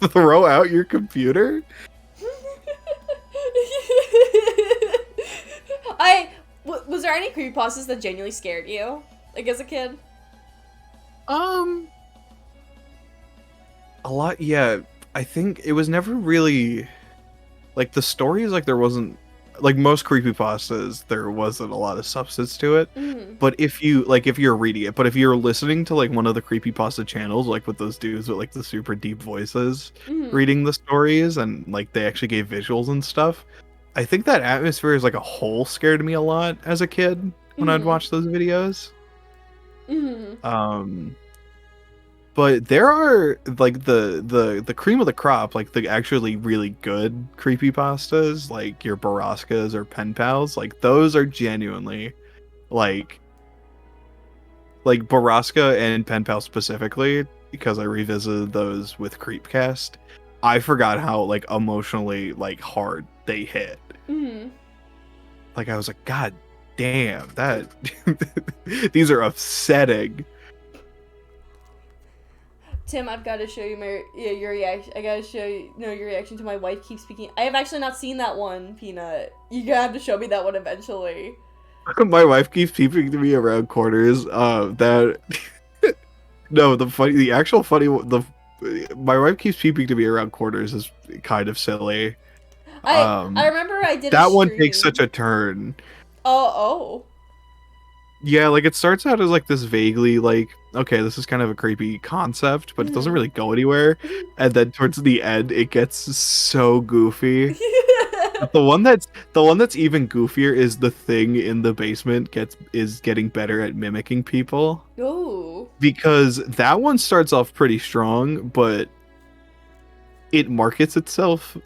S2: throw out your computer.
S1: Was there any creepypastas that genuinely scared you, like as a kid?
S2: A lot, yeah. I think it was never really like the stories. Like there wasn't like most creepypastas. There wasn't a lot of substance to it.
S1: Mm-hmm.
S2: But if you're reading it, but if you're listening to like one of the creepypasta channels, like with those dudes with like the super deep voices
S1: Mm-hmm.
S2: reading the stories and like they actually gave visuals and stuff, I think that atmosphere as like a whole scared me a lot as a kid when I'd
S1: Mhm.
S2: watch those videos.
S1: Mm-hmm.
S2: But there are like the cream of the crop, like the actually really good creepypastas, like your Barascas or Pen Pals, like those are genuinely like Baraska and Pen Pal specifically, because I revisited those with Creepcast. I forgot how like emotionally like hard they hit.
S1: Mm-hmm.
S2: Like I was like, God damn, that these are upsetting.
S1: Tim, I've got to show you your reaction. I gotta show you your reaction to My Wife Keeps Speaking. I have actually not seen that one, Peanut. You're gonna have to show me that one eventually.
S2: My wife keeps peeping to me around corners. That no, my wife keeps peeping to me around corners is kind of silly.
S1: I remember I did
S2: That
S1: a
S2: one
S1: stream.
S2: takes such a turn.
S1: Oh.
S2: Yeah, like it starts out as like this vaguely like, okay, this is kind of a creepy concept, but it doesn't really go anywhere. And then towards the end, it gets so goofy. The one that's even goofier is the thing in the basement is getting better at mimicking people.
S1: Oh.
S2: Because that one starts off pretty strong, but it markets itself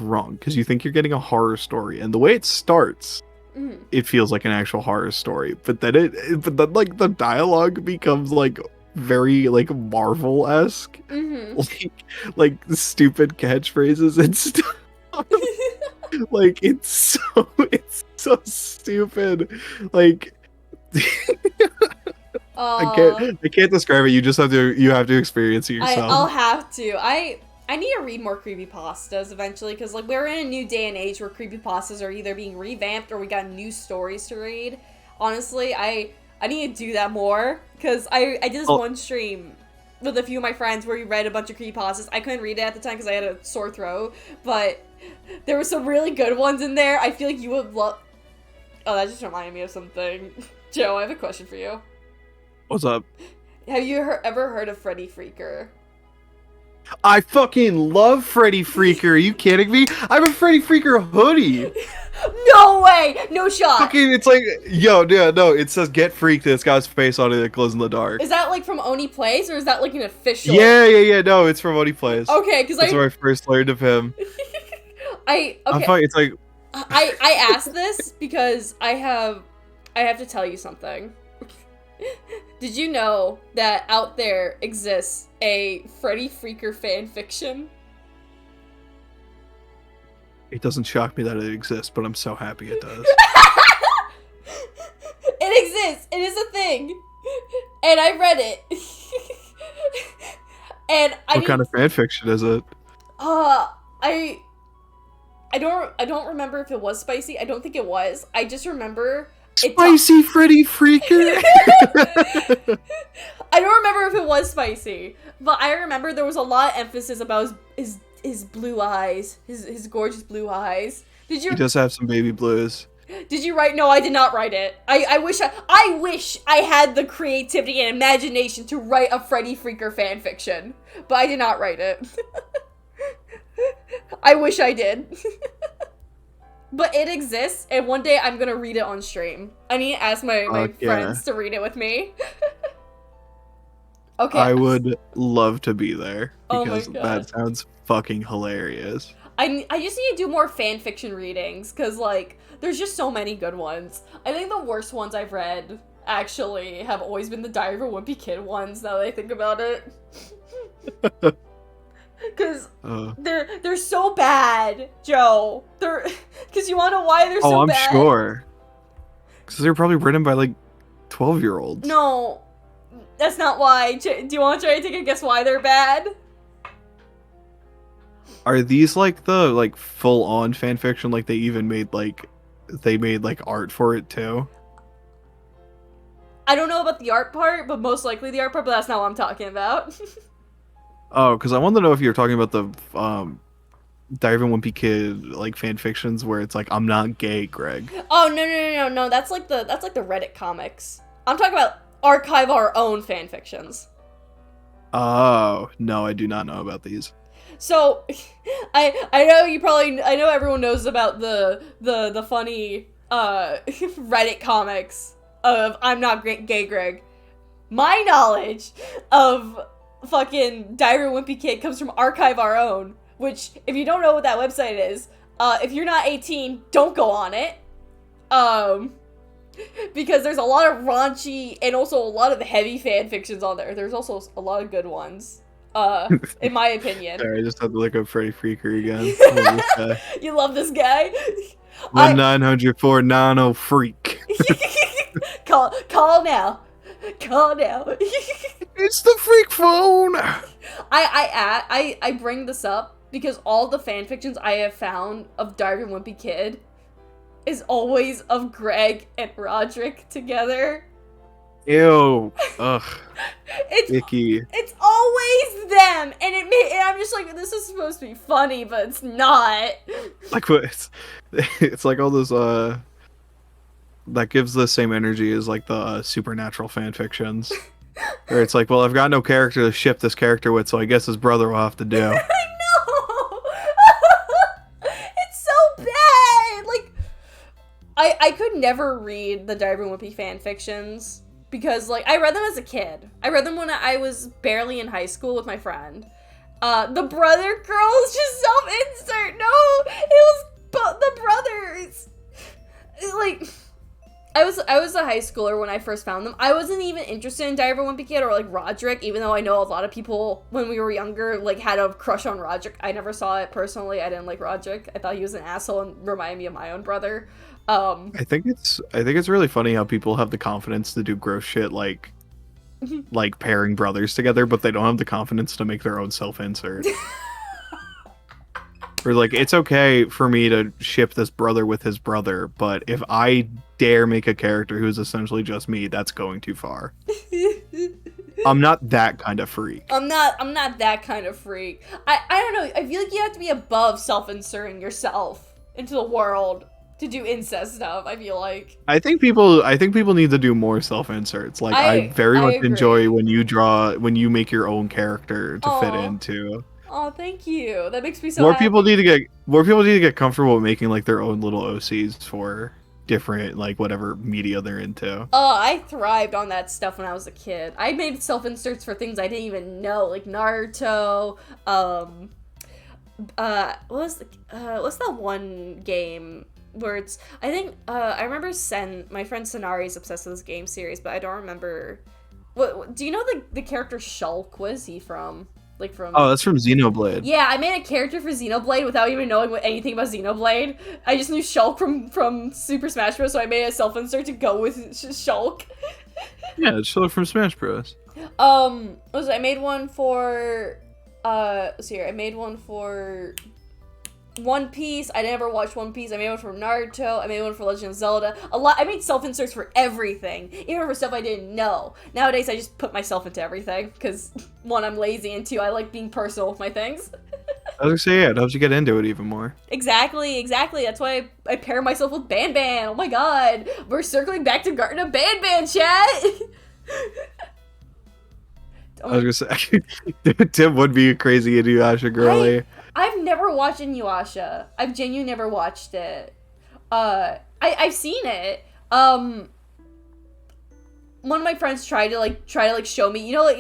S2: wrong because you think you're getting a horror story, and the way it starts, it feels like an actual horror story. But then like the dialogue becomes like very like Marvel-esque, like stupid catchphrases and stuff. Like it's so stupid. Like I can't describe it. You have to experience it yourself.
S1: I'll have to. I need to read more creepypastas eventually, because like we're in a new day and age where creepypastas are either being revamped or we got new stories to read. Honestly, I need to do that more, because I did this one stream with a few of my friends where we read a bunch of creepypastas. I couldn't read it at the time because I had a sore throat, but there were some really good ones in there. I feel like you would love. Oh, that just reminded me of something. Joe, I have a question for you.
S2: What's up?
S1: Have you ever heard of Freddy Freaker?
S2: I fucking love Freddy Freaker. Are you kidding me? I have a Freddy Freaker hoodie.
S1: No way! No shot!
S2: Fucking, it's like, yo, yeah, no, it says "Get Freaked" and it's got his face on it that glows in the dark.
S1: Is that like from Oni Plays, or is that like an official?
S2: Yeah, no, it's from Oni Plays.
S1: Okay, because
S2: that's where I first learned of him.
S1: Okay.
S2: It's like
S1: I asked this because I have to tell you something. Did you know that out there exists a Freddy Freaker fan fiction?
S2: It doesn't shock me that it exists, but I'm so happy it does.
S1: It exists. It is a thing, and I read it. And
S2: what kind of fan fiction is it?
S1: I don't remember if it was spicy. I don't think it was. I just remember
S2: Spicy Freddy Freaker.
S1: I don't remember if it was spicy, but I remember there was a lot of emphasis about his blue eyes, his gorgeous blue eyes. Did you?
S2: He does have some baby blues.
S1: Did you write? No, I did not write it. I wish I had the creativity and imagination to write a Freddy Freaker fanfiction, but I did not write it. I wish I did. But it exists, and one day I'm gonna read it on stream. I need to ask my friends to read it with me. Okay.
S2: I would love to be there
S1: Oh my
S2: because
S1: God.
S2: that sounds fucking hilarious.
S1: I just need to do more fan fiction readings, because, like, there's just so many good ones. I think the worst ones I've read, actually, have always been the Diary of a Wimpy Kid ones, now that I think about it. Because they're so bad, Joe. Because you want to know why they're so bad?
S2: Oh, I'm sure. Because they're probably written by, like, 12-year-olds.
S1: No, that's not why. Do you want to try to take a guess why they're bad?
S2: Are these, like, the, like, full-on fanfiction? Like, they even made, like, art for it, too?
S1: I don't know about the art part, but most likely the art part, but that's not what I'm talking about.
S2: Oh, because I wanted to know if you're talking about the, Diary of a Wimpy Kid, like, fanfictions where it's like, I'm not gay, Greg.
S1: Oh, no, that's like the Reddit comics. I'm talking about archive our own fanfictions.
S2: Oh, no, I do not know about these.
S1: So, I know everyone knows about the funny Reddit comics of I'm not gay Greg. My knowledge of fucking Diary of a Wimpy Kid comes from Archive Our Own, which, if you don't know what that website is, if you're not 18, don't go on it. Because there's a lot of raunchy and also a lot of heavy fan fictions on there. There's also a lot of good ones. In my opinion.
S2: Sorry, I just had to look up Freddy Freaker again.
S1: You love this guy?
S2: 1-900-490 freak.
S1: Call now. Call now.
S2: It's the freak phone.
S1: I bring this up because all the fan fictions I have found of Diary of a Wimpy Kid is always of Greg and Roderick together.
S2: Ew. Ugh.
S1: It's
S2: icky.
S1: It's always them, and I'm just like, this is supposed to be funny, but it's not.
S2: Like what? It's like all those that gives the same energy as like the supernatural fan fictions, where it's like, well, I've got no character to ship this character with, so I guess his brother will have to do.
S1: I know. It's so bad. Like, I could never read the Diary of a Wimpy fan fictions. Because, like, I read them as a kid. I read them when I was barely in high school with my friend. The brother girls just self-insert. No, it was the brothers. Like, I was a high schooler when I first found them. I wasn't even interested in Diary of a Wimpy Kid or, like, Roderick, even though I know a lot of people, when we were younger, like, had a crush on Roderick. I never saw it personally. I didn't like Roderick. I thought he was an asshole and reminded me of my own brother.
S2: I think it's really funny how people have the confidence to do gross shit like pairing brothers together, but they don't have the confidence to make their own self-insert. Or like, it's okay for me to ship this brother with his brother, but if I dare make a character who's essentially just me, that's going too far. I'm not that kind of freak.
S1: I'm not that kind of freak. I don't know. I feel like you have to be above self-inserting yourself into the world to do incest stuff. I feel like
S2: I think people need to do more self-inserts. Like, I very much
S1: agree.
S2: enjoy when you make your own character to fit into.
S1: Oh, thank you. That makes me so
S2: More
S1: happy.
S2: people need to get comfortable with making like their own little OCs for different, like, whatever media they're into.
S1: Oh, I thrived on that stuff when I was a kid. I made self-inserts for things I didn't even know, like Naruto. What's that one game where it's, I think, I remember my friend Sonari is obsessed with this game series, but I don't remember. What do you know the character Shulk? What is he from? Like from...
S2: Oh, that's from Xenoblade.
S1: Yeah, I made a character for Xenoblade without even knowing anything about Xenoblade. I just knew Shulk from Super Smash Bros., so I made a self-insert to go with Shulk.
S2: Yeah, it's Shulk from Smash Bros.
S1: I made one for, I made one for One Piece. I never watched One Piece. I made one for Naruto. I made one for Legend of Zelda. I made self-inserts for everything, even for stuff I didn't know. Nowadays, I just put myself into everything, because one, I'm lazy, and two, I like being personal with my things.
S2: I was gonna say, yeah, it helps you get into it even more.
S1: Exactly. That's why I pair myself with Ban Ban. Oh my god. We're circling back to Garten of Ban Ban, chat!
S2: I was gonna say, Tim would be a crazy Inuyasha girly.
S1: I've never watched Inuyasha. I've genuinely never watched it. I've seen it. One of my friends tried to show me, I don't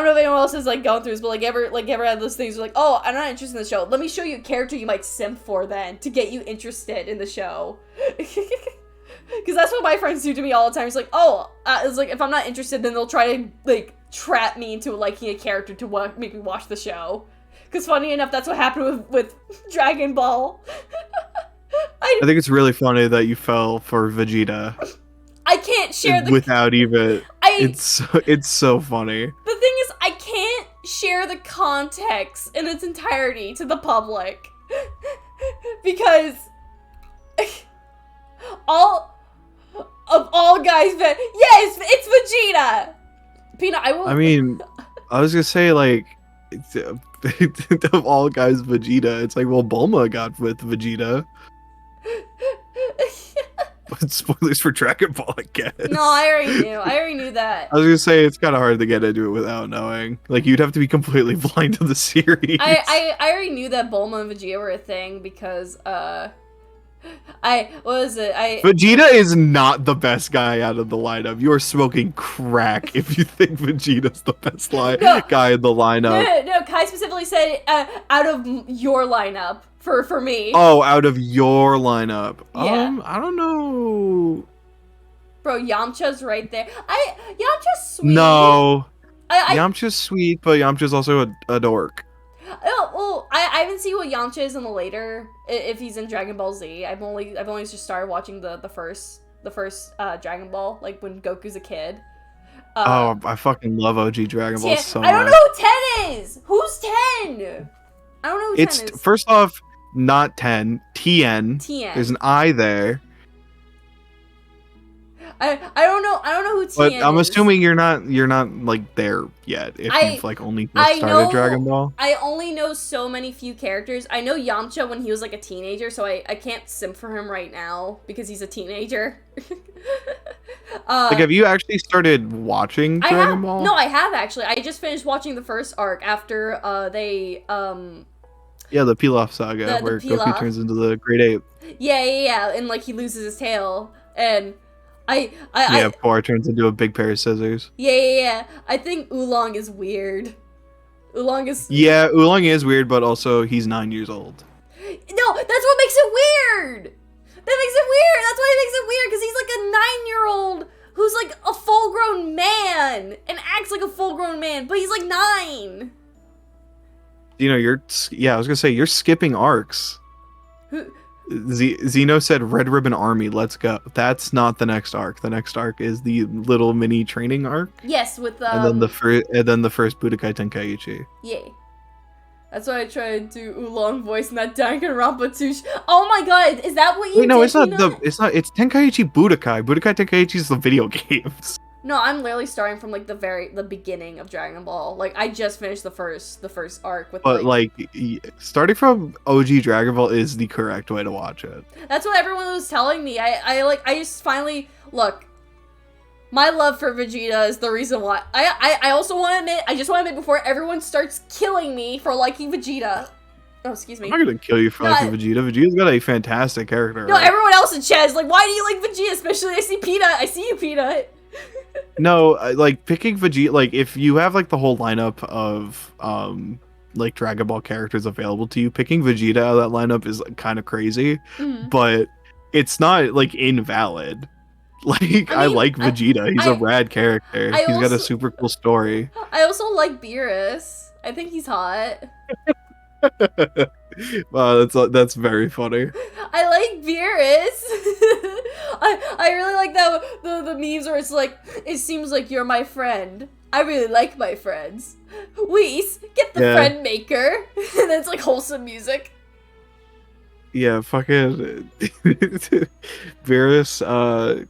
S1: know if anyone else has like gone through this, but ever had those things where, like, oh, I'm not interested in the show. Let me show you a character you might simp for then to get you interested in the show. Because that's what my friends do to me all the time. It's like, oh, it's like if I'm not interested, then they'll try to like trap me into liking a character to make me watch the show. Because funny enough, that's what happened with Dragon Ball.
S2: I think it's really funny that you fell for Vegeta.
S1: I can't share the
S2: without even. It's so funny.
S1: The thing is, I can't share the context in its entirety to the public because all guys, yes, it's Vegeta. Peanut, I will.
S2: I mean, I was gonna say like, of all guys, Vegeta. It's like, well, Bulma got with Vegeta. But spoilers for Dragon Ball, I guess.
S1: No, I already knew that.
S2: I was gonna say it's kind of hard to get into it without knowing. Like, you'd have to be completely blind to the series.
S1: I already knew that Bulma and Vegeta were a thing because
S2: Vegeta is not the best guy out of the lineup. You are smoking crack if you think Vegeta's the best guy in the lineup.
S1: No, Kai specifically said out of your lineup for me.
S2: Oh, out of your lineup.
S1: Yeah.
S2: I don't know.
S1: Bro, Yamcha's right there. Yamcha's sweet.
S2: No. Yamcha's sweet, but Yamcha's also a dork.
S1: Oh, well, I haven't seen what Yamcha is in the later, if he's in Dragon Ball Z. I've only just started watching the first Dragon Ball, like when Goku's a kid.
S2: I fucking love OG Dragon Ball so much.
S1: I don't know who 10 is! Who's 10? I don't know who 10 is.
S2: First off, not 10, TN. There's an I there.
S1: I don't know who TN is.
S2: But I'm assuming you're not like there yet if you've like only just started Dragon Ball.
S1: I only know so many few characters. I know Yamcha when he was like a teenager, so I can't simp for him right now because he's a teenager.
S2: Like, have you actually started watching Dragon Ball?
S1: No, I have actually. I just finished watching the first arc after they
S2: Yeah, the Pilaf saga where Goku turns into the Great Ape.
S1: Yeah, and like he loses his tail and
S2: Poor turns into a big pair of scissors.
S1: Yeah. I think Oolong is weird. Oolong is
S2: weird, but also he's 9 years old.
S1: No, that's what makes it weird. That makes it weird. That's why it makes it weird because he's like a 9-year-old who's like a full-grown man and acts like a full-grown man, but he's like 9.
S2: You know, I was gonna say you're skipping arcs. Zeno said Red Ribbon Army, let's go. That's not the next arc. The next arc is the little mini training arc.
S1: Yes, with
S2: and then the first Budokai Tenkaichi.
S1: Yay. That's why I tried to do Oolong voice in that Danganronpa 2. Oh my god, is that what you did?
S2: No, it's not it's Tenkaichi Budokai. Budokai Tenkaichi is the video games.
S1: No, I'm literally starting from like the beginning of Dragon Ball. Like I just finished the first arc with.
S2: But starting from OG Dragon Ball is the correct way to watch it.
S1: That's what everyone was telling me. I just finally look. My love for Vegeta is the reason why. I also want to admit. I just want to admit before everyone starts killing me for liking Vegeta. Oh, excuse me.
S2: I'm not gonna kill you for liking Vegeta. Vegeta's got a fantastic character.
S1: No, everyone else in chat is like, why do you like Vegeta? Especially I see Peanut. I see you, Peanut.
S2: No, like picking Vegeta, like if you have like the whole lineup of like Dragon Ball characters available to you, picking Vegeta out of that lineup is like, kind of crazy, but it's not like invalid. Like I like Vegeta. He's a rad character. He's got a super cool story.
S1: I also like Beerus. I think he's hot.
S2: Wow, that's very funny.
S1: I like Beerus. I really like that the memes where it's like, it seems like you're my friend. I really like my friends. Whis, get the friend maker. And then it's like wholesome music.
S2: Yeah, fucking Beerus.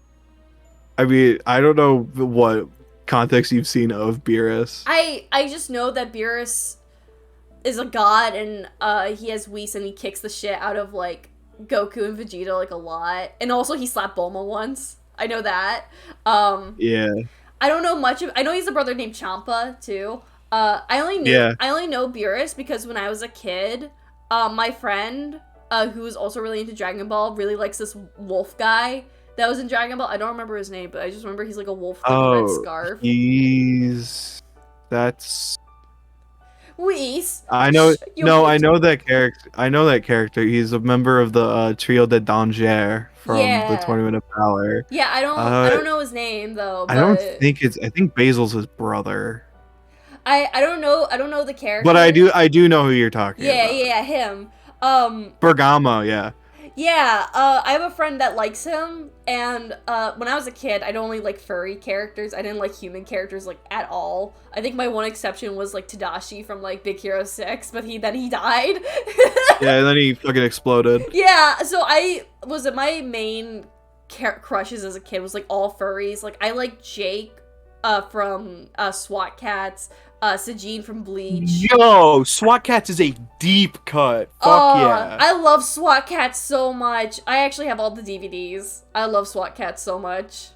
S2: I mean, I don't know what context you've seen of Beerus.
S1: I just know that Beerus is a god, and he has Whis, and he kicks the shit out of like Goku and Vegeta like a lot, and also he slapped Bulma once. I know that.
S2: Yeah.
S1: I don't know much of. I know he's a brother named Champa too. I only know Beerus because when I was a kid, my friend, who was also really into Dragon Ball, really likes this wolf guy that was in Dragon Ball. I don't remember his name, but I just remember he's like a wolf with a red scarf.
S2: That's.
S1: Whis.
S2: I know.
S1: No,
S2: I know that character. I know that character. He's a member of the Trio de Danger from the Tournament of Power.
S1: Yeah, I don't know his name though. But
S2: I think Basil's his brother.
S1: I don't know the character.
S2: But I do know who you're talking about.
S1: Yeah, him.
S2: Bergamo, yeah.
S1: Yeah, I have a friend that likes him, and when I was a kid, I'd only like furry characters. I didn't like human characters like at all. I think my one exception was like Tadashi from like Big Hero 6, but he died.
S2: Yeah, and then he fucking exploded.
S1: Yeah, so my main crushes as a kid was like all furries. Like I like Jake from SWAT Cats. Sajin from Bleach.
S2: Yo, SWAT Cats is a deep cut. Fuck yeah.
S1: I love SWAT Cats so much. I actually have all the DVDs. I love SWAT Cats so much.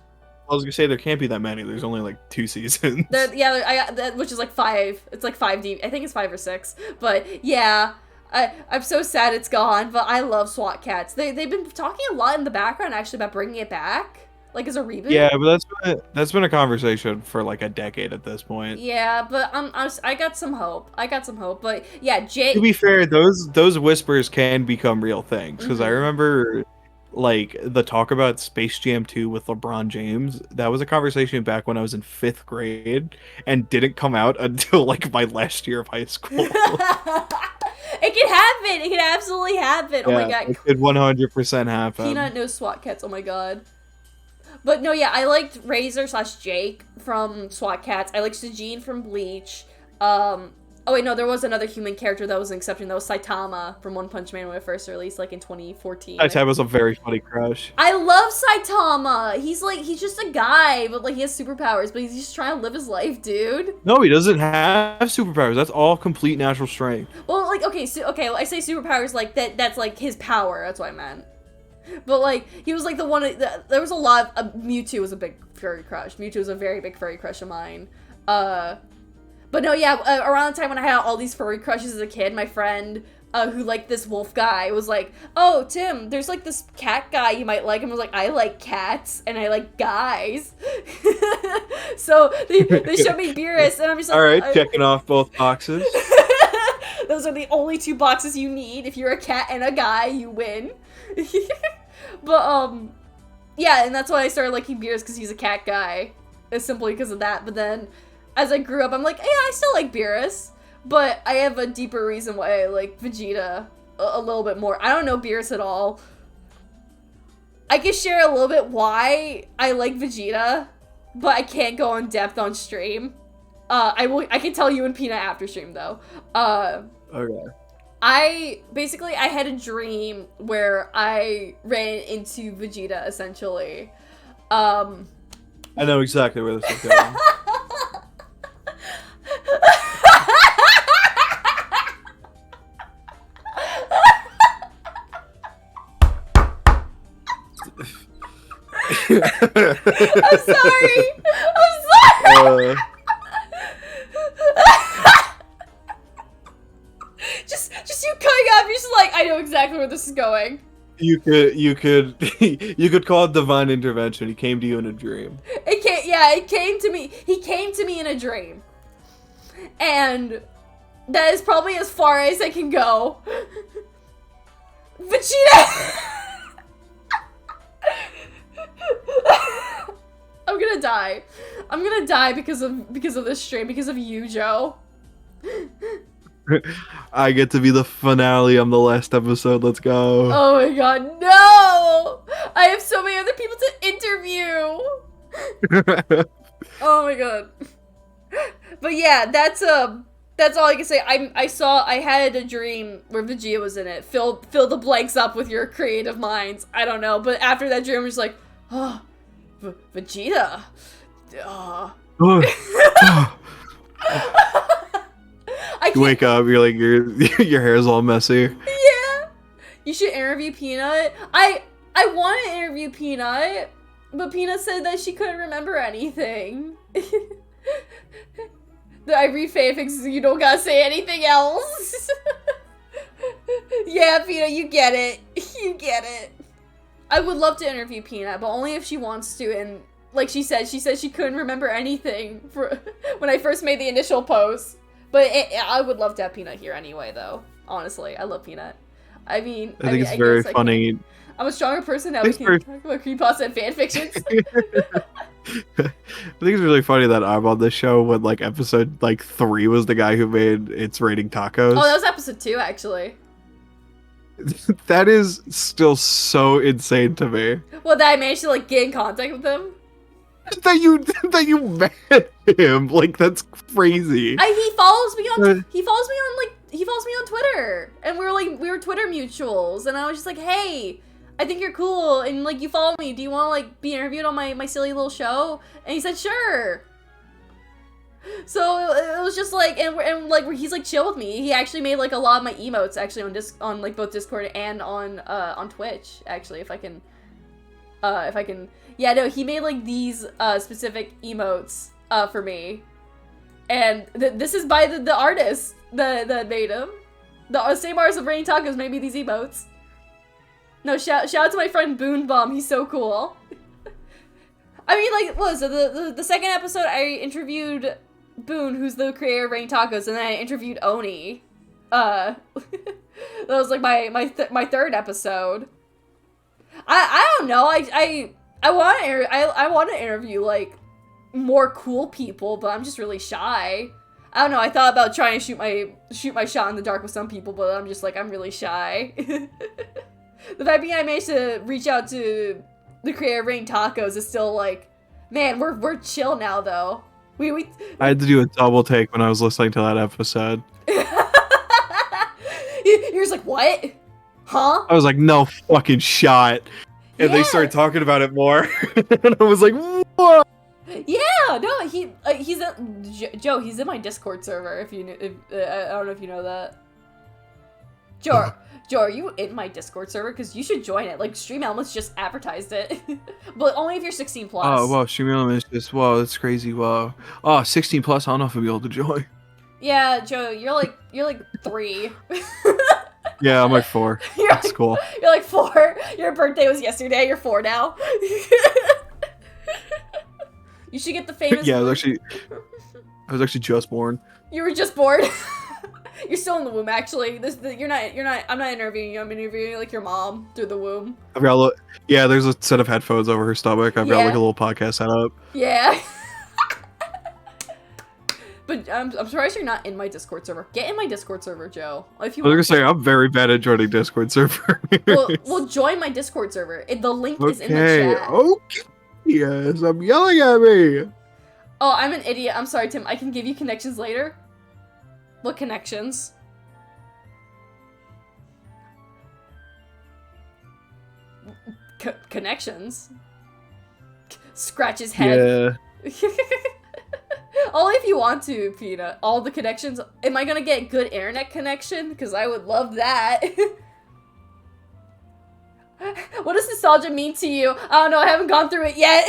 S2: I was gonna say there can't be that many. There's only like 2 seasons.
S1: Which is like 5. It's like 5 DVD. I think it's 5 or 6. But yeah, I'm so sad it's gone. But I love SWAT Cats. They've been talking a lot in the background actually about bringing it back. Like as a reboot?
S2: Yeah, but that's been a conversation for like a decade at this point.
S1: Yeah, but I got some hope. But yeah, Jake.
S2: To be fair, those whispers can become real things because I remember like the talk about Space Jam 2 with LeBron James. That was a conversation back when I was in 5th grade and didn't come out until like my last year of high school.
S1: It can happen. It can absolutely happen. Oh my god.
S2: It could 100% happen.
S1: Peanut knows SWAT Cats. Oh my god. But no, yeah, I liked Razor/Jake from SWAT Cats. I liked Sajin from Bleach. Oh wait, no, there was another human character that was an exception. That was Saitama from One Punch Man when it first released, like in 2014.
S2: Saitama's a very funny crush.
S1: I love Saitama. He's just a guy, but like he has superpowers. But he's just trying to live his life, dude.
S2: No, he doesn't have superpowers. That's all complete natural strength.
S1: Well, like okay, I say superpowers like that. That's like his power. That's what I meant. But, like, he was, like, the one... there was a lot of... Mewtwo was a big furry crush. Mewtwo was a very big furry crush of mine. But, no, yeah, around the time when I had all these furry crushes as a kid, my friend, who liked this wolf guy, was like, oh, Tim, there's, like, this cat guy you might like. And I was like, I like cats, and I like guys. So, they showed me Beerus, and I'm just like...
S2: Alright, checking off both boxes.
S1: Those are the only 2 boxes you need. If you're a cat and a guy, you win. But, yeah, and that's why I started liking Beerus, because he's a cat guy. It's simply because of that. But then, as I grew up, I'm like, yeah, I still like Beerus. But I have a deeper reason why I like Vegeta a little bit more. I don't know Beerus at all. I can share a little bit why I like Vegeta, but I can't go in depth on stream. I can tell you in Peanut after stream, though.
S2: Okay.
S1: I had a dream where I ran into Vegeta, essentially.
S2: I know exactly where this is going.
S1: I'm sorry. Just you cutting up. You're just like, I know exactly where this is going.
S2: You could call it divine intervention. He came to you in a dream.
S1: It came to me. He came to me in a dream, and that is probably as far as I can go. Vegeta. I'm gonna die. I'm gonna die because of this stream, because of you, Joe.
S2: I get to be the finale on the last episode. Let's go.
S1: Oh my god, no! I have so many other people to interview. Oh my god. But yeah, that's all I can say. I had a dream where Vegeta was in it. Fill the blanks up with your creative minds. I don't know, but after that dream, I was like, oh, Vegeta. I
S2: You wake up, you're like your hair's all messy.
S1: Yeah. You should interview Peanut. I want to interview Peanut, but Peanut said that she couldn't remember anything. I read fanfics, so you don't gotta say anything else. Yeah, Peanut, you get it. You get it. I would love to interview Peanut, but only if she wants to. And like she said she couldn't remember anything for when I first made the initial post. But I would love to have Peanut here anyway, though. Honestly, I love Peanut. I mean,
S2: I think it's very funny.
S1: I'm a stronger person now. We can talk about creepypasta and fanfictions.
S2: I think it's really funny that I'm on this show when like episode like 3 was the guy who made It's Raining Tacos.
S1: Oh, that was episode 2, actually.
S2: That is still so insane to me.
S1: Well, that I managed to like get in contact with him.
S2: That you met him, like that's crazy.
S1: He follows me on Twitter, and we were Twitter mutuals, and I was just like, hey, I think you're cool, and like you follow me. Do you want to like be interviewed on my silly little show? And he said sure. So it was just like, and like he's like chill with me. He actually made like a lot of my emotes actually on like both Discord and on Twitch actually, if I can. Yeah, no, he made like these specific emotes for me, and this is by the artist that made them. The same artist of Rain Tacos made me these emotes. No, shout out to my friend Boon Bum. He's so cool. I mean, like, what was it? The second episode I interviewed Boon, who's the creator of Rain Tacos, and then I interviewed Oni. That was like my third episode. I don't know. I want to interview like more cool people, but I'm just really shy. I don't know. I thought about trying to shoot my shot in the dark with some people, but I'm just like I'm really shy. The fact being I managed to reach out to the creator of Rain Tacos is still like, man, we're chill now though.
S2: I had to do a double take when I was listening to that episode.
S1: You're just like, what? Huh?
S2: I was like, no fucking shot. And they started talking about it more. And I was like, what?
S1: Yeah, no, he's Joe. He's in my Discord server. I don't know if you know that. Joe, are you in my Discord server? Because you should join it. Like Stream Elements just advertised it, but only if you're 16 plus.
S2: Oh wow, Stream Elements just that's crazy. Wow. Oh, 16 plus. I don't know if I'll be able to join.
S1: Yeah, Joe, you're like 3.
S2: Yeah, I'm like 4. That's like, cool.
S1: You're like 4. Your birthday was yesterday. You're 4 now. You should get the famous.
S2: Yeah, I was actually just born.
S1: You were just born. You're still in the womb, actually. You're not. I'm not interviewing you. I'm interviewing like your mom through the womb.
S2: I've got there's a set of headphones over her stomach. I've got like a little podcast set up.
S1: Yeah. But I'm surprised you're not in my Discord server. Get in my Discord server, Joe. If you
S2: I was gonna say I'm very bad at joining Discord server.
S1: well, join my Discord server. The link is in the chat.
S2: Okay. Yes, I'm yelling at me.
S1: Oh, I'm an idiot. I'm sorry, Tim. I can give you connections later. What connections? Connections? Scratch his head. Yeah. Only if you want to, Peanut. All the connections. Am I gonna get good internet connection? Because I would love that. What does nostalgia mean to you? I don't know. I haven't gone through it yet.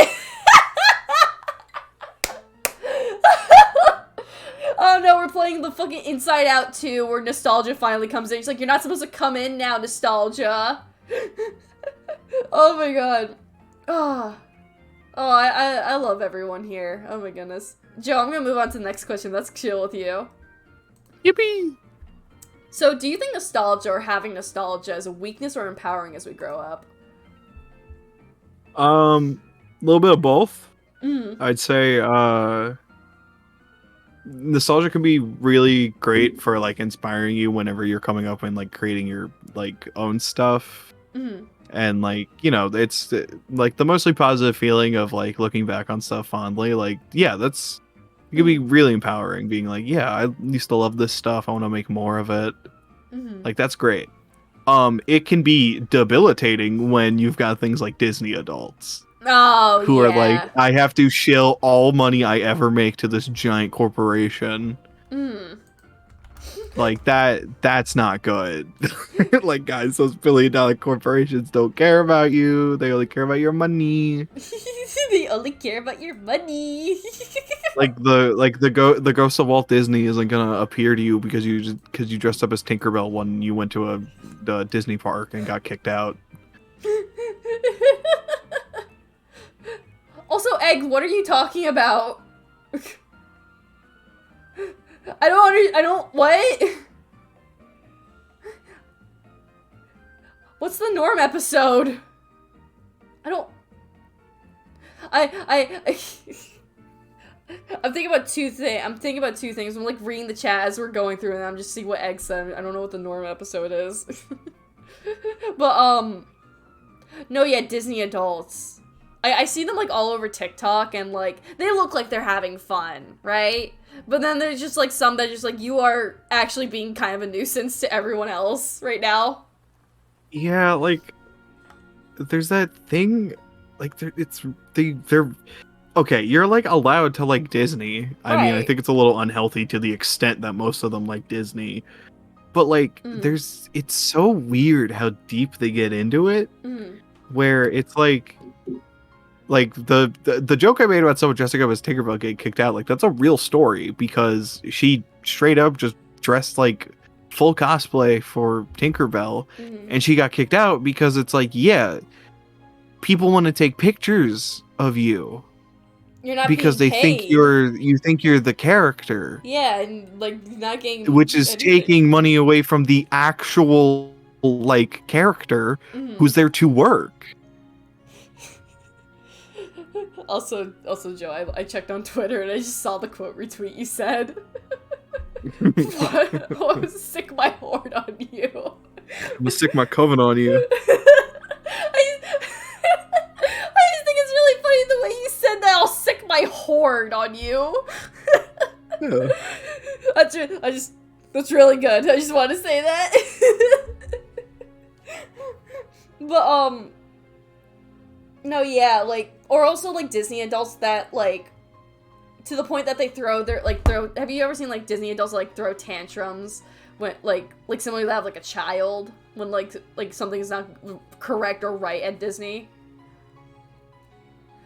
S1: Oh no, we're playing the fucking Inside Out 2 where nostalgia finally comes in. It's like, you're not supposed to come in now, nostalgia. Oh my god. Oh, I love everyone here. Oh my goodness. Joe, I'm gonna move on to the next question. Let's chill with you.
S2: Yippee!
S1: So, do you think nostalgia or having nostalgia is a weakness or empowering as we grow up?
S2: A little bit of both.
S1: Mm-hmm.
S2: I'd say, nostalgia can be really great for like inspiring you whenever you're coming up and like creating your like own stuff.
S1: Mm-hmm.
S2: And like, you know, it's like the mostly positive feeling of like looking back on stuff fondly. Like, yeah, it can be really empowering being like, yeah, I used to love this stuff. I want to make more of it.
S1: Mm-hmm.
S2: Like, that's great. It can be debilitating when you've got things like Disney adults.
S1: Oh,
S2: who are like, I have to shill all money I ever make to this giant corporation.
S1: Mm.
S2: Like that's not good. Like, guys, those billion-dollar corporations don't care about you. They only care about your money.
S1: They only care about your money.
S2: The ghost of Walt Disney isn't gonna appear to you because you dressed up as Tinkerbell when you went to the Disney park and got kicked out.
S1: Also, Egg, what are you talking about? I don't, what? What's the Norm episode? I'm thinking about two things. I'm like reading the chat as we're going through and I'm just seeing what Egg said. I don't know what the Norm episode is. But, no, yeah, Disney adults. I see them, like, all over TikTok, and, like, they look like they're having fun, right? But then there's just, like, some that are just, like, you are actually being kind of a nuisance to everyone else right now.
S2: Yeah, like, there's that thing, like, they're okay, you're, like, allowed to like Disney. I mean, I
S1: Right.
S2: think it's a little unhealthy to the extent that most of them like Disney. But, like, it's so weird how deep they get into it, where it's, like the joke I made about someone dressing up as Tinkerbell getting kicked out, like, that's a real story, because she straight up just dressed, like, full cosplay for Tinkerbell, and she got kicked out because it's like, yeah, people want to take pictures of you.
S1: You're not
S2: because they
S1: being
S2: think
S1: paid.
S2: you think you're the character.
S1: Yeah, and, like, not getting
S2: Which is
S1: anything.
S2: taking money away from the actual, like, character who's there to work.
S1: Also, Joe, I checked on Twitter and I just saw the quote retweet you said. What? Oh, I was sick my horn on you.
S2: I'm gonna stick my coven on you.
S1: I just think it's really funny the way you said that. I'll sick my horn on you.
S2: Yeah.
S1: That's really good. I just want to say that. But, no, yeah, like, or also, like, Disney adults that, like, to the point that they have you ever seen, like, Disney adults, like, throw tantrums when, like, similarly they have, like, a child when, like, something is not correct or right at Disney?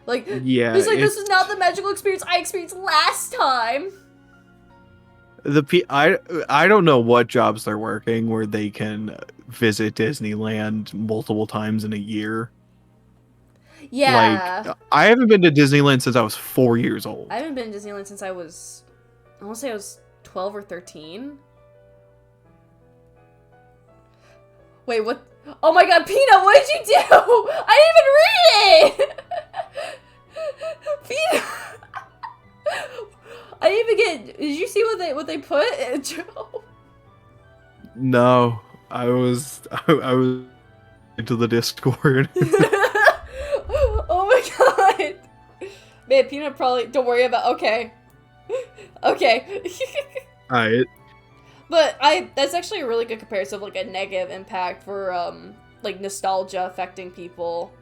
S1: Like,
S2: Yeah,
S1: it's like, this is not the magical experience I experienced last time!
S2: I don't know what jobs they're working where they can visit Disneyland multiple times in a year.
S1: Yeah.
S2: Like, I haven't been to Disneyland since I was 4 years old.
S1: I haven't been to Disneyland since I want to say I was 12 or 13. Wait, what? Oh my god, Peanut, what did you do? I didn't even read it! Peanut! I didn't even get... Did you see what they put, Joe?
S2: No, I was into the Discord.
S1: Oh my god! Man, Peanut probably... Don't worry about... Okay. Okay.
S2: Alright.
S1: But that's actually a really good comparison of, like, a negative impact for, like, nostalgia affecting people.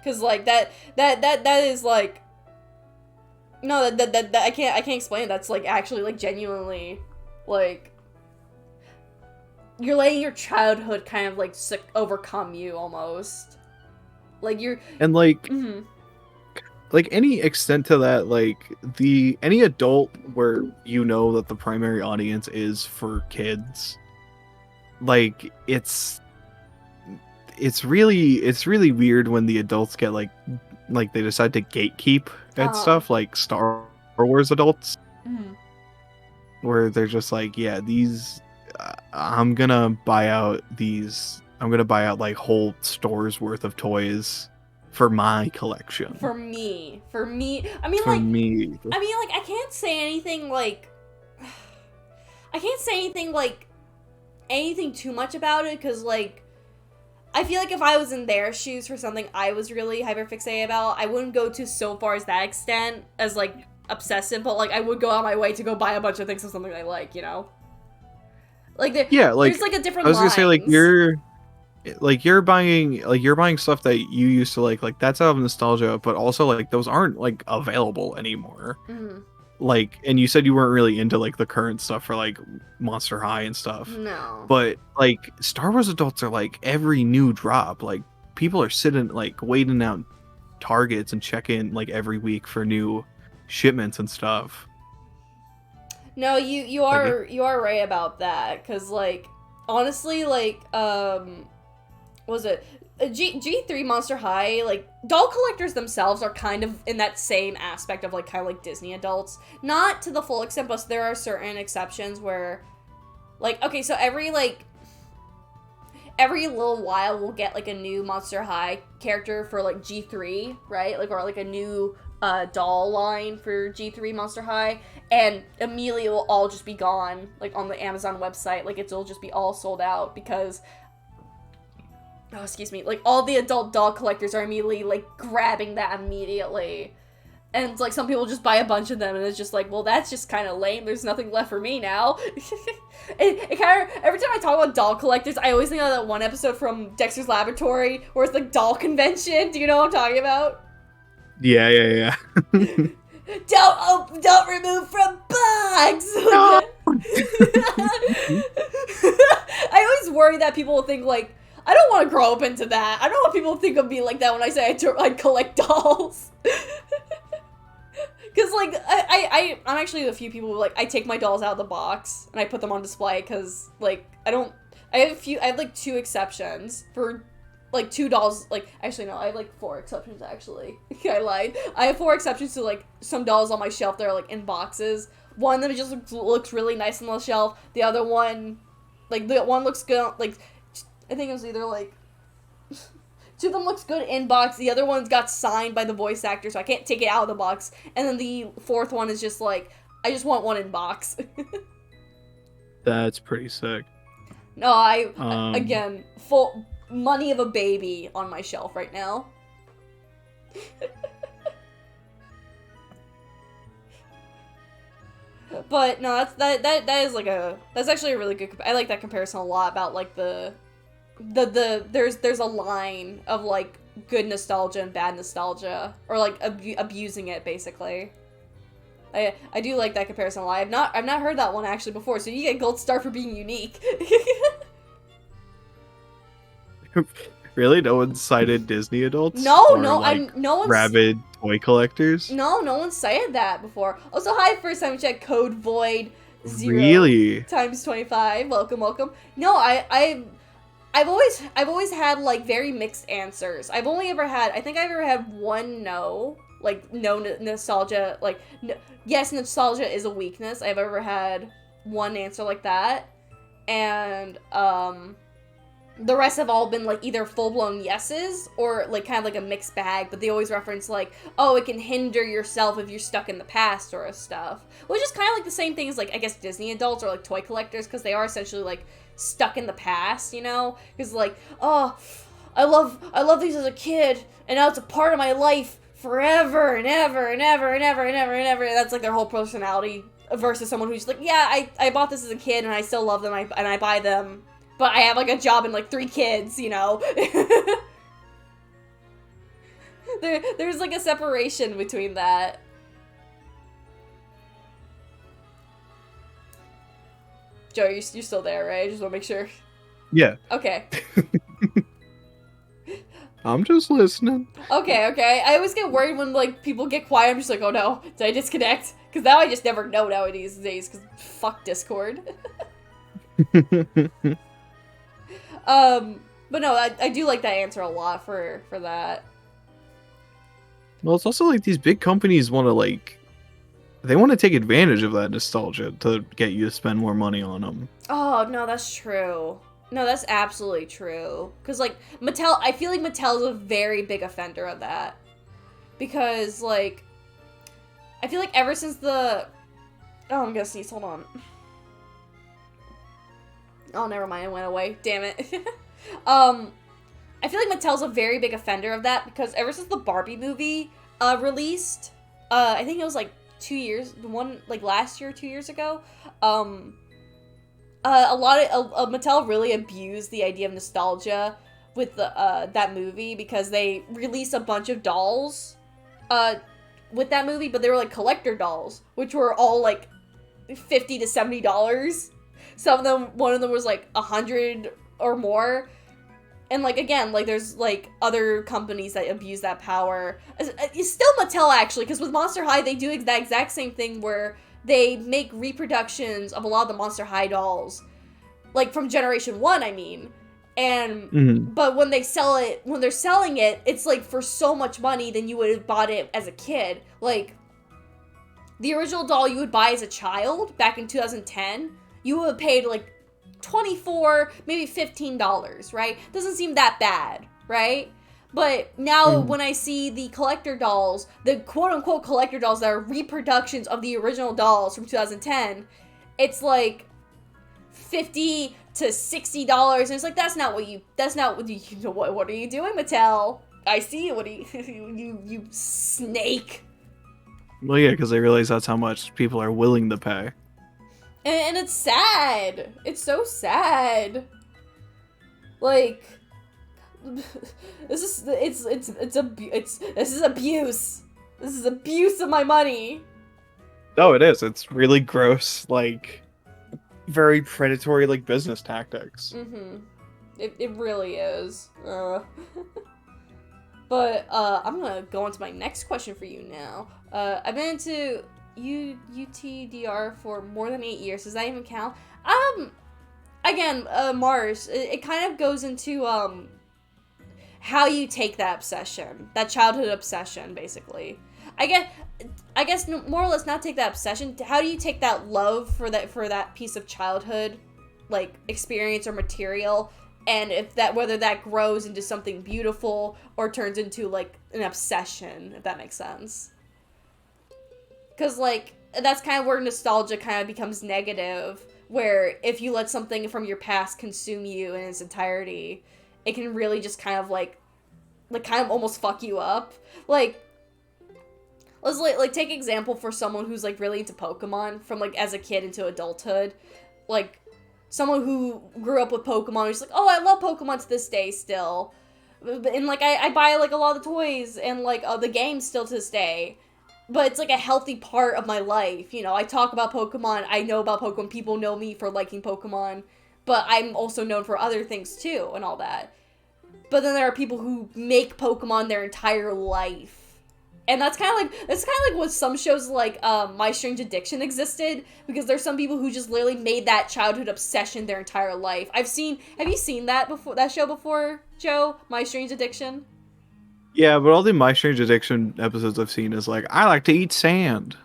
S1: Cause, like, that is, like... No, that I can't explain it. That's, like, actually, like, genuinely, like... You're letting your childhood kind of, like, overcome you, almost. Like, you're...
S2: And, like... Like, any extent to that, like, any adult where you know that the primary audience is for kids, like, it's really weird when the adults get, like they decide to gatekeep and stuff, like Star Wars adults, where they're just like, yeah, these, I'm gonna buy out, like, whole stores worth of toys for my collection.
S1: For me. I mean, I can't say anything, like... I can't say anything, like, anything too much about it, because, like, I feel like if I was in their shoes for something I was really hyperfixated about, I wouldn't go to so far as that extent, as, like, obsessive, but, like, I would go out my way to go buy a bunch of things of something I like, you know? Like, there's, like, a different
S2: I was gonna say, like,
S1: lines.
S2: you're buying stuff that you used to like that's out of nostalgia, but also, like, those aren't, like, available anymore. like, and you said you weren't really into like the current stuff for like Monster High and stuff.
S1: No.
S2: But like Star Wars adults are like every new drop, like people are sitting like waiting out Targets and checking like every week for new shipments and stuff.
S1: No, you are right about that, because like honestly, like was it G3 Monster High, like doll collectors themselves are kind of in that same aspect of like kind of like Disney adults, not to the full extent, but there are certain exceptions where, like, okay, so every little while we'll get like a new Monster High character for like G3, right? Like, or like a new doll line for G3 Monster High, and immediately it will all just be gone, like on the Amazon website. Like it'll just be all sold out because, oh, excuse me, like all the adult doll collectors are immediately like grabbing that immediately. And it's like some people just buy a bunch of them, and it's just like, well, that's just kind of lame. There's nothing left for me now. it kind of, every time I talk about doll collectors, I always think of that one episode from Dexter's Laboratory where it's like doll convention. Do you know what I'm talking about?
S2: Yeah.
S1: Don't remove from box.
S2: No!
S1: I always worry that people will think like, I don't want to grow up into that. I don't want people to think of me like that when I say I collect dolls. Because, like, I'm actually a few people who, like, I take my dolls out of the box and I put them on display because, like, I have, like, 2 exceptions for, like, 2 dolls, like, actually, no, I have, like, 4 exceptions, actually. I lied. I have 4 exceptions to, like, some dolls on my shelf that are, like, in boxes. One of them just looks really nice on the shelf. The other one, like, the one looks good, like, I think it was either, like, 2 of them looks good in box. The other one's got signed by the voice actor, so I can't take it out of the box. And then the 4th one is just like, I just want one in box.
S2: That's pretty sick.
S1: No, again, full money of a baby on my shelf right now. But no, that is like that's actually a really good. I like that comparison a lot about like there's a line of like good nostalgia and bad nostalgia, or like abusing it basically. I do like that comparison a lot. I've not heard that one actually before, so you get gold star for being unique.
S2: Really? No one cited Disney adults?
S1: No,
S2: or,
S1: no,
S2: like,
S1: no one's
S2: rabid toy collectors?
S1: No one cited that before. Also, hi, first time check code void 0
S2: Really?
S1: times 25. Welcome. No, I've always had like very mixed answers. I think I've ever had one no, like no nostalgia, like no, yes, nostalgia is a weakness. I've ever had one answer like that, and the rest have all been like either full-blown yeses or like kind of like a mixed bag, but they always reference like, oh, it can hinder yourself if you're stuck in the past or stuff, which is kind of like the same thing as like I guess Disney adults or like toy collectors, because they are essentially like stuck in the past, you know, because like, oh, I love these as a kid, and now it's a part of my life forever and ever and ever and ever and ever and ever. That's like their whole personality, versus someone who's like, yeah, I bought this as a kid and I still love them, and I buy them, but I have like a job and like 3 kids, you know. There's like a separation between that. Joe, you're still there, right? I just want to make sure.
S2: Yeah.
S1: Okay.
S2: I'm just listening.
S1: Okay. I always get worried when like people get quiet. I'm just like, oh no, did I disconnect? Because now I just never know nowadays because fuck Discord. But no, I do like that answer a lot for that.
S2: Well, it's also like these big companies want to like, they want to take advantage of that nostalgia to get you to spend more money on them.
S1: Oh, no, that's true. No, that's absolutely true. Because, like, Mattel, I feel like Mattel's a very big offender of that. Because, like, I feel like ever since the... Oh, I'm gonna sneeze, hold on. Oh, never mind, it went away. Damn it. I feel like Mattel's a very big offender of that, because ever since the Barbie movie released, I think it was, like, 2 years, last year, 2 years ago, a lot of Mattel really abused the idea of nostalgia with the that movie, because they released a bunch of dolls with that movie, but they were like collector dolls, which were all like $50 to $70. Some of them, one of them was like $100 or more. And like, again, like there's like other companies that abuse that power. It's still Mattel, actually, because with Monster High they do that exact same thing where they make reproductions of a lot of the Monster High dolls, like from Generation 1, I mean. And but when they're selling it, it's like for so much money than you would have bought it as a kid. Like the original doll you would buy as a child back in 2010, you would have paid like $24, maybe $15, right? Doesn't seem that bad, right? But now when I see the collector dolls, the quote-unquote collector dolls that are reproductions of the original dolls from 2010, it's like $50 to $60, and it's like, what are you doing, Mattel? I see you, what are you snake.
S3: Well, yeah, because they realize that's how much people are willing to pay.
S1: And it's sad. It's so sad. Like, this is abuse. This is abuse of my money.
S3: No, it is. It's really gross, like, very predatory, like, business tactics.
S1: It really is. But I'm gonna go on to my next question for you now. I've been into UTDR for more than 8 years. Does that even count? Again, Mars, it kind of goes into how you take that obsession, that childhood obsession, basically. I guess more or less not take that obsession. How do you take that love for that piece of childhood, like experience or material, and whether that grows into something beautiful or turns into like an obsession, if that makes sense. Because, like, that's kind of where nostalgia kind of becomes negative, where if you let something from your past consume you in its entirety, it can really just kind of, like kind of almost fuck you up. Like, let's, like take example for someone who's, like, really into Pokemon from, like, as a kid into adulthood. Like, someone who grew up with Pokemon who's like, oh, I love Pokemon to this day still. And, like, I buy, like, a lot of the toys and, like, the games still to this day. But it's, like, a healthy part of my life, you know? I talk about Pokemon, I know about Pokemon, people know me for liking Pokemon, but I'm also known for other things, too, and all that. But then there are people who make Pokemon their entire life. And that's kind of like what some shows like My Strange Addiction existed, because there's some people who just literally made that childhood obsession their entire life. Have you seen that show before, Joe? My Strange Addiction?
S3: Yeah, but all the My Strange Addiction episodes I've seen is like, I like to eat sand.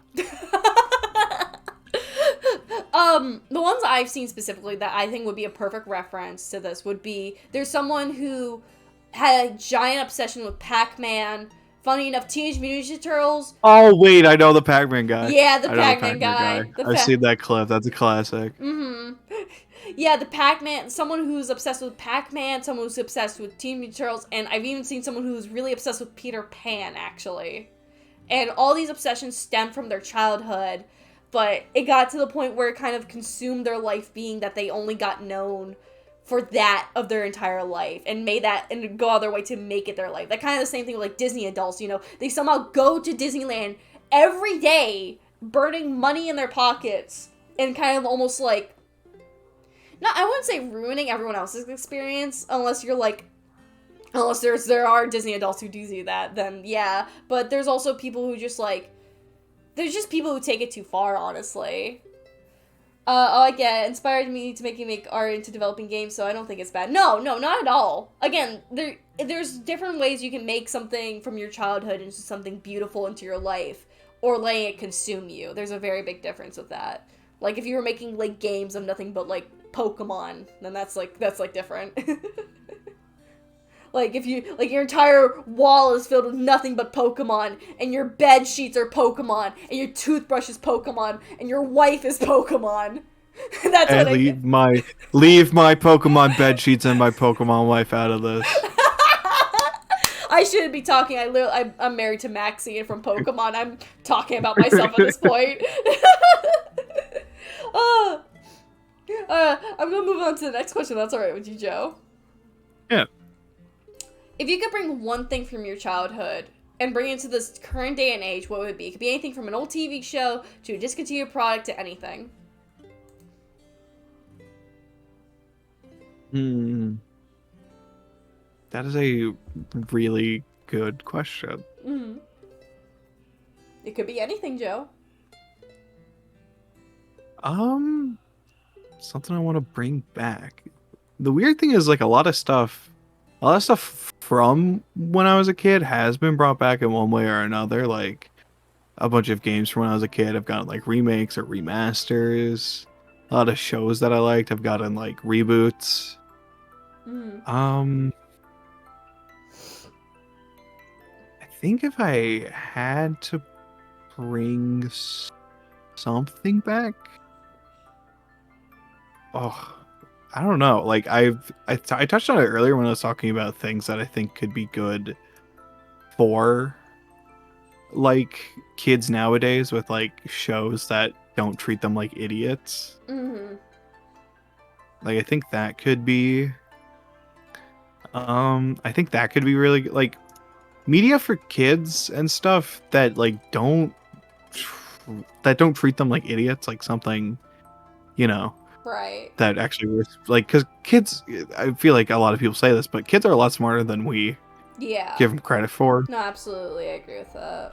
S1: The ones I've seen specifically that I think would be a perfect reference to this would be, there's someone who had a giant obsession with Pac-Man. Funny enough, Teenage Mutant Ninja Turtles.
S3: Oh, wait, I know the Pac-Man guy.
S1: Yeah, the Pac-Man guy.
S3: I've seen that clip. That's a classic.
S1: Yeah, the Pac-Man, someone who's obsessed with Pac-Man, someone who's obsessed with Teenage Mutant Ninja Turtles, and I've even seen someone who's really obsessed with Peter Pan, actually. And all these obsessions stem from their childhood, but it got to the point where it kind of consumed their life, being that they only got known for that of their entire life, and made that, and go out of their way to make it their life. That kind of the same thing with, like, Disney adults, you know? They somehow go to Disneyland every day, burning money in their pockets, and kind of almost, like, I wouldn't say ruining everyone else's experience, unless there are Disney adults who do that, then yeah. But there's also people who just, like, there's just people who take it too far, honestly. I get it. Inspired me to make art into developing games, so I don't think it's bad. No, not at all. Again, there's different ways you can make something from your childhood into something beautiful into your life, or letting it consume you. There's a very big difference with that. Like, if you were making, like, games of nothing but, like, Pokemon, then that's different. Like, if you, like, your entire wall is filled with nothing but Pokemon, and your bed sheets are Pokemon, and your toothbrush is Pokemon, and your wife is Pokemon. That's
S3: and
S1: what
S3: leave my Pokemon bed sheets and my Pokemon wife out of this.
S1: I shouldn't be talking. I'm married to Maxie, and from Pokemon, I'm talking about myself at this point. I'm gonna move on to the next question. That's alright with you, Joe?
S3: Yeah.
S1: If you could bring one thing from your childhood and bring it to this current day and age, what would it be? It could be anything from an old TV show to a discontinued product to anything.
S2: That is a really good question.
S1: Mm-hmm. It could be anything, Joe.
S2: Something I want to bring back. The weird thing is, like, a lot of stuff from when I was a kid has been brought back in one way or another. Like, a bunch of games from when I was a kid have gotten like remakes or remasters. A lot of shows that I liked have gotten like reboots.
S1: Mm.
S2: I think if I had to bring something back, I don't know. Like I touched on it earlier when I was talking about things that I think could be good for like kids nowadays with like shows that don't treat them like idiots.
S1: Mm-hmm.
S2: Like I think that could be I think that could be really like media for kids and stuff that like don't treat them like idiots, like something, you know,
S1: Right.
S2: that actually was like, because kids, I feel like a lot of people say this, but kids are a lot smarter than we give them credit for.
S1: No, absolutely, I agree with that.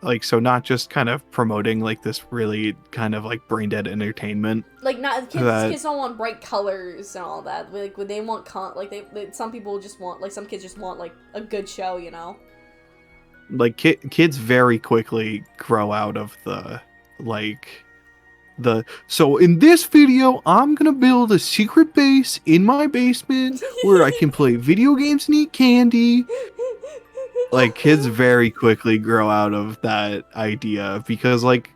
S2: Like, so not just kind of promoting like this really kind of like brain dead entertainment.
S1: Like, not kids don't want bright colors and all that. Like, when they want some people just want, like, some kids just want like a good show, you know.
S2: Like kids very quickly grow out of the so in this video I'm gonna build a secret base in my basement where I can play video games and eat candy. Like kids very quickly grow out of that idea because like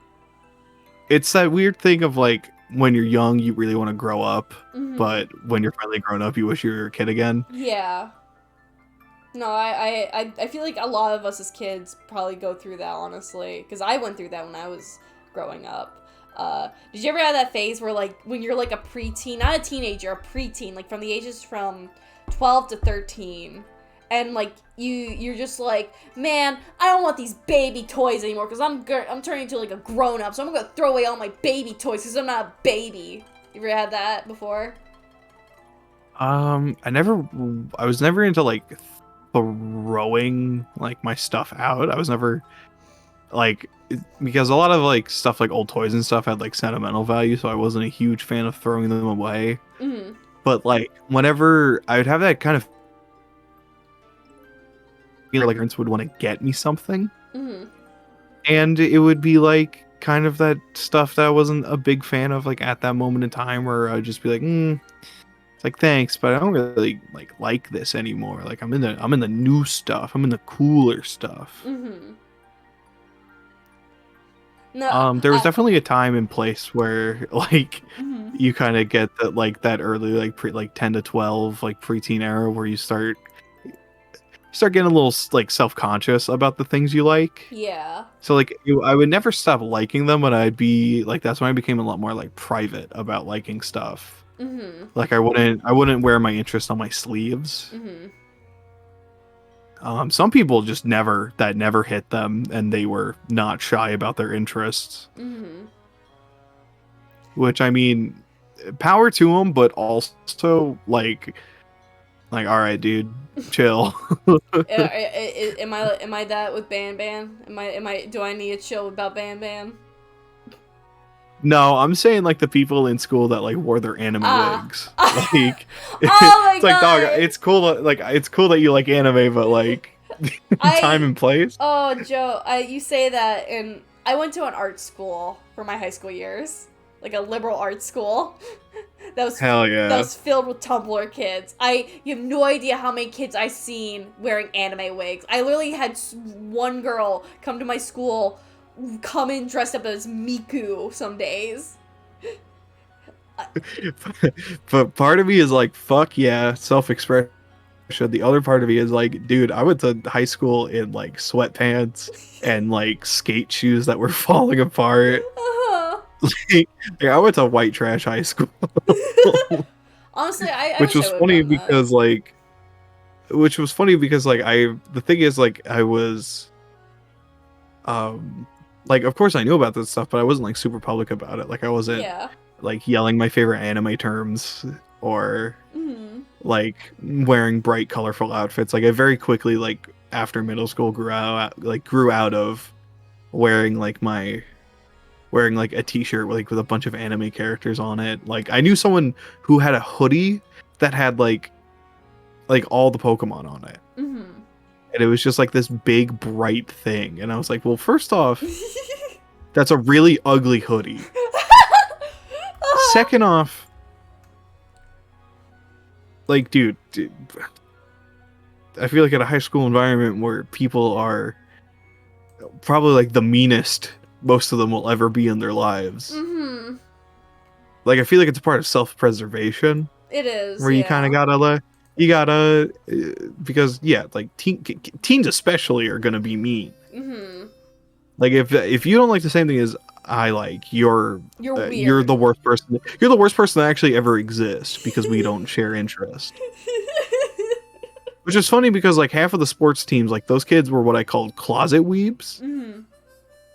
S2: it's that weird thing of like when you're young you really want to grow up,
S1: Mm-hmm.
S2: but when you're finally grown up you wish you were a kid again.
S1: Yeah. No, I feel like a lot of us as kids probably go through that, honestly, because I went through that when I was growing up. Did you ever have that phase where, like, when you're like a preteen, not a teenager, a preteen, like from the ages from 12 to 13, and like you're just like, man, I don't want these baby toys anymore because I'm turning into like a grown up, so I'm gonna throw away all my baby toys because I'm not a baby. You ever had that before?
S2: I was never into like throwing like my stuff out. I was never like, because a lot of like stuff like old toys and stuff had like sentimental value, so I wasn't a huge fan of throwing them away.
S1: Mm-hmm.
S2: But like whenever I would have that kind of feeling like parents would want to get me something,
S1: Mm-hmm.
S2: and it would be like kind of that stuff that I wasn't a big fan of like at that moment in time, where I'd just be like, it's like thanks, but I don't really like this anymore. Like I'm in the new stuff. I'm in the cooler stuff.
S1: Mm-hmm. No,
S2: there was definitely a time and place where like
S1: Mm-hmm.
S2: you kind of get that like that early like 10 to 12 like preteen era where you start getting a little like self-conscious about the things you like.
S1: Yeah.
S2: So like I would never stop liking them, but I'd be like, that's when I became a lot more like private about liking stuff.
S1: Mm-hmm.
S2: Like I wouldn't wear my interest on my sleeves.
S1: Mm-hmm.
S2: Some people just never hit them, and they were not shy about their interests.
S1: Mm-hmm.
S2: Which, I mean, power to them, but also like all right, dude, chill.
S1: Am I that with Ban Ban? Do I need to chill about Ban Ban?
S2: No, I'm saying like the people in school that like wore their anime wigs. Like,
S1: Oh my
S2: it's like,
S1: God.
S2: dog, it's cool that you like anime, but like time and place.
S1: Oh, Joe, you say that, and I went to an art school for my high school years, like a liberal art school.
S2: Hell yeah.
S1: That was filled with Tumblr kids. You have no idea how many kids I seen wearing anime wigs. I literally had one girl come to my school, come in dressed up as Miku some days.
S2: But part of me is like, fuck yeah, self-expression. The other part of me is like, dude, I went to high school in like sweatpants and like skate shoes that were falling apart.
S1: Uh-huh.
S2: Like, I went to white trash high school.
S1: Honestly, I
S2: which
S1: wish
S2: was
S1: I would've
S2: funny
S1: done that.
S2: because like which was funny because like the thing is like I was like of course I knew about this stuff, but I wasn't like super public about it. Like I wasn't
S1: Yeah.
S2: like yelling my favorite anime terms or
S1: Mm-hmm.
S2: like wearing bright colorful outfits. Like I very quickly like after middle school grew out of wearing like a t-shirt with a bunch of anime characters on it. Like I knew someone who had a hoodie that had like all the Pokemon on it.
S1: Mm-hmm.
S2: And it was just like this big bright thing. And I was like, well, first off, that's a really ugly hoodie. Second off, like, dude, I feel like at a high school environment where people are probably like the meanest most of them will ever be in their lives.
S1: Mm-hmm.
S2: Like, I feel like it's a part of self-preservation.
S1: It is.
S2: Where you kind of gotta, because yeah, like teens especially are gonna be mean.
S1: Mm-hmm.
S2: Like if you don't like the same thing as I like, you're
S1: weird.
S2: you're the worst person. You're the worst person that actually ever exists because we don't share interest. Which is funny because like half of the sports teams, like those kids were what I called closet weebs.
S1: Mm-hmm.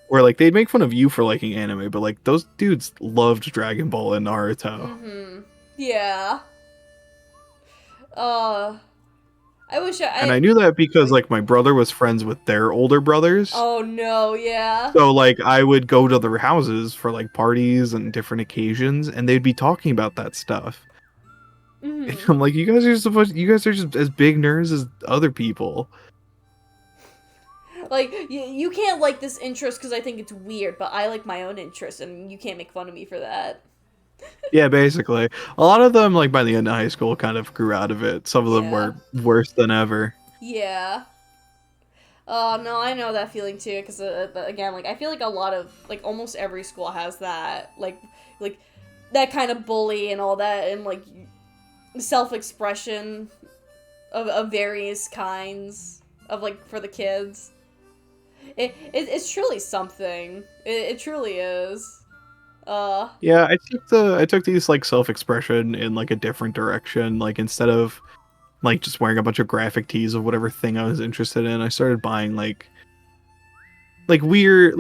S2: Where like they'd make fun of you for liking anime, but like those dudes loved Dragon Ball and Naruto.
S1: Mm-hmm. Yeah. I wish
S2: And I knew that because like my brother was friends with their older brothers.
S1: Oh no, yeah.
S2: So like I would go to their houses for like parties and different occasions, and they'd be talking about that stuff.
S1: Mm-hmm.
S2: And I'm like, you guys are just as big nerds as other people.
S1: Like, you can't like this interest because I think it's weird, but I like my own interest, and you can't make fun of me for that.
S2: Yeah, basically. A lot of them, like by the end of high school, kind of grew out of it. Some of them were worse than ever.
S1: Yeah. Oh, no, I know that feeling too, because, again, like, I feel like a lot of, like, almost every school has that, like, that kind of bully and all that, and, like, self-expression of various kinds of, like, for the kids. It's truly something. It truly is.
S2: Yeah, I took these like self-expression in like a different direction. Like instead of like just wearing a bunch of graphic tees of whatever thing I was interested in, I started buying like weird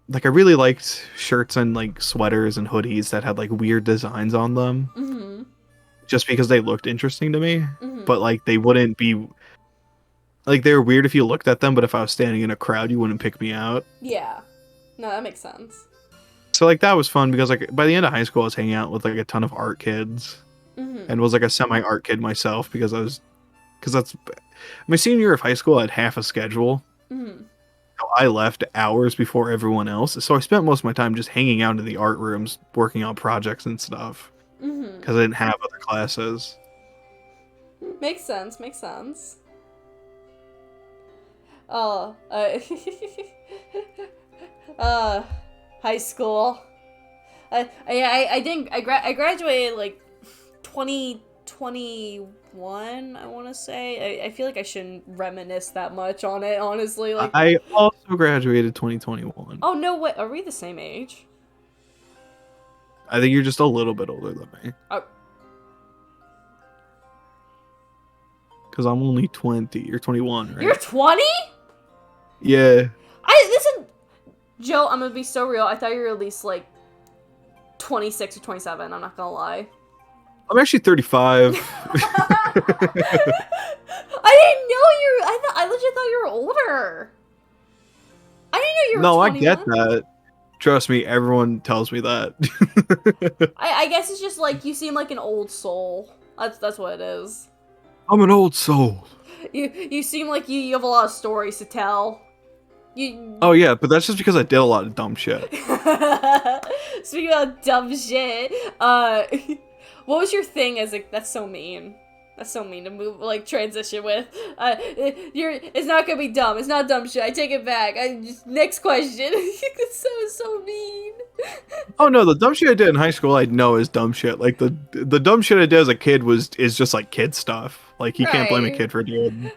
S2: like I really liked shirts and like sweaters and hoodies that had like weird designs on them.
S1: Mm-hmm.
S2: Just because they looked interesting to me.
S1: Mm-hmm.
S2: But like they wouldn't be like they were weird if you looked at them, but if I was standing in a crowd, you wouldn't pick me out.
S1: Yeah. No, that makes sense.
S2: So like that was fun because like by the end of high school I was hanging out with like a ton of art kids.
S1: Mm-hmm.
S2: And was like a semi-art kid myself because that's my senior year of high school. I had half a schedule.
S1: Mm-hmm.
S2: So I left hours before everyone else, so I spent most of my time just hanging out in the art rooms working on projects and stuff
S1: Mm-hmm.
S2: because I didn't have other classes.
S1: Makes sense. High school. I graduated like 2021, I want to say. I feel like I shouldn't reminisce that much on it, honestly. Like,
S2: I also graduated 2021.
S1: oh no, wait, are we the same age?
S2: I think you're just a little bit older than me.
S1: Oh.
S2: Because I'm only 20 or 21, right?
S1: You're 20?
S2: Yeah.
S1: Listen, Joe, I'm gonna be so real. I thought you were at least like 26 or 27. I'm not gonna lie.
S2: I'm actually 35.
S1: I didn't know you. I legit thought you were older. I didn't know you were.
S2: No,
S1: 21.
S2: I get that. Trust me, everyone tells me that.
S1: I guess it's just like you seem like an old soul. That's what it is.
S2: I'm an old soul.
S1: You seem like you have a lot of stories to tell.
S2: Oh yeah, but that's just because I did a lot of dumb shit.
S1: Speaking of dumb shit, what was your thing as a? That's so mean. That's so mean to move, like, transition with. It's not gonna be dumb. It's not dumb shit. I take it back. Next question. It's so mean.
S2: Oh no, the dumb shit I did in high school I know is dumb shit. Like the dumb shit I did as a kid is just like kid stuff. Like you can't blame a kid for doing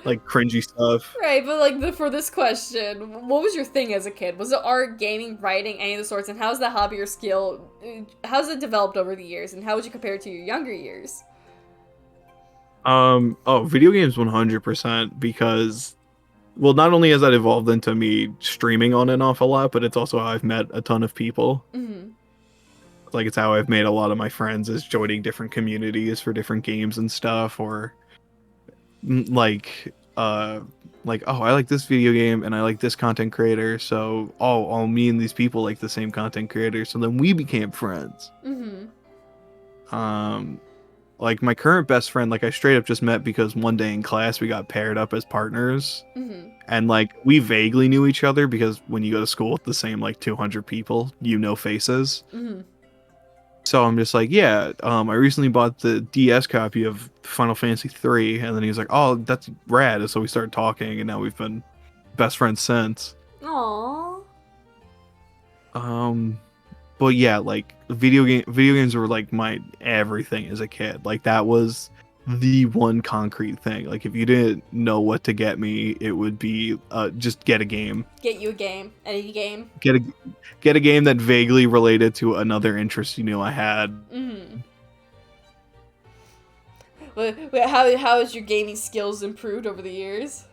S2: like cringy stuff.
S1: Right, but like for this question, what was your thing as a kid? Was it art, gaming, writing, any of the sorts? And how's that hobby or skill? How's it developed over the years? And how would you compare it to your younger years?
S2: Video games 100% because, well, not only has that evolved into me streaming on and off a lot, but it's also how I've met a ton of people.
S1: Mm-hmm.
S2: Like, it's how I've made a lot of my friends, is joining different communities for different games and stuff, or like, oh, I like this video game and I like this content creator, so all me and these people like the same content creator, so then we became friends.
S1: Mm-hmm.
S2: Like my current best friend, like I straight up just met because one day in class we got paired up as partners.
S1: Mm-hmm.
S2: And like we vaguely knew each other because when you go to school with the same like 200 people, you know faces.
S1: Mm-hmm.
S2: So I'm just like, yeah, I recently bought the DS copy of Final Fantasy 3, and then he was like, oh, that's rad. And so we started talking, and now we've been best friends since.
S1: Aww.
S2: But yeah, like video games were like my everything as a kid. Like that was the one concrete thing. Like if you didn't know what to get me, it would be just get a game.
S1: Get you a game. Any game.
S2: Get a game that vaguely related to another interest you knew I had.
S1: Mm-hmm. How has your gaming skills improved over the years?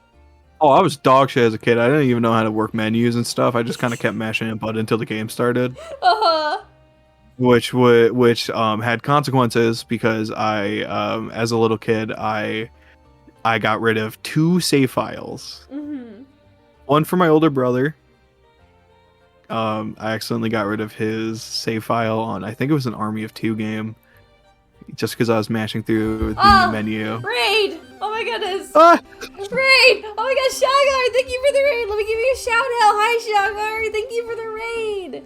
S2: Oh, I was dog shit as a kid. I didn't even know how to work menus and stuff. I just kind of kept mashing a button until the game started.
S1: Uh-huh.
S2: Which had consequences because I as a little kid I got rid of 2 save files.
S1: Mm-hmm.
S2: One for my older brother. I accidentally got rid of his save file on, I think it was an Army of 2 game, just because I was mashing through the menu.
S1: Raid! Oh my goodness!
S2: Ah!
S1: Raid! Oh my gosh, Shagar! Thank you for the raid! Let me give you a shout out! Hi, Shagar! Thank you for the raid!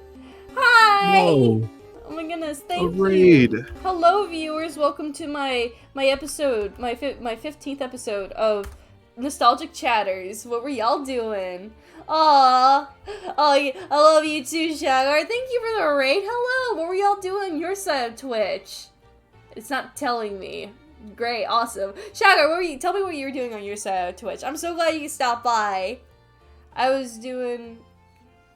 S1: Hi!
S2: No.
S1: Oh my goodness, thank
S2: raid.
S1: you! Hello, viewers! Welcome to my episode, my 15th episode of Nostalgic Chatters. What were y'all doing? Aww! Oh, I love you too, Shagar! Thank you for the raid! Hello! What were y'all doing on your side of Twitch? It's not telling me. Great, awesome. Shagar, tell me what you were doing on your side of Twitch. I'm so glad you stopped by. I was doing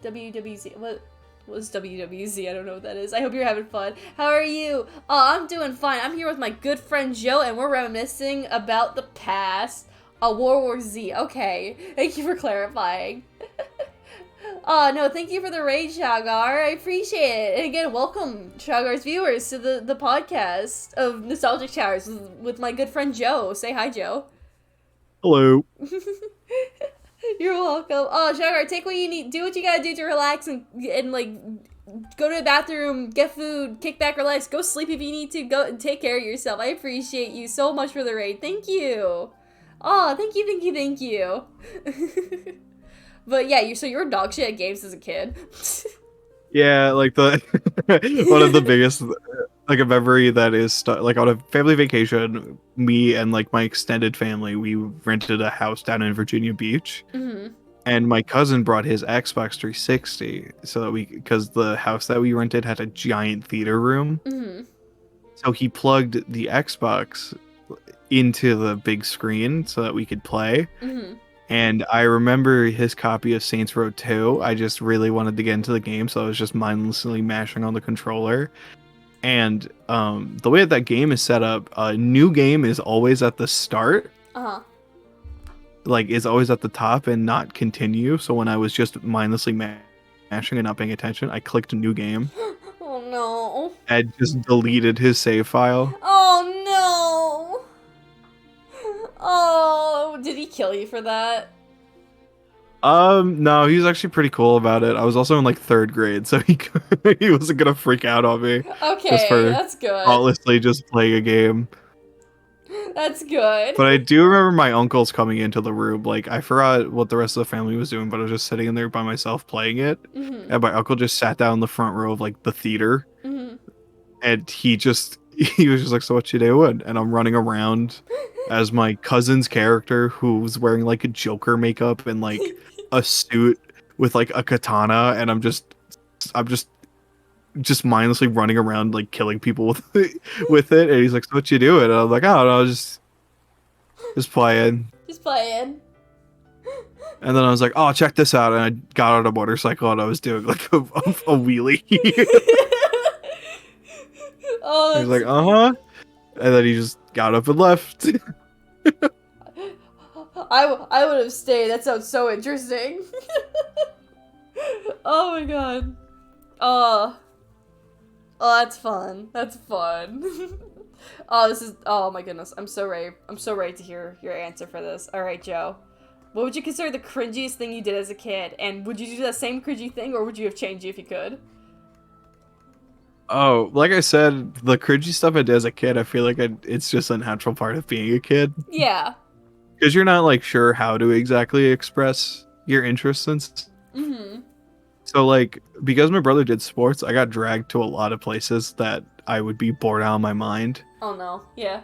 S1: WWZ. What was WWZ? I don't know what that is. I hope you're having fun. How are you? Oh, I'm doing fine. I'm here with my good friend Joe, and we're reminiscing about the past. World War Z. Okay. Thank you for clarifying. No, thank you for the raid, Shagar. I appreciate it. And again, welcome, Shagar's viewers, to the podcast of Nostalgic Chatters with my good friend Joe. Say hi, Joe.
S2: Hello.
S1: You're welcome. Oh, Shagar, take what you need. Do what you gotta do to relax and like, go to the bathroom, get food, kick back, relax, go sleep if you need to. Go and take care of yourself. I appreciate you so much for the raid. Thank you. Oh, thank you. But yeah, so you were dog shit at games as a kid.
S2: Yeah, like the one of the biggest like a memory that is like on a family vacation, me and like my extended family, we rented a house down in Virginia Beach.
S1: Mm-hmm.
S2: And my cousin brought his Xbox 360 so that because the house that we rented had a giant theater room.
S1: Mm-hmm.
S2: So he plugged the Xbox into the big screen so that we could play.
S1: Mm-hmm.
S2: And I remember his copy of Saints Row 2. I just really wanted to get into the game, so I was just mindlessly mashing on the controller. And the way that game is set up, a new game is always at the start.
S1: Uh-huh.
S2: Like, is always at the top and not continue. So when I was just mindlessly mashing and not paying attention, I clicked new game.
S1: Oh no.
S2: And just deleted his save file.
S1: Oh no. Oh, did he kill you for that?
S2: No, he was actually pretty cool about it. I was also in like 3rd grade, so he wasn't gonna freak out on me.
S1: Okay, that's good.
S2: Thoughtlessly just playing a game.
S1: That's good.
S2: But I do remember my uncles coming into the room. Like, I forgot what the rest of the family was doing, but I was just sitting in there by myself playing it.
S1: Mm-hmm.
S2: And my uncle just sat down in the front row of like the theater.
S1: Mm-hmm.
S2: And he was just like, so what you doing? And I'm running around as my cousin's character, who was wearing like a Joker makeup and like a suit with like a katana, and I'm just mindlessly running around like killing people with it. And he's like, so what you doing? And I'm like, I don't know, just playing.
S1: Just playing.
S2: And then I was like, oh, check this out. And I got on a motorcycle and I was doing like a wheelie.
S1: Oh,
S2: He was like, uh-huh. And then he just got up and left.
S1: I would have stayed. That sounds so interesting. Oh my god. Oh. Oh, that's fun. That's fun. Oh, this is. Oh my goodness. I'm so ready. I'm so ready to hear your answer for this. All right, Joe. What would you consider the cringiest thing you did as a kid? And would you do that same cringy thing, or would you have changed it if you could?
S2: Oh, like I said, the cringy stuff I did as a kid, I feel like it's just a natural part of being a kid.
S1: Yeah.
S2: Because you're not, like, sure how to exactly express your interests and
S1: Mm-hmm.
S2: so, like, because my brother did sports, I got dragged to a lot of places that I would be bored out of my mind.
S1: Oh no. Yeah.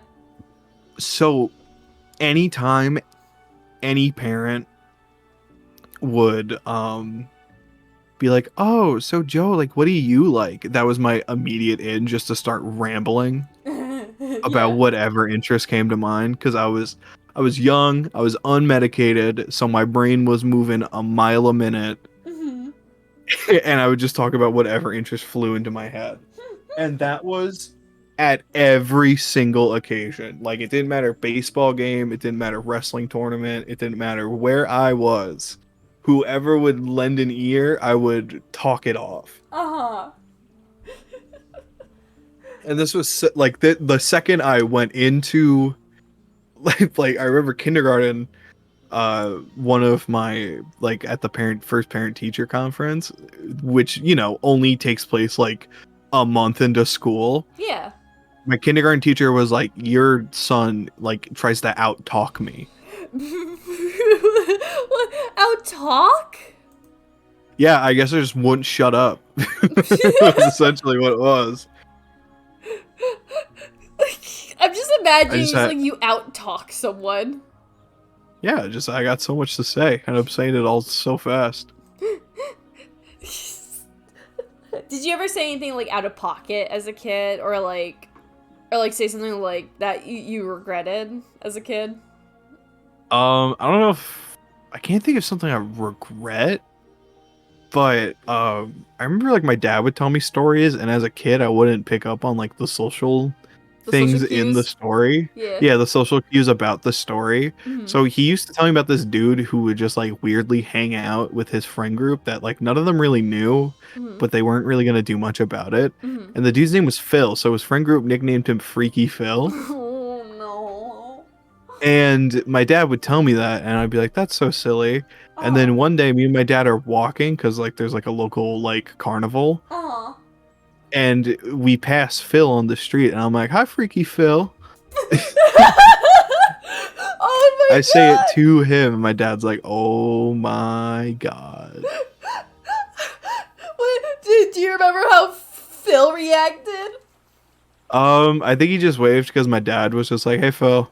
S2: So, anytime any parent would be like, "Oh, so Joe, like, what do you like?" That was my immediate in, just to start rambling about
S1: Yeah.
S2: whatever interest came to mind, because I was young, I was unmedicated, so my brain was moving a mile a minute,
S1: Mm-hmm.
S2: and I would just talk about whatever interest flew into my head. And that was at every single occasion. Like, it didn't matter baseball game, it didn't matter wrestling tournament, it didn't matter where I was. Whoever would lend an ear, I would talk it off.
S1: Uh-huh.
S2: And this was like the second I went into like I remember kindergarten, one of my, like, at the first parent teacher conference, which, you know, only takes place like a month into school.
S1: Yeah.
S2: My kindergarten teacher was like, "Your son, like, tries to out talk me."
S1: Out talk?
S2: Yeah, I guess I just wouldn't shut up. That was essentially what it was.
S1: I'm just imagining
S2: just
S1: it's
S2: had-
S1: like you out talk someone.
S2: Yeah, just I got so much to say, and I'm saying it all so fast.
S1: Did you ever say anything like out of pocket as a kid, or like say something like that you regretted as a kid?
S2: I don't know if I can't think of something I regret, but I remember, like, my dad would tell me stories, and as a kid, I wouldn't pick up on, like, the social
S1: The
S2: things
S1: social
S2: in the
S1: cues?
S2: story.
S1: Yeah.
S2: Yeah, the social cues about the story.
S1: Mhm.
S2: So he used to tell me about this dude who would just, like, weirdly hang out with his friend group that, like, none of them really knew,
S1: Mhm.
S2: but they weren't really gonna do much about it.
S1: Mhm.
S2: And the dude's name was Phil, so his friend group nicknamed him Freaky Phil.
S1: Oh no.
S2: And my dad would tell me that, and I'd be like, "That's so silly." And then one day, me and my dad are walking, because, like, there's, like, a local, like, carnival,
S1: Aw.
S2: and we pass Phil on the street, and I'm like, "Hi, Freaky Phil."
S1: Oh my
S2: I say it
S1: God.
S2: to him, and my dad's like, "Oh my god."
S1: Do you remember how Phil reacted?
S2: I think he just waved because my dad was just like, "Hey, Phil."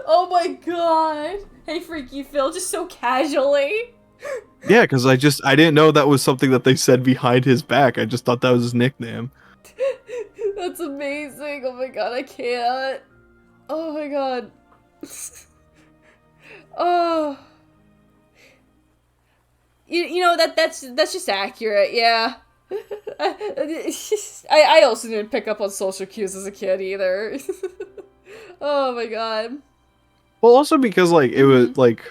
S1: Oh my god. Hey, Freaky Phil, just so casually.
S2: Yeah, because I didn't know that was something that they said behind his back. I just thought that was his nickname.
S1: That's amazing. Oh my god, I can't. Oh my god. Oh. You know that's just accurate, yeah. I also didn't pick up on social cues as a kid either. Oh my god.
S2: Well, also because, like, it was like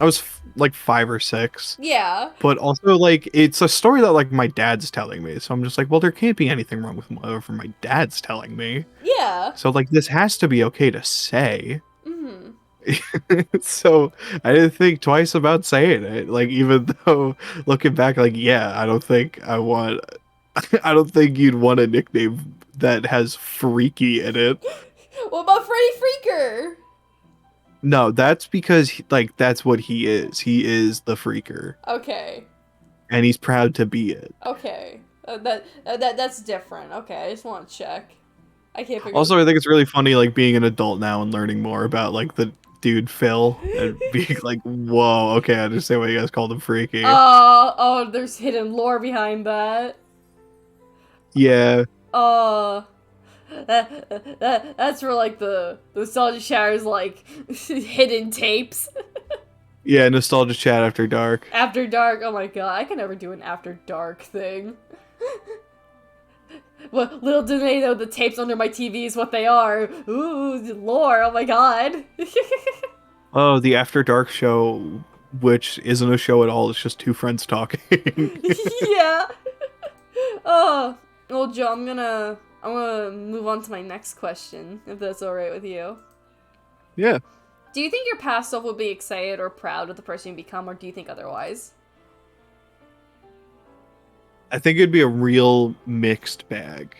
S2: I was like 5 or 6.
S1: Yeah.
S2: But also, like, it's a story that, like, my dad's telling me. So I'm just like, well, there can't be anything wrong with whatever my dad's telling me.
S1: Yeah.
S2: So, like, this has to be okay to say.
S1: Mhm.
S2: So I didn't think twice about saying it. Like, even though looking back, like, yeah, I don't think you'd want a nickname that has freaky in it.
S1: What about Freddy Freaker?
S2: No, that's because like, that's what he is. He is the freaker,
S1: Okay.
S2: and he's proud to be it.
S1: Okay. That's different. Okay, I just want to check. I can't figure.
S2: Also, I think it's really funny, like, being an adult now and learning more about, like, the dude Phil and being like, whoa, okay, I understand why you guys called him freaky.
S1: Oh, there's hidden lore behind that.
S2: Yeah.
S1: That's for like the Nostalgia Shatter's like hidden tapes.
S2: Yeah, nostalgia chat after dark.
S1: After dark. Oh my god, I can never do an after dark thing. Well, little do they know the tapes under my TV is what they are. Ooh, lore, oh my god.
S2: Oh, the After Dark show, which isn't a show at all. It's just two friends talking.
S1: Yeah. Oh, well, Joe, I'm gonna move on to my next question, if that's alright with you.
S2: Yeah.
S1: Do you think your past self would be excited or proud of the person you become, or do you think otherwise?
S2: I think it'd be a real mixed bag.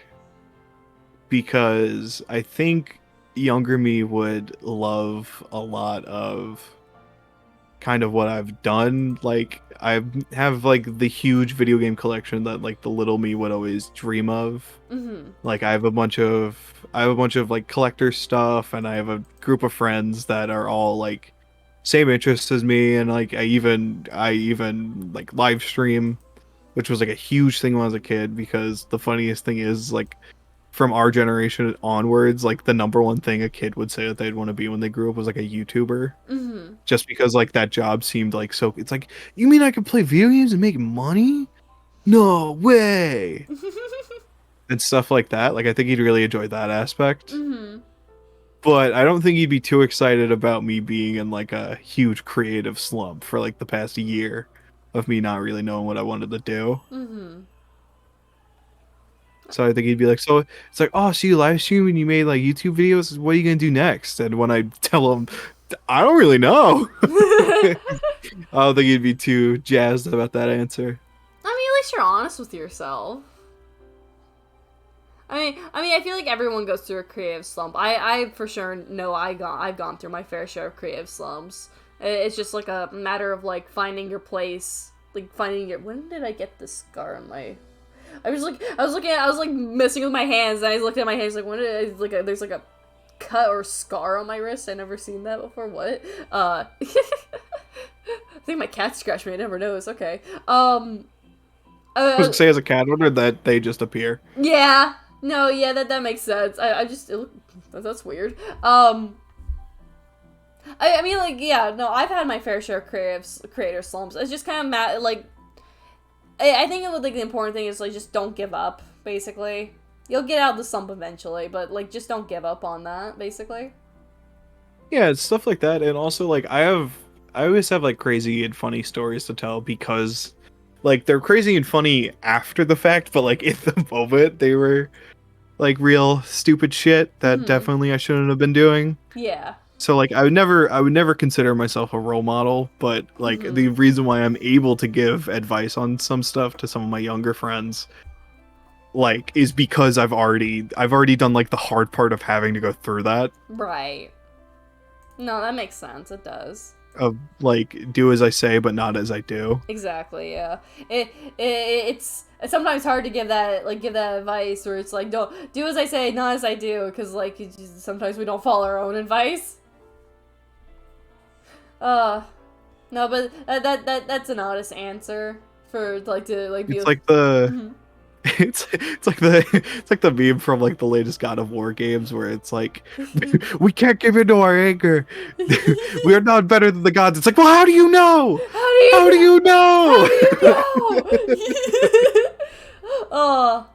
S2: Because I think younger me would love a lot of kind of what I've done. Like I have like the huge video game collection that like the little me would always dream of.
S1: Mm-hmm.
S2: Like I have a bunch of like collector stuff, and I have a group of friends that are all like same interests as me, and like I even like live stream, which was like a huge thing when I was a kid, because the funniest thing is like from our generation onwards, like the number one thing a kid would say that they'd want to be when they grew up was like a YouTuber.
S1: Mm-hmm.
S2: Just because like that job seemed like so, it's like, you mean I can play video games and make money? No way. And stuff like that. Like I think he'd really enjoy that aspect.
S1: Mm-hmm.
S2: But I don't think he'd be too excited about me being in like a huge creative slump for like the past year of me not really knowing what I wanted to do.
S1: Mm-hmm.
S2: So I think he'd be like, so it's like, oh, so you live stream and you made like YouTube videos. What are you gonna do next? And when I tell him, I don't really know. I don't think he'd be too jazzed about that answer.
S1: I mean, at least you're honest with yourself. I feel like everyone goes through a creative slump. I for sure know I've gone through my fair share of creative slumps. It's just like a matter of like finding your place, like finding your. When did I get this scar on my? I was messing with my hands, and I looked at my hands like, when did I, there's like a cut or scar on my wrist. I never seen that before. What? I think my cat scratched me. I never noticed. Okay.
S2: I was gonna say, as a cat owner, that they just appear.
S1: Yeah. No. Yeah. That makes sense. That's weird. I mean, like, yeah. No, I've had my fair share of creator slumps. It's just kind of mad. Like, I think like the important thing is like just don't give up. Basically, you'll get out of the slump eventually, but like just don't give up on that. Basically.
S2: Yeah, it's stuff like that, and also like I always have like crazy and funny stories to tell, because like they're crazy and funny after the fact, but like in the moment they were like real stupid shit that definitely I shouldn't have been doing.
S1: Yeah.
S2: So like I would never consider myself a role model, but like the reason why I'm able to give advice on some stuff to some of my younger friends like is because I've already done like the hard part of having to go through that.
S1: Right. No, that makes sense. It does.
S2: Of like do as I say but not as I do.
S1: Exactly. Yeah. It's sometimes hard to give that advice where it's like don't do as I say, not as I do, because like sometimes we don't follow our own advice. No, but that's an honest answer for like to like be.
S2: It's like the it's like the meme from like the latest God of War games where it's like we can't give in to our anger. We are not better than the gods. It's like, well, how do you know? How do you know?
S1: Oh,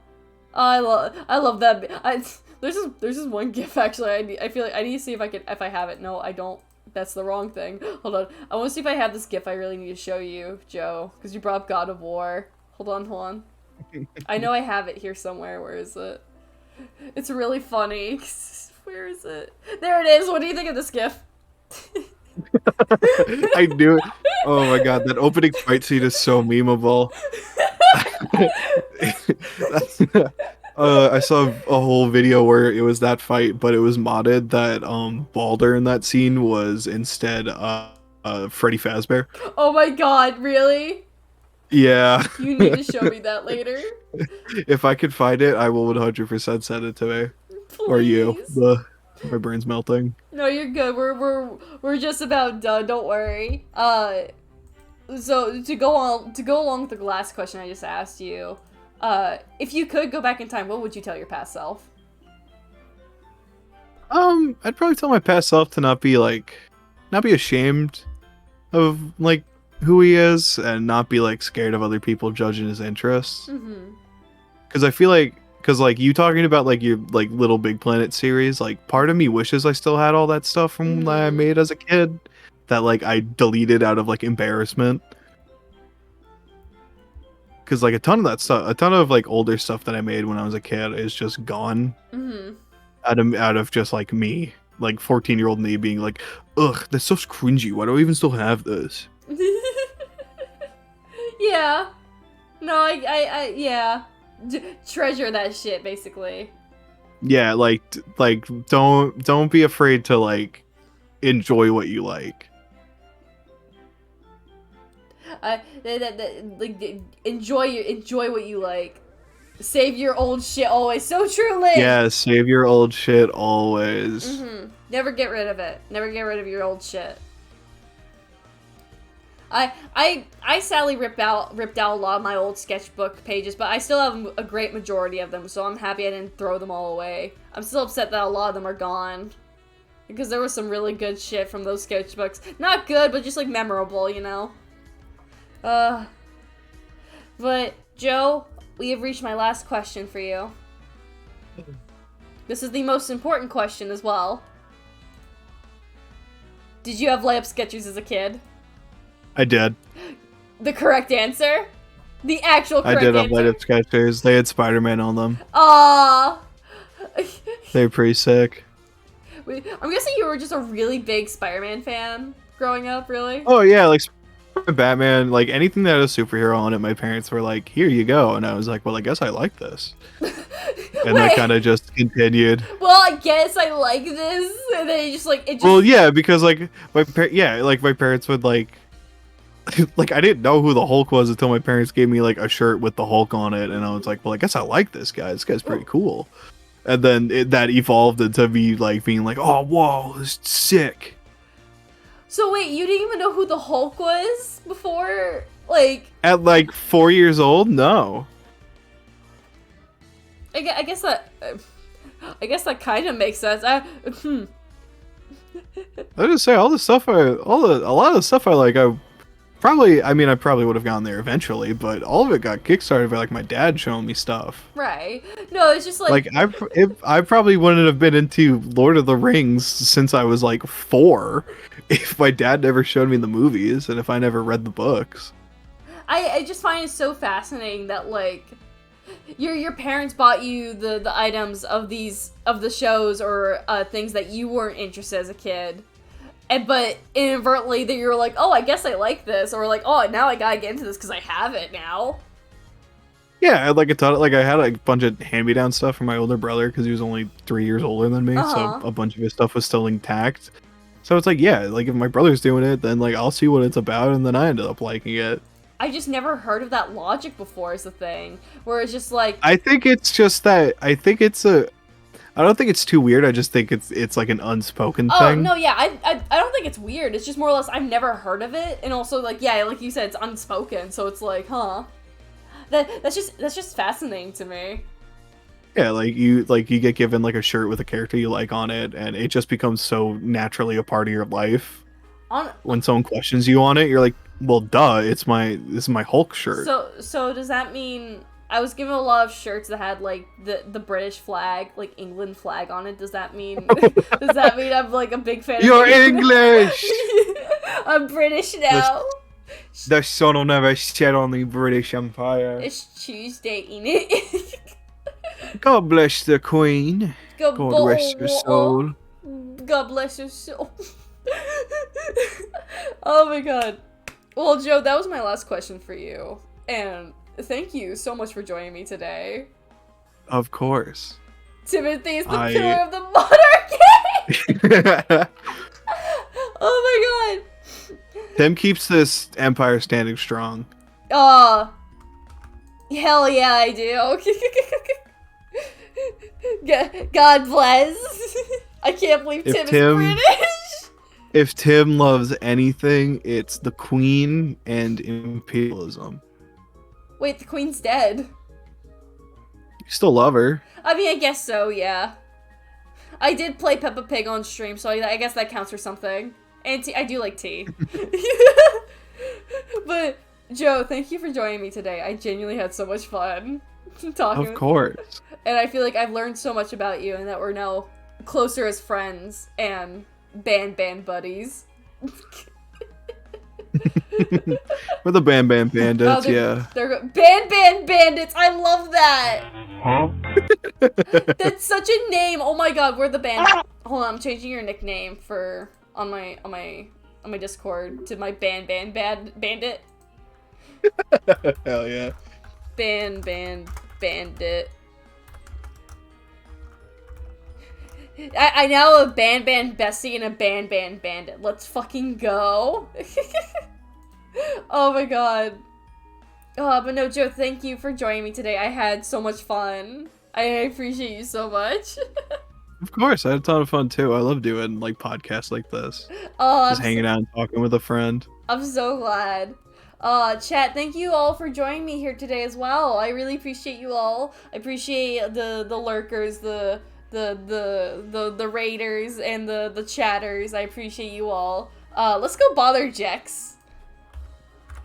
S1: I love that. There's this one GIF actually. I feel like I need to see if I have it. No, I don't. That's the wrong thing. Hold on. I want to see if I have this GIF I really need to show you, Joe, because you brought up God of War. Hold on. I know I have it here somewhere. Where is it? It's really funny. Where is it? There it is. What do you think of this GIF?
S2: I knew it. Oh my god, that opening fight scene is so memeable. I saw a whole video where it was that fight, but it was modded that Balder in that scene was instead Freddy Fazbear.
S1: Oh my god, really?
S2: Yeah.
S1: You need to show me that later.
S2: If I could find it, I will 100% send it to me.
S1: Please.
S2: Or you. My brain's melting.
S1: No, you're good. We're just about done. Don't worry. So to go along with the last question I just asked you, if you could go back in time, what would you tell your past self?
S2: I'd probably tell my past self to not be ashamed of like who he is, and not be like scared of other people judging his interests. Because I feel like Because like you talking about like your like Little Big Planet series, like part of me wishes I still had all that stuff from that I made as a kid that like I deleted out of like embarrassment. Because like a ton of that stuff, a ton of like older stuff that I made when I was a kid is just gone out of just like me, like 14-year-old me being like, ugh, this stuff's cringy. Why do I even still have this?
S1: Yeah. No, I yeah. Treasure that shit, basically.
S2: Yeah, like don't be afraid to like enjoy what you like.
S1: Like enjoy what you like. Save your old shit always. So true, Lynn.
S2: Yeah, save your old shit always.
S1: Never get rid of it. Never get rid of your old shit. I sadly ripped out a lot of my old sketchbook pages, but I still have a great majority of them, so I'm happy I didn't throw them all away. I'm still upset that a lot of them are gone. Because there was some really good shit from those sketchbooks. Not good, but just like memorable, you know? But Joe, we have reached my last question for you. This is the most important question as well. Did you have layup sketchers as a kid?
S2: I did.
S1: The correct answer? The actual correct answer?
S2: I did have light-up sketchers. They had Spider-Man on them.
S1: Aww.
S2: They're pretty sick.
S1: I'm guessing you were just a really big Spider-Man fan growing up, really?
S2: Oh yeah, like Batman, like anything that had a superhero on it, my parents were like, here you go. And I was like, well, I guess I like this. And that kind of just continued.
S1: Well, I guess I like this. And then it just like, it just...
S2: Well, yeah, because like, my parents would like, like, I didn't know who the Hulk was until my parents gave me like a shirt with the Hulk on it. And I was like, well, I guess I like this guy. This guy's pretty cool. And then that evolved into me like being like, oh, whoa, this is sick.
S1: So wait, you didn't even know who the Hulk was before? Like...
S2: At like 4 years old? No.
S1: I guess that kind of makes sense.
S2: I just say a lot of the stuff I like, I probably would have gone there eventually, but all of it got kickstarted by like my dad showing me stuff.
S1: Right. No, it's just like
S2: I probably wouldn't have been into Lord of the Rings since I was like 4 if my dad never showed me the movies and if I never read the books.
S1: I just find it so fascinating that like your parents bought you the items of the shows or things that you weren't interested as a kid. But inadvertently, that you're like, oh, I guess I like this, or like, oh, now I gotta get into this because I have it now.
S2: Yeah, I had like a ton. Like I had a bunch of hand-me-down stuff from my older brother because he was only 3 years older than me, so a bunch of his stuff was still intact. So it's like, yeah, like if my brother's doing it, then like I'll see what it's about, and then I ended up liking it.
S1: I just never heard of that logic before. Is the thing where it's just like
S2: I think it's just that I don't think it's too weird. I just think it's like an unspoken thing.
S1: Oh no, yeah, I don't think it's weird. It's just more or less I've never heard of it, and also like yeah, like you said, it's unspoken, so it's like, huh? That's just fascinating to me.
S2: Yeah, like you get given like a shirt with a character you like on it, and it just becomes so naturally a part of your life. When someone questions you on it, you're like, well, duh, this is my Hulk shirt.
S1: So does that mean? I was given a lot of shirts that had like the British flag, like England flag on it. Does that mean I'm like a big fan?
S2: You're English.
S1: I'm British now.
S2: The sun will never set on the British Empire.
S1: It's Tuesday, ain't it?
S2: God bless the Queen. God rest her soul.
S1: God bless her soul. Oh my god. Well, Joe, that was my last question for you, and thank you so much for joining me today.
S2: Of course.
S1: Timothy is the pillar of the monarchy! Oh my god!
S2: Tim keeps this empire standing strong.
S1: Hell yeah, I do. God bless. I can't believe Tim is British.
S2: If Tim loves anything, it's the Queen and imperialism.
S1: Wait, the Queen's dead.
S2: You still love her.
S1: I mean, I guess so, yeah. I did play Peppa Pig on stream, so I guess that counts for something. And I do like tea. But, Joe, thank you for joining me today. I genuinely had so much fun. talking.
S2: Of course.
S1: And I feel like I've learned so much about you, and that we're now closer as friends and band buddies.
S2: We're the Bam Bam Bandits, yeah.
S1: They're Band Bandits. I love that.
S3: Huh?
S1: That's such a name. Oh my god, we're the band. Hold on, I'm changing your nickname on my Discord to my Bandit.
S3: Hell yeah.
S1: Bandit. I now have a Band Bessie and a Band Bandit. Let's fucking go. Oh my god. But no, Joe, thank you for joining me today. I had so much fun. I appreciate you so much.
S2: Of course, I had a ton of fun too. I love doing like podcasts like this.
S1: Oh,
S2: Just hanging out and talking with a friend.
S1: I'm so glad. Chat, thank you all for joining me here today as well. I really appreciate you all. I appreciate the lurkers, the raiders, and the chatters. I appreciate you all. Let's go bother Jex.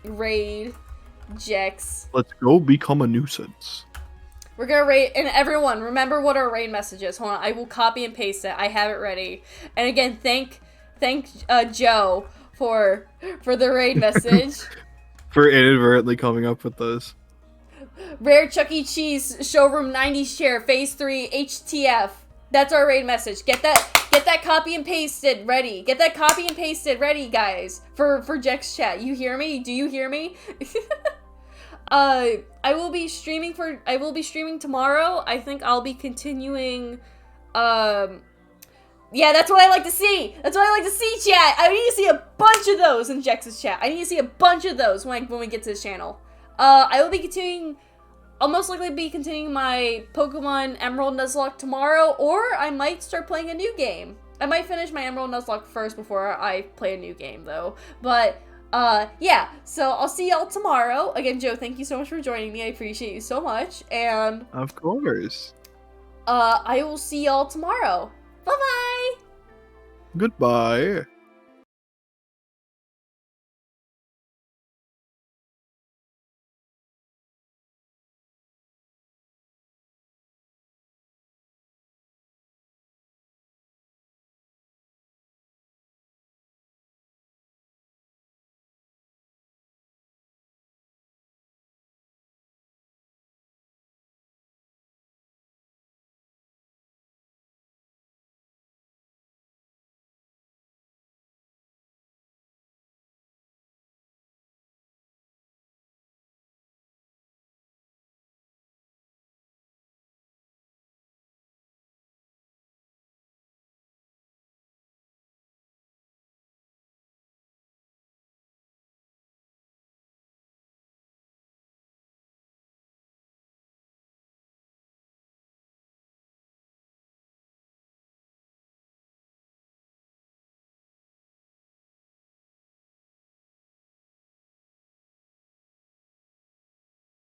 S1: Raid Jex.
S2: Let's go become a nuisance.
S1: We're gonna raid, and everyone, remember what our raid message is. Hold on, I will copy and paste it. I have it ready. And again, thank Joe for the raid message.
S2: For inadvertently coming up with those.
S1: Rare Chuck E. Cheese showroom 90s chair phase 3 HTF. That's our raid message. Get that copy and pasted ready. Get that copy and pasted ready, guys. For Jex chat. You hear me? Do you hear me? I will be streaming tomorrow. I think I'll be continuing yeah, that's what I like to see. That's what I like to see, chat. I need to see a bunch of those in Jex's chat. I need to see a bunch of those when we get to this channel. I will be continuing. I'll most likely be continuing my Pokemon Emerald Nuzlocke tomorrow, or I might start playing a new game. I might finish my Emerald Nuzlocke first before I play a new game, though. But yeah. So I'll see y'all tomorrow. Again, Joe, thank you so much for joining me. I appreciate you so much. And
S2: Of course.
S1: I will see y'all tomorrow. Bye-bye!
S2: Goodbye.